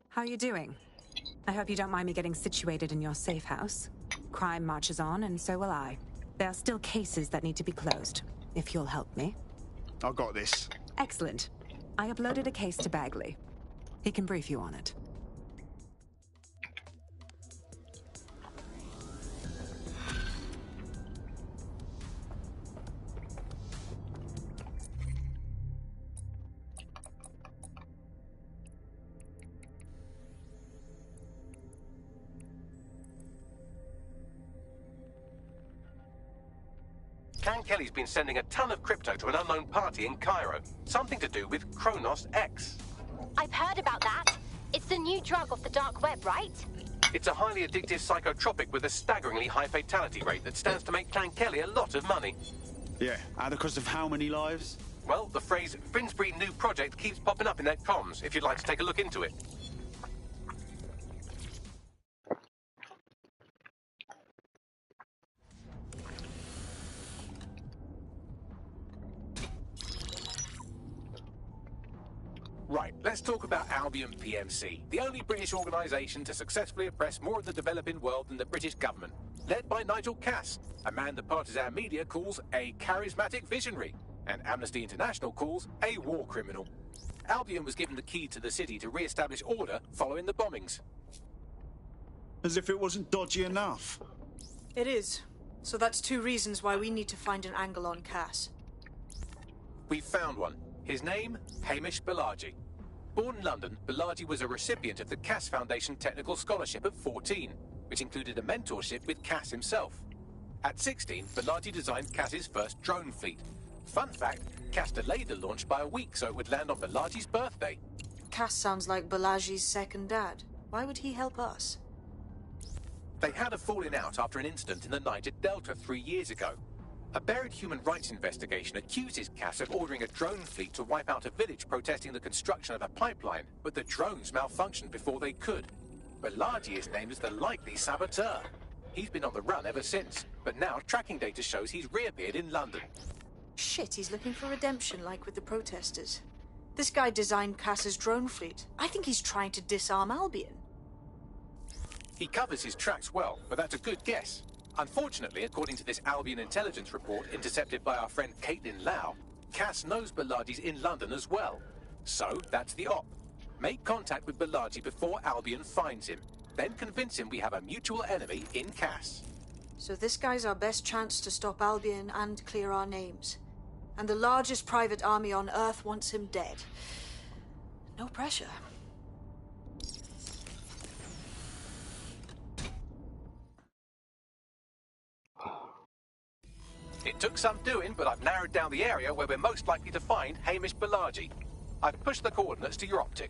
How are you doing? I hope you don't mind me getting situated in your safe house. Crime marches on, and so will I. There are still cases that need to be closed, if you'll help me. I got this. Excellent. I uploaded a case to Bagley. He can brief you on it. Clan Kelly's been sending a ton of crypto to an unknown party in Cairo. Something to do with Kronos X. I've heard about that. It's the new drug off the dark web, right? It's a highly addictive psychotropic with a staggeringly high fatality rate that stands to make Clan Kelly a lot of money. Yeah, and because of how many lives? Well, the phrase Finsbury New Project keeps popping up in their comms, if you'd like to take a look into it. Right, let's talk about Albion PMC, the only British organisation to successfully oppress more of the developing world than the British government. Led by Nigel Cass, a man the partisan media calls a charismatic visionary, and Amnesty International calls a war criminal. Albion was given the key to the city to re-establish order following the bombings. As if it wasn't dodgy enough. It is. So that's two reasons why we need to find an angle on Cass. We've found one. His name, Hamish Balaji. Born in London, Balaji was a recipient of the Cass Foundation Technical Scholarship at 14, which included a mentorship with Cass himself. At 16, Balaji designed Cass's first drone fleet. Fun fact, Cass delayed the launch by a week so it would land on Balaji's birthday. Cass sounds like Balaji's second dad. Why would he help us? They had a falling out after an incident in the Niger Delta 3 years ago. A buried human rights investigation accuses Cass of ordering a drone fleet to wipe out a village protesting the construction of a pipeline, but the drones malfunctioned before they could. Balaji is named as the likely saboteur. He's been on the run ever since, but now tracking data shows he's reappeared in London. Shit, he's looking for redemption like with the protesters. This guy designed Cass's drone fleet. I think he's trying to disarm Albion. He covers his tracks well, but that's a good guess. Unfortunately, according to this Albion intelligence report intercepted by our friend Caitlin Lau, Cass knows Balaji's in London as well. So, that's the op. Make contact with Balaji before Albion finds him. Then convince him we have a mutual enemy in Cass. So this guy's our best chance to stop Albion and clear our names. And the largest private army on Earth wants him dead. No pressure. It took some doing, but I've narrowed down the area where we're most likely to find Hamish Balaji. I've pushed the coordinates to your optic.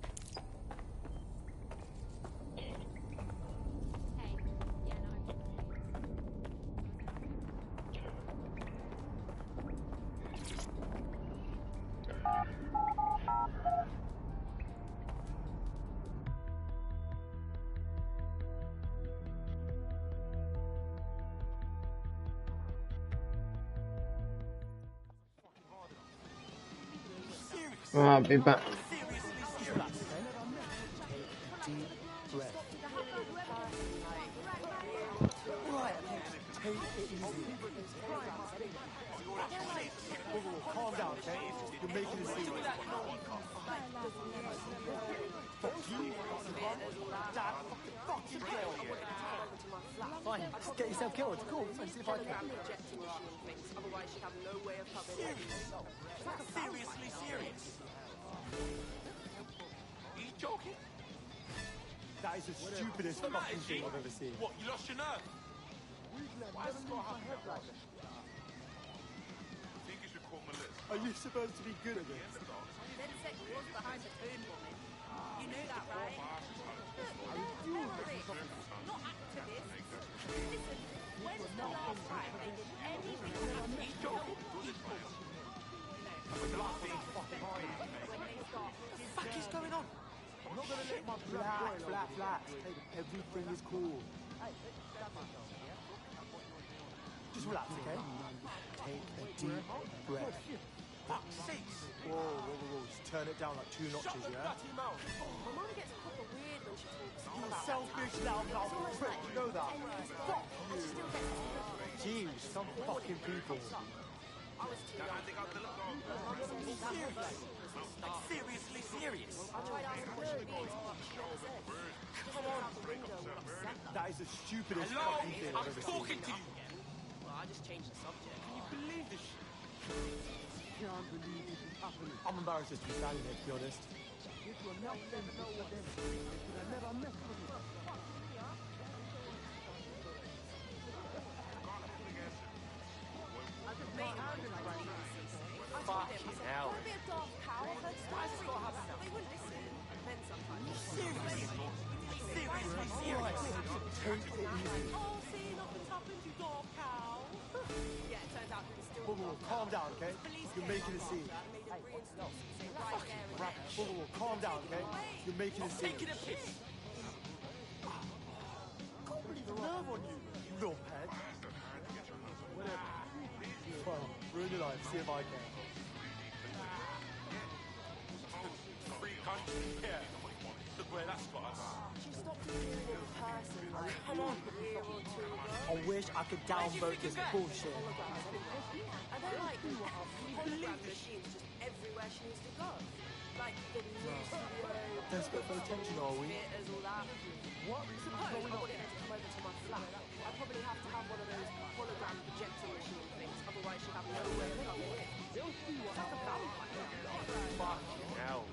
I'll be back. Calm down, okay? You're making it serious. Fuck you. Fuck you. Fine, just get yourself killed. Cool, let's see if I can. Injecting machine things, otherwise she'd have no way of covering it. Seriously serious? Are you joking? That is the stupidest fucking thing I've ever seen. What, you lost your nerve? Why has Scott have that like this? I think you should call Melissa. Are you supposed to be good at this? DedSec was behind the phone bombing. You know that, right? Not activists. Listen, when's the last time they did anything to help people? When they start. What the fuck is going on? I'm not gonna let my flat. Everything is cool. Just relax, okay? Take a deep breath. Fuck's sakes! Whoa. Just turn it down like 2 notches, yeah? My mum gets proper weird when she talks You about selfish loud prick, you know that? Fuck you! Jeez, some fucking people. I was too young. Seriously serious? I tried asking what she means, but she never said. Come on. Out the window would upset her. That is the stupidest Hello? fucking thing I've ever I'm seen. talking to you! Well, I just changed the subject. Can you believe this shit? Can't believe this is happening. I'm embarrassed just to be standing here, to be honest. This will not never know what them. I never mess with you. Fucking hell. Don't be a daft cow. I've heard stories. They wouldn't listen. Men sometimes. Seriously serious? Take it easy. Oh, see, nothing's happened, you daft cow. Yeah, it turns out he was still. Whoa, calm down, okay? You're making a scene. Whoa, calm down, okay? You're making a scene. Taking a piss! I can't believe the nerve on you, you little peg. Whatever. Well, ruin your life, see if I can. Free country, yeah. Look where that's got us. She stopped appearing in person like come on, a year or 2 ago. I wish I could downvote this bullshit. And they're like hologram machines just everywhere she needs to go. Like the new studio, Desperate for attention, are we? theaters, all that. What? Suppose I wanted her to come over to my flat. I'd probably have to have one of those hologram projector machine things, otherwise she'd have no way of coming in. It's like a vampire. Fucking hell.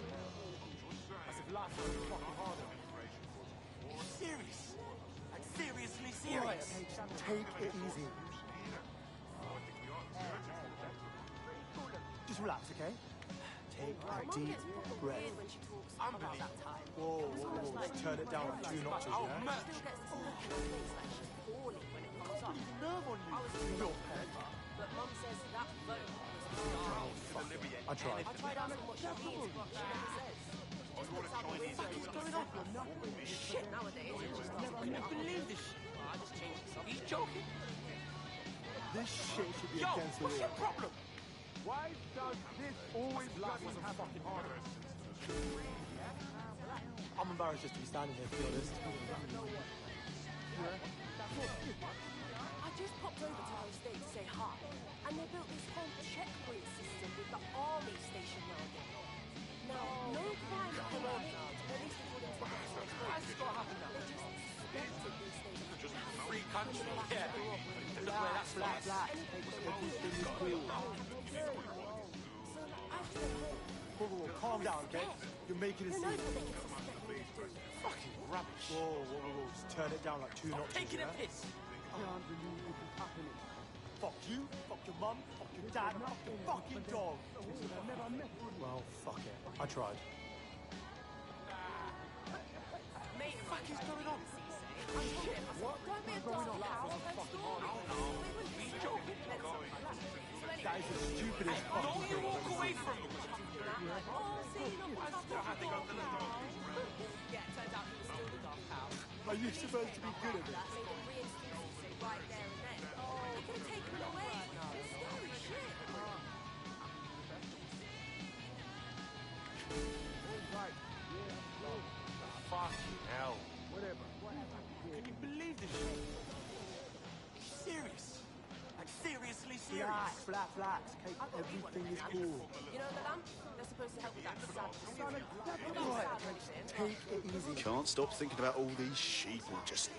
As if life was fucking harder. Are you serious? Like seriously Right, serious? okay, just take it easy. Just relax, okay? Take a deep breath. When she talks about that time. Whoa. Just turn it down like 2 notches, yeah? She still gets this look on her face like she's falling when it comes up. Nerve on you, I was you little peg. But Mum says that vote was I tried. I tried asking what she means, but she never says. Just looks out the window. What's going on? Shit, nowadays it's just Can you believe this shit? I just changed the Are you subject. joking? This shit should be Yo, against the what's your law. problem? Why does this always bloody happen? I'm embarrassed just to be standing here, to be honest. I just popped over to our estate to say hi, and they built this whole checkpoint system with the army stationed around it. Now, no crime came on it, at least according to the Why's this got to happen now? They just spotted these things. Just free country, yeah. Look where that's got us. Everything is cool. Whoa, calm down, okay? You're making a scene. Fucking rubbish. Whoa. Just turn it down like 2 notches, Taking a yeah? piss. Can't believe this is happening. Fuck you, fuck your mum, fuck your dad, fuck your fucking dog. Well, fuck it. I tried. Mate, what the fuck is going on? Don't be a daft cow. I've heard stories. They wouldn't joking. That is the stupidest fucking Don't you thing walk I've ever away seen. from me. Oh, see, look what's happened. Yeah, it turns out he was still the daft cow. Are you supposed to be good at That this? made him reintroduce himself right there and then. They could have taken him away. It's scary shit. Fucking hell. Can you believe this shit? Are you serious? Like seriously serious? Relax, okay? Everything is cool. You know the lamp? They're supposed to help with that sad. Right, take it easy. Can't stop thinking about all these sheep just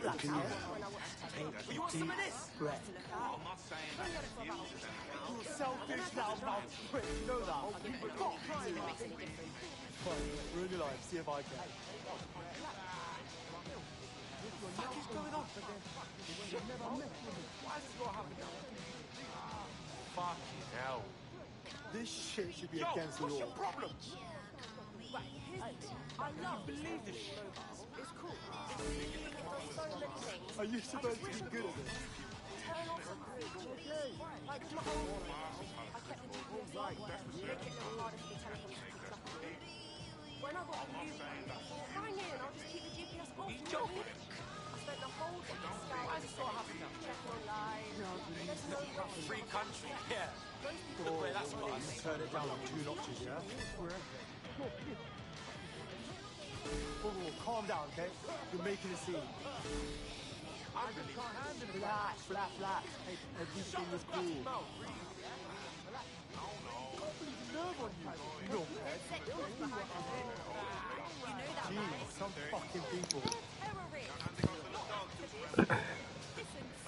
You want some of this? Brett. I'm not saying that. You're selfish, loudmouth prick. You know that. Stop trying. Ruin your life. See if I can. What the fuck is going on? Why is this got to happen now? Fucking hell. This shit should be against the law. What's your problem? I can't believe this shit. It's cool. It does so many things. Are you supposed to be good at this? Turn off the bridge. Like my whole thing. I kept the GPS on, make it a little harder for the telephone to pick up on. When I got a new one, bang in, I'll just keep the GPS off. You joking? I spent the whole day scouting. Why is this got to happen now? Checking online. There's no way. Free country, yeah. Look where that's got us. Turn it down like 2 notches, yeah? Whoa, calm down, okay? You're making a scene. I just can't handle it. Relax. Hey, everything is cool. Nerve on you. No. Jeez, some fucking people.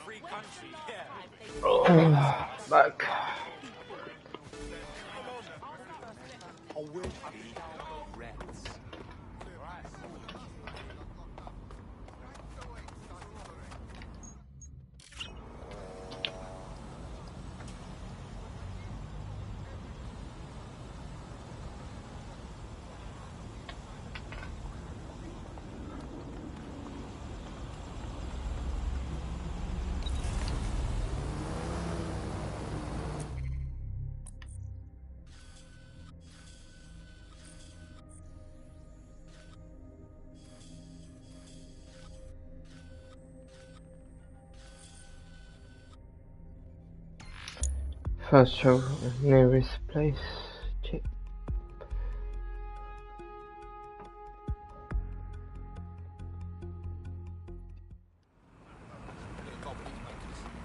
Free country, yeah. Oh, back. I wish I could download Reds. First show nearest place. Check.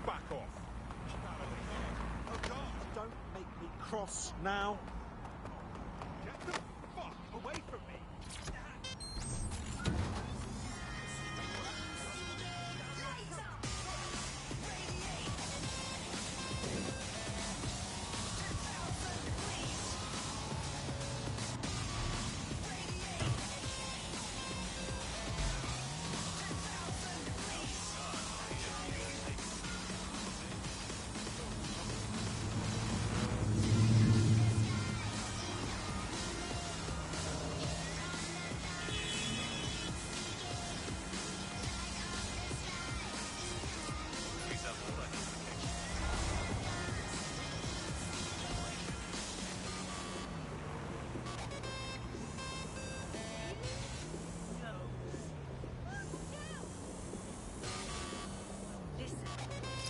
Back off. Don't make me cross now. Get the fuck away from me.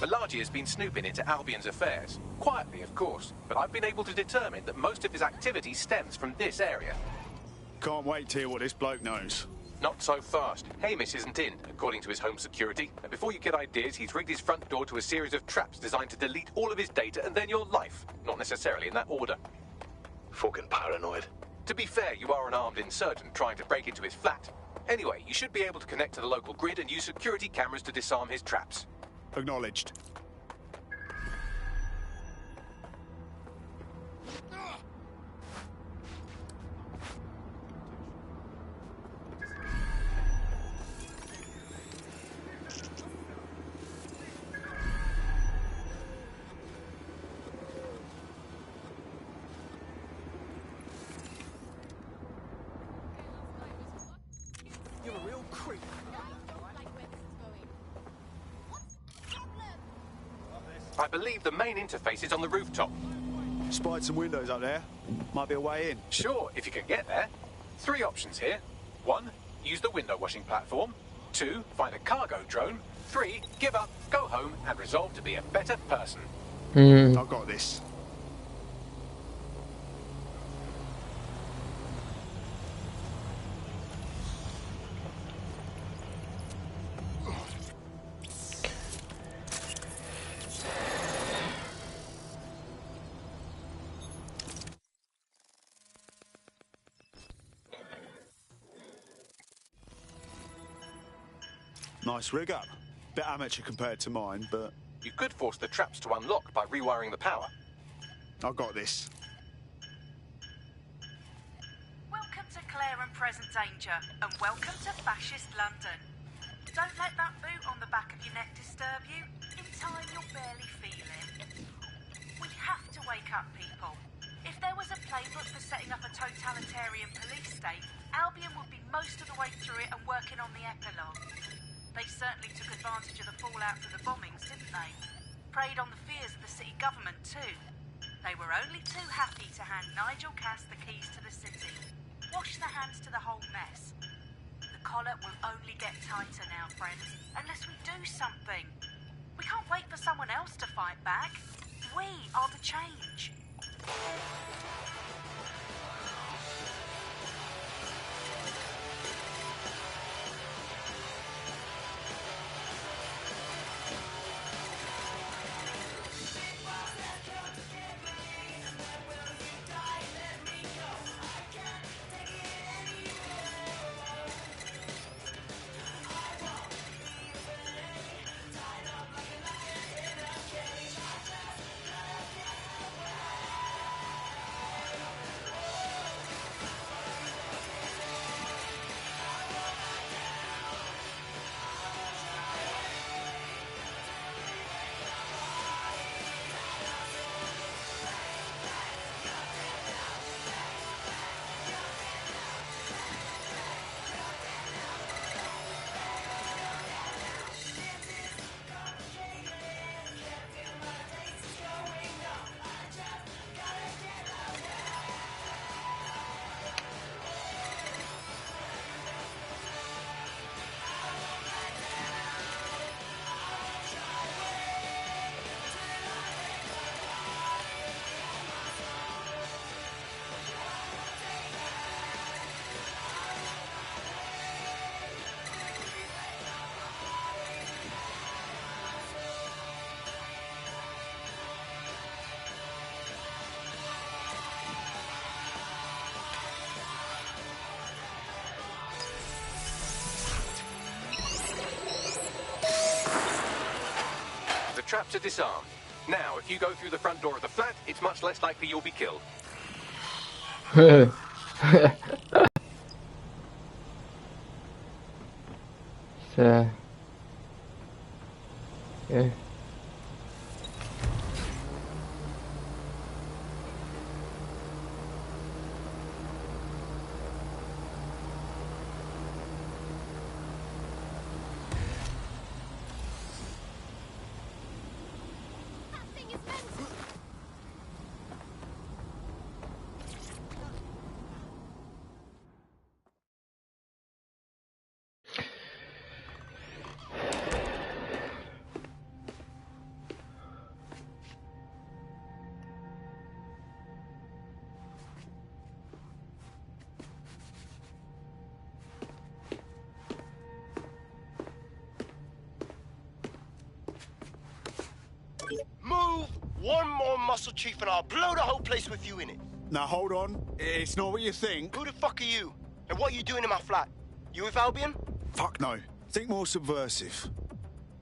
Malachi has been snooping into Albion's affairs. Quietly, of course, but I've been able to determine that most of his activity stems from this area. Can't wait to hear what this bloke knows. Not so fast. Hamish isn't in, according to his home security. And before you get ideas, he's rigged his front door to a series of traps designed to delete all of his data and then your life. Not necessarily in that order. Fucking paranoid. To be fair, you are an armed insurgent trying to break into his flat. Anyway, you should be able to connect to the local grid and use security cameras to disarm his traps. Acknowledged. You're a real creep. I believe the main interface is on the rooftop. Spied some windows up there. Might be a way in. Sure, if you can get there. 3 options here. 1, use the window washing platform. 2, find a cargo drone. 3, give up, go home, and resolve to be a better person. I've got this. Nice rig up. Bit amateur compared to mine, but... You could force the traps to unlock by rewiring the power. I've got this. Welcome to Claire and Present Danger, and welcome to Fascist London. Don't let that boot on the back of your neck disturb you. In time, you'll barely feel it. We have to wake up, people. If there was a playbook for setting up a totalitarian police state, Albion would be most of the way through it and working on the epilogue. They certainly took advantage of the fallout from the bombings, didn't they? Preyed on the fears of the city government, too. They were only too happy to hand Nigel Cass the keys to the city. Wash their hands to the whole mess. The collar will only get tighter now, friends, unless we do something. We can't wait for someone else to fight back. We are the change. Traps are disarmed. Now, if you go through the front door of the flat, it's much less likely you'll be killed. So, yeah. Move one more muscle chief and I'll blow the whole place with you in it. Now hold on, it's not what you think. Who the fuck are you? And what are you doing in my flat? You with Albion? Fuck no. Think more subversive.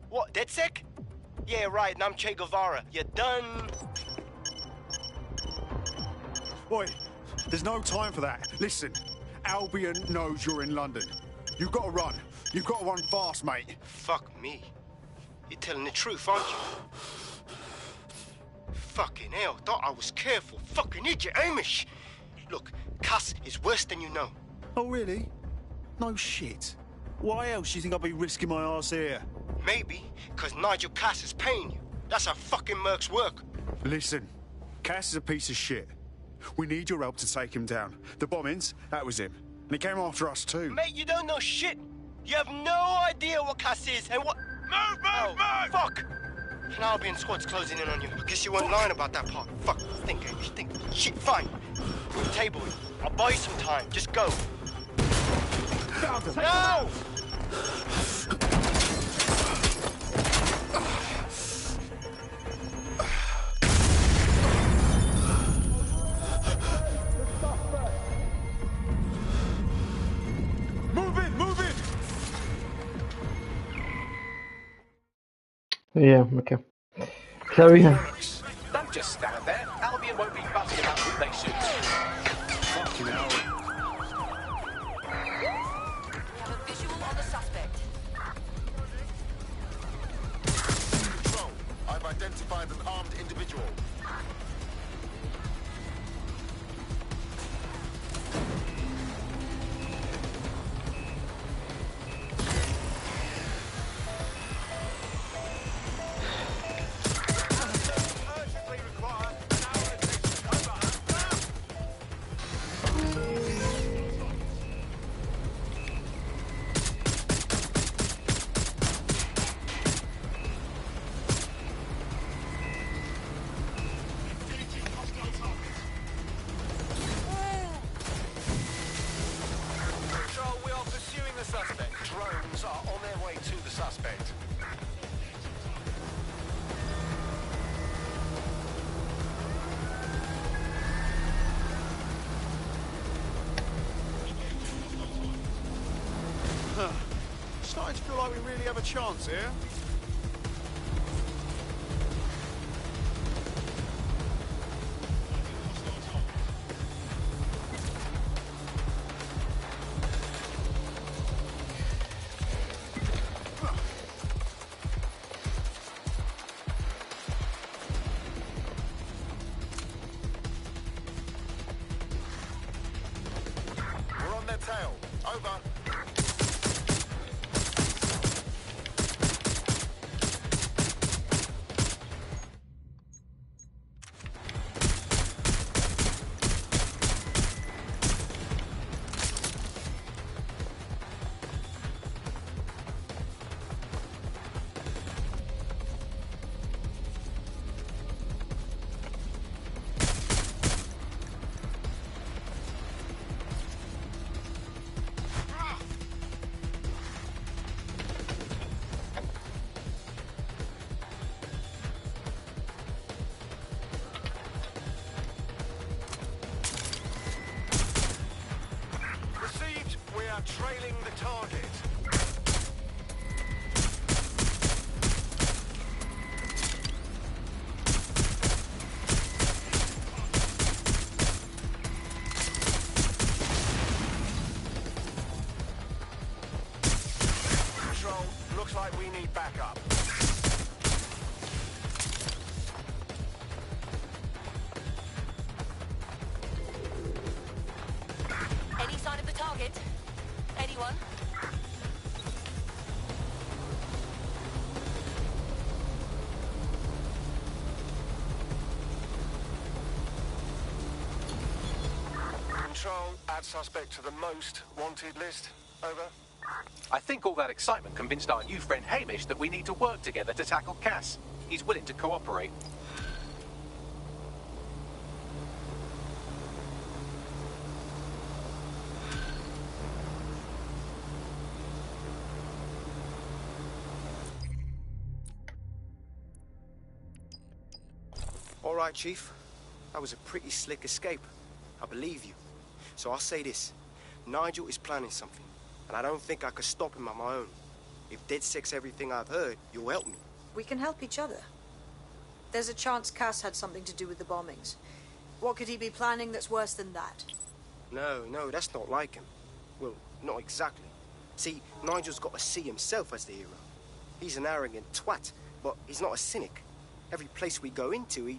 What, DedSec? Yeah, right, and I'm Che Guevara. You done? Boy, there's no time for that. Listen, Albion knows you're in London. You've got to run. You've got to run fast, mate. Fuck me. You're telling the truth, aren't you? Fucking hell, thought I was careful. Fucking idiot, Amish. Look, Cass is worse than you know. Oh, really? No shit. Why else do you think I'll be risking my ass here? Maybe, because Nigel Cass is paying you. That's how fucking mercs work. Listen, Cass is a piece of shit. We need your help to take him down. The bombings, that was him. And he came after us too. Mate, you don't know shit. You have no idea what Cass is and what... Move! Fuck! An Albion squad's closing in on you. I guess you weren't lying about that part. Fuck, think, Amish, think. Shit, fine. We'll table it. I'll buy you some time. Just go. No! Move in! Yeah, okay. So yeah. Don't just stand there. Albion won't be fussing about who they shoot. Fucking hell. We have a visual on the suspect. Control. I've identified an armed individual. Control, we are pursuing the suspect. Drones are on their way to the suspect. Starting to feel like we really have a chance here. We're on their tail. Over. Received. We are trailing the target. Control, looks like we need backup. Any sign of the target? Anyone? Control, add suspect to the most wanted list. Over. I think all that excitement convinced our new friend Hamish that we need to work together to tackle Cass. He's willing to cooperate. All right, Chief. That was a pretty slick escape. I believe you. So I'll say this. Nigel is planning something, and I don't think I could stop him on my own. If DedSec's everything I've heard, you'll help me. We can help each other. There's a chance Cass had something to do with the bombings. What could he be planning that's worse than that? No, that's not like him. Well, not exactly. See, Nigel's got to see himself as the hero. He's an arrogant twat, but he's not a cynic. Every place we go into,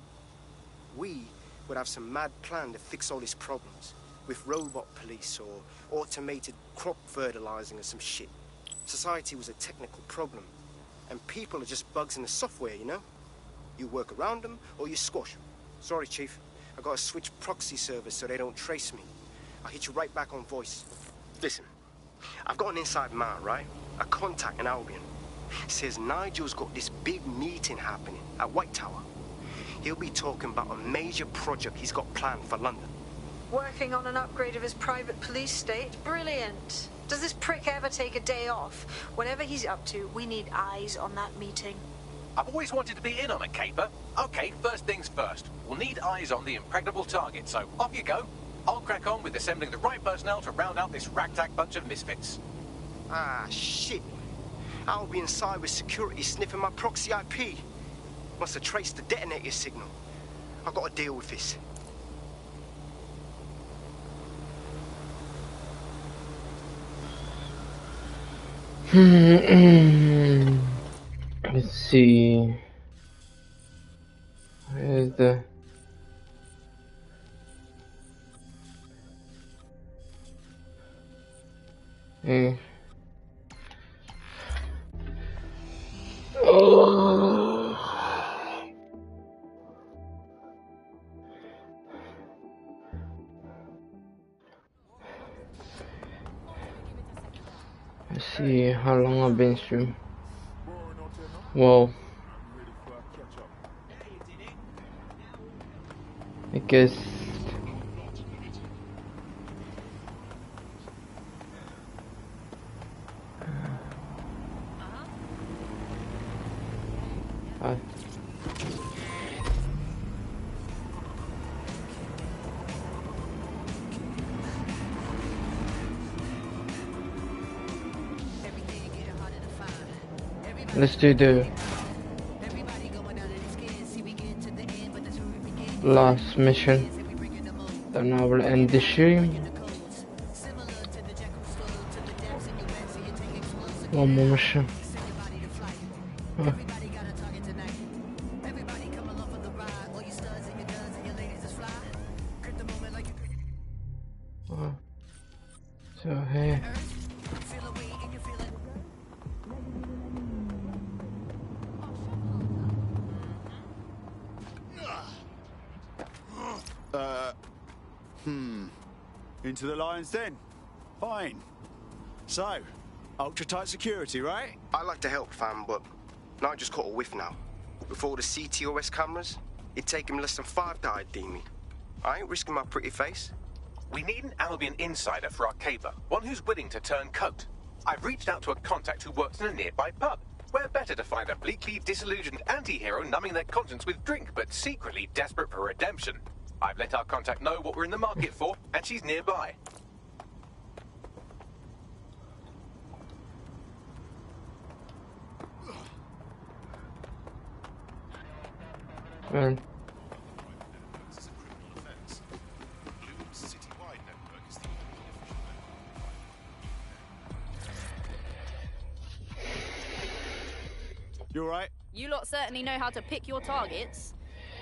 we would have some mad plan to fix all his problems. With robot police or automated crop fertilizing or some shit. Society was a technical problem. And people are just bugs in the software, you know? You work around them or you squash them. Sorry, Chief. I gotta switch proxy servers so they don't trace me. I'll hit you right back on voice. Listen, I've got an inside man, right? A contact in Albion. Says Nigel's got this big meeting happening at White Tower. He'll be talking about a major project he's got planned for London. Working on an upgrade of his private police state? Brilliant. Does this prick ever take a day off? Whatever he's up to, we need eyes on that meeting. I've always wanted to be in on a caper. Okay, first things first. We'll need eyes on the impregnable target, so off you go. I'll crack on with assembling the right personnel to round out this ragtag bunch of misfits. Ah, shit. I'll be inside with security sniffing my proxy IP. Must have traced the detonator signal. I've got to deal with this. Let's see. Where's the... Hey. Oh. Let's see how long I've been streaming. Whoa. I guess let's do the last mission, then I will end the stream. One more mission. Oh. Oh. So here. Into the lion's den. Fine. So, ultra-tight security, right? I'd like to help, fam, but I just caught a whiff now. With all the CTOS cameras, it'd take him less than 5 to ID me. I ain't risking my pretty face. We need an Albion insider for our caper, one who's willing to turn coat. I've reached out to a contact who works in a nearby pub. Where better to find a bleakly disillusioned anti-hero numbing their conscience with drink, but secretly desperate for redemption. I've let our contact know what we're in the market for, and she's nearby. Well. You alright? You lot certainly know how to pick your targets.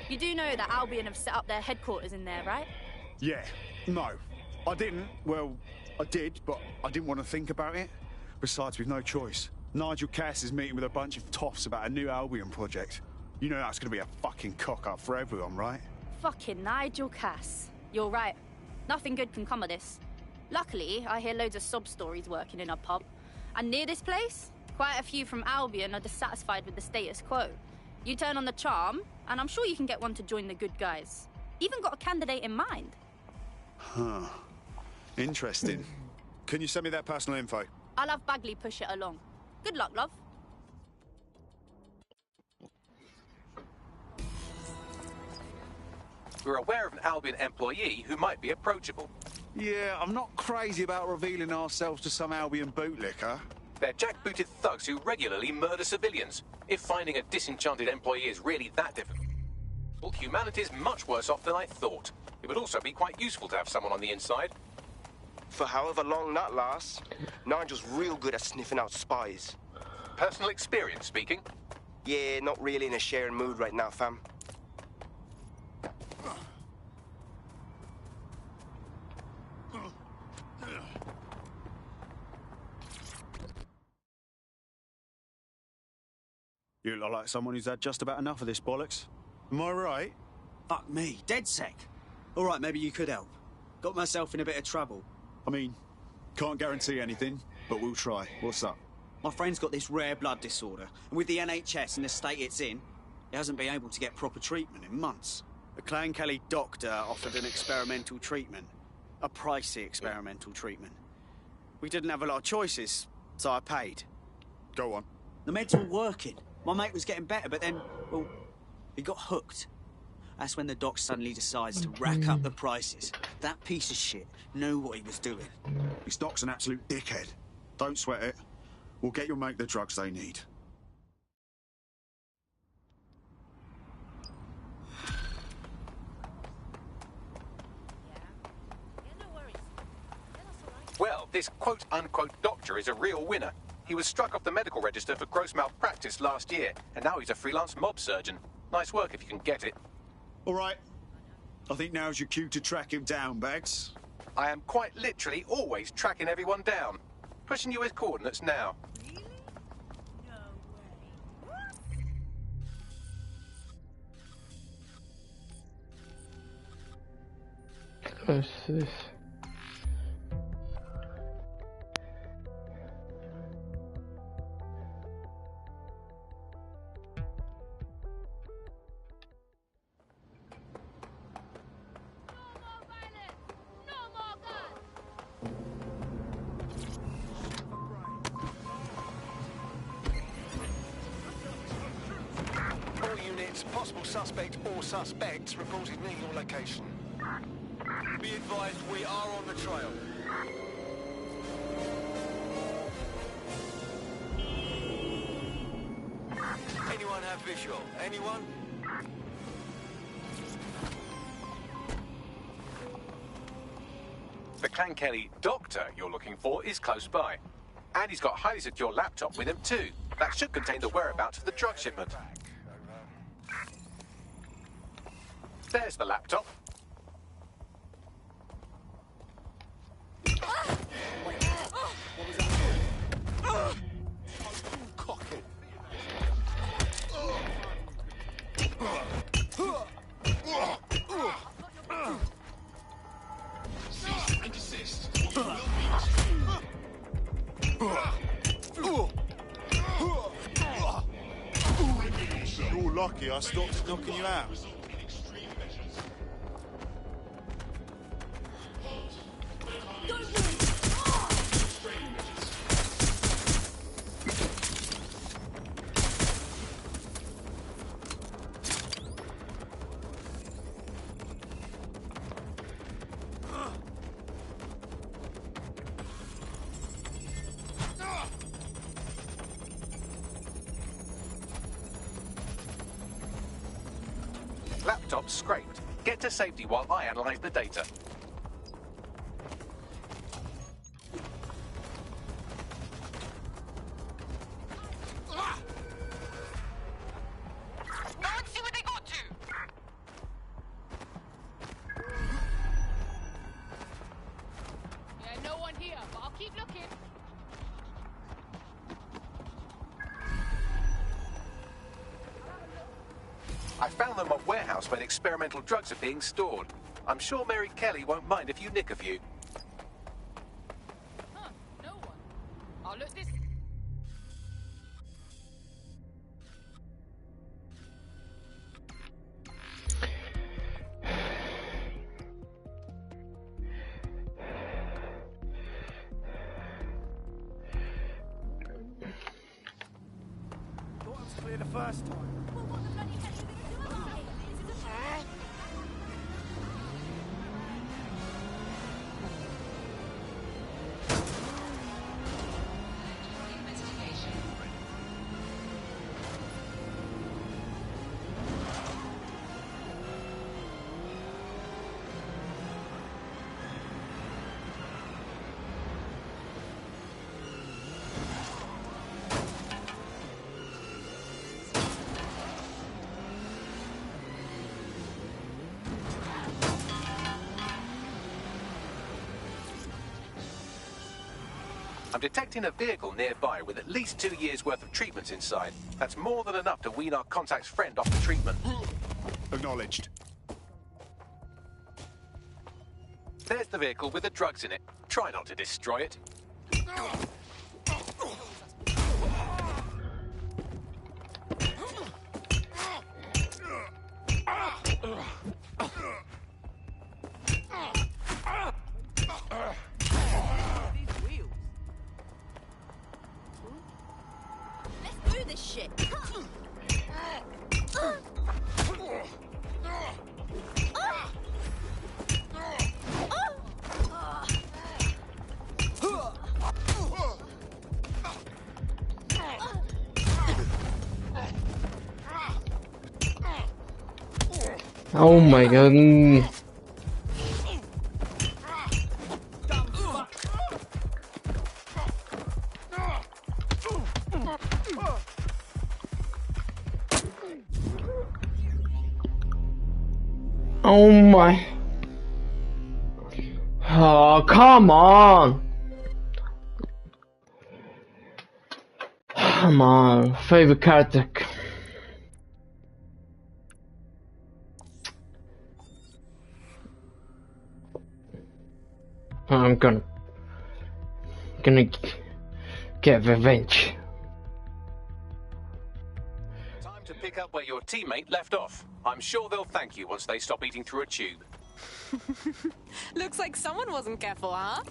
You do know that Albion have set up their headquarters in there, right? Yeah. No. I didn't. Well, I did, but I didn't want to think about it. Besides, we've no choice. Nigel Cass is meeting with a bunch of toffs about a new Albion project. You know that's going to be a fucking cock-up for everyone, right? Fucking Nigel Cass. You're right. Nothing good can come of this. Luckily, I hear loads of sob stories working in a pub. And near this place, quite a few from Albion are dissatisfied with the status quo. You turn on the charm, and I'm sure you can get one to join the good guys. Even got a candidate in mind. Huh. Interesting. Can you send me that personal info? I'll have Bagley push it along. Good luck, love. We're aware of an Albion employee who might be approachable. Yeah, I'm not crazy about revealing ourselves to some Albion bootlicker. They're jackbooted thugs who regularly murder civilians. If finding a disenchanted employee is really that difficult, humanity's much worse off than I thought. It would also be quite useful to have someone on the inside. For however long that lasts, Nigel's real good at sniffing out spies. Personal experience speaking? Yeah, not really in a sharing mood right now, fam. You look like someone who's had just about enough of this bollocks. Am I right? Fuck me, dead sec. All right, maybe you could help. Got myself in a bit of trouble. I mean, can't guarantee anything, but we'll try. What's up? My friend's got this rare blood disorder, and with the NHS and the state it's in, he hasn't been able to get proper treatment in months. A Clan Kelly doctor offered an experimental treatment. A pricey experimental treatment. We didn't have a lot of choices, so I paid. Go on. The meds were working. My mate was getting better, but then, well, he got hooked. That's when the doc suddenly decides to rack up the prices. That piece of shit knew what he was doing. This doc's an absolute dickhead. Don't sweat it. We'll get your mate the drugs they need. Well, this quote-unquote doctor is a real winner. He was struck off the medical register for gross malpractice last year, and now he's a freelance mob surgeon. Nice work if you can get it. All right. I think now's your cue to track him down, Bags. I am quite literally always tracking everyone down. Pushing you his coordinates now. What's this? All units, possible suspect or suspects reported near your location. Be advised, we are on the trail. Anyone have visual? Anyone? The Clan Kelly doctor you're looking for is close by. And he's got a highly secure laptop with him too. That should contain the whereabouts of the drug shipment. There's the laptop. You're lucky I stopped knocking you out. Laptop scraped. Get to safety while I analyze the data. I found them at a warehouse where the experimental drugs are being stored. I'm sure Mary Kelly won't mind if you nick a few. Huh, no one. I'll look this... Thought I was clear the first time. I'm detecting a vehicle nearby with at least 2 years' worth of treatments inside. That's more than enough to wean our contact's friend off the treatment. Acknowledged. There's the vehicle with the drugs in it. Try not to destroy it. Let's do this shit. Oh my god. Oh my. Oh, come on. Come on. Favorite character. I'm gonna get revenge. Time to pick up where your teammate left off. I'm sure they'll thank you once they stop eating through a tube. Looks like someone wasn't careful, huh?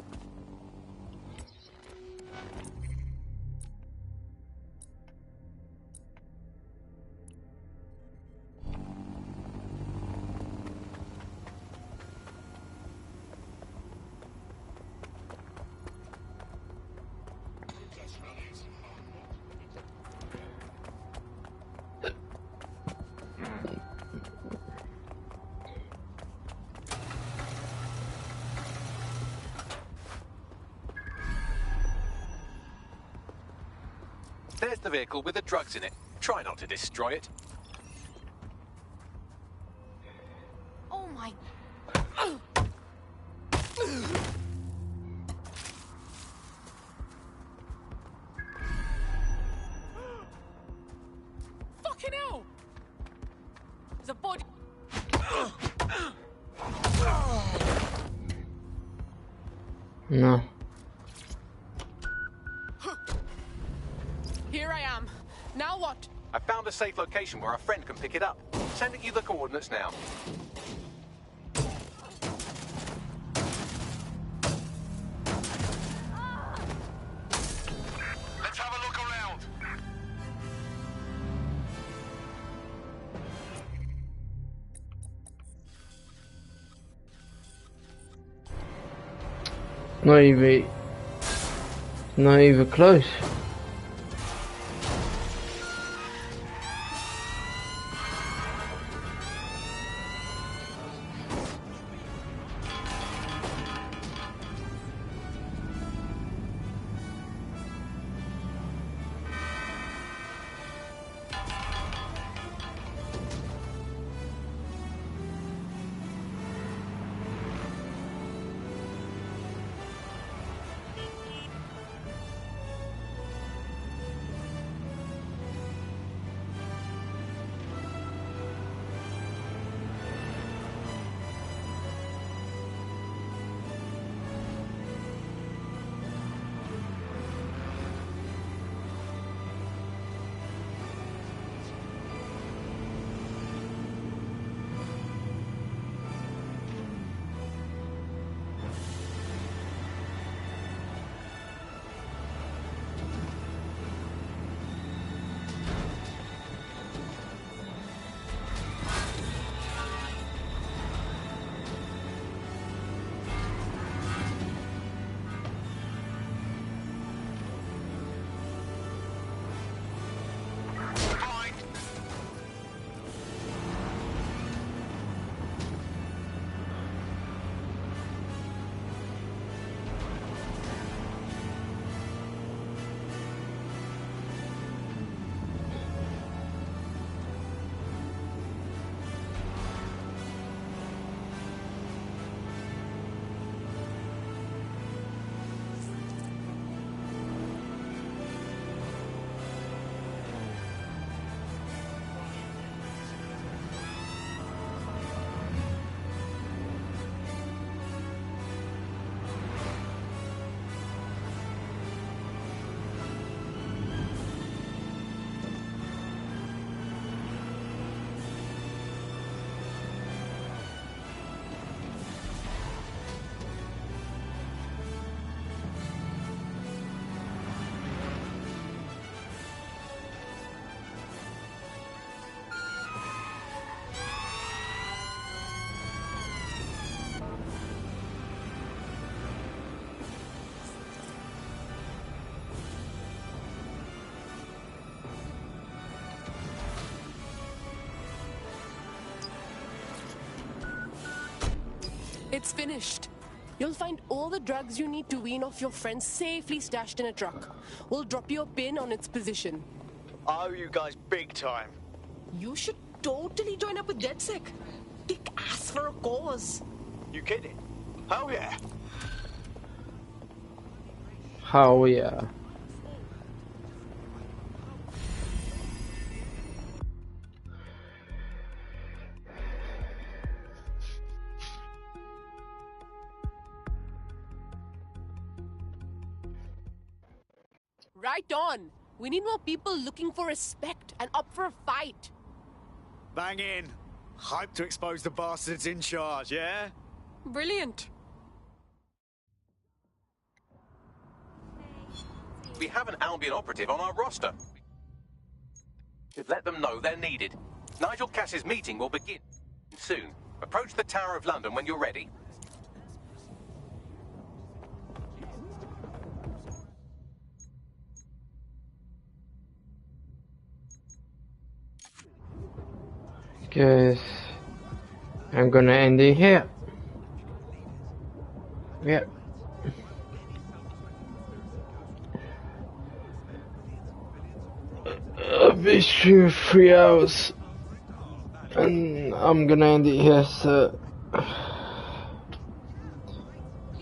There's the vehicle with the drugs in it. Try not to destroy it. Oh my... Fucking hell! There's a body... No. Here I am. Now what? I found a safe location where a friend can pick it up. Sending you the coordinates now. Let's have a look around. Not even close. It's finished. You'll find all the drugs you need to wean off your friends safely stashed in a truck. We'll drop you a pin on its position. I owe you guys big time. You should totally join up with DedSec. Kick ass for a cause. You kidding? Hell yeah. Oh yeah. Right on. We need more people looking for respect and up for a fight. Bang in. Hype to expose the bastards in charge, yeah? Brilliant. We have an Albion operative on our roster. Should let them know they're needed. Nigel Cass's meeting will begin soon. Approach the Tower of London when you're ready. Guess I'm gonna end it here. Yeah. I've been streaming 3 hours and I'm gonna end it here, so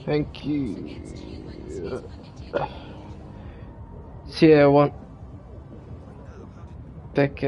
thank you. See you everyone. Take care.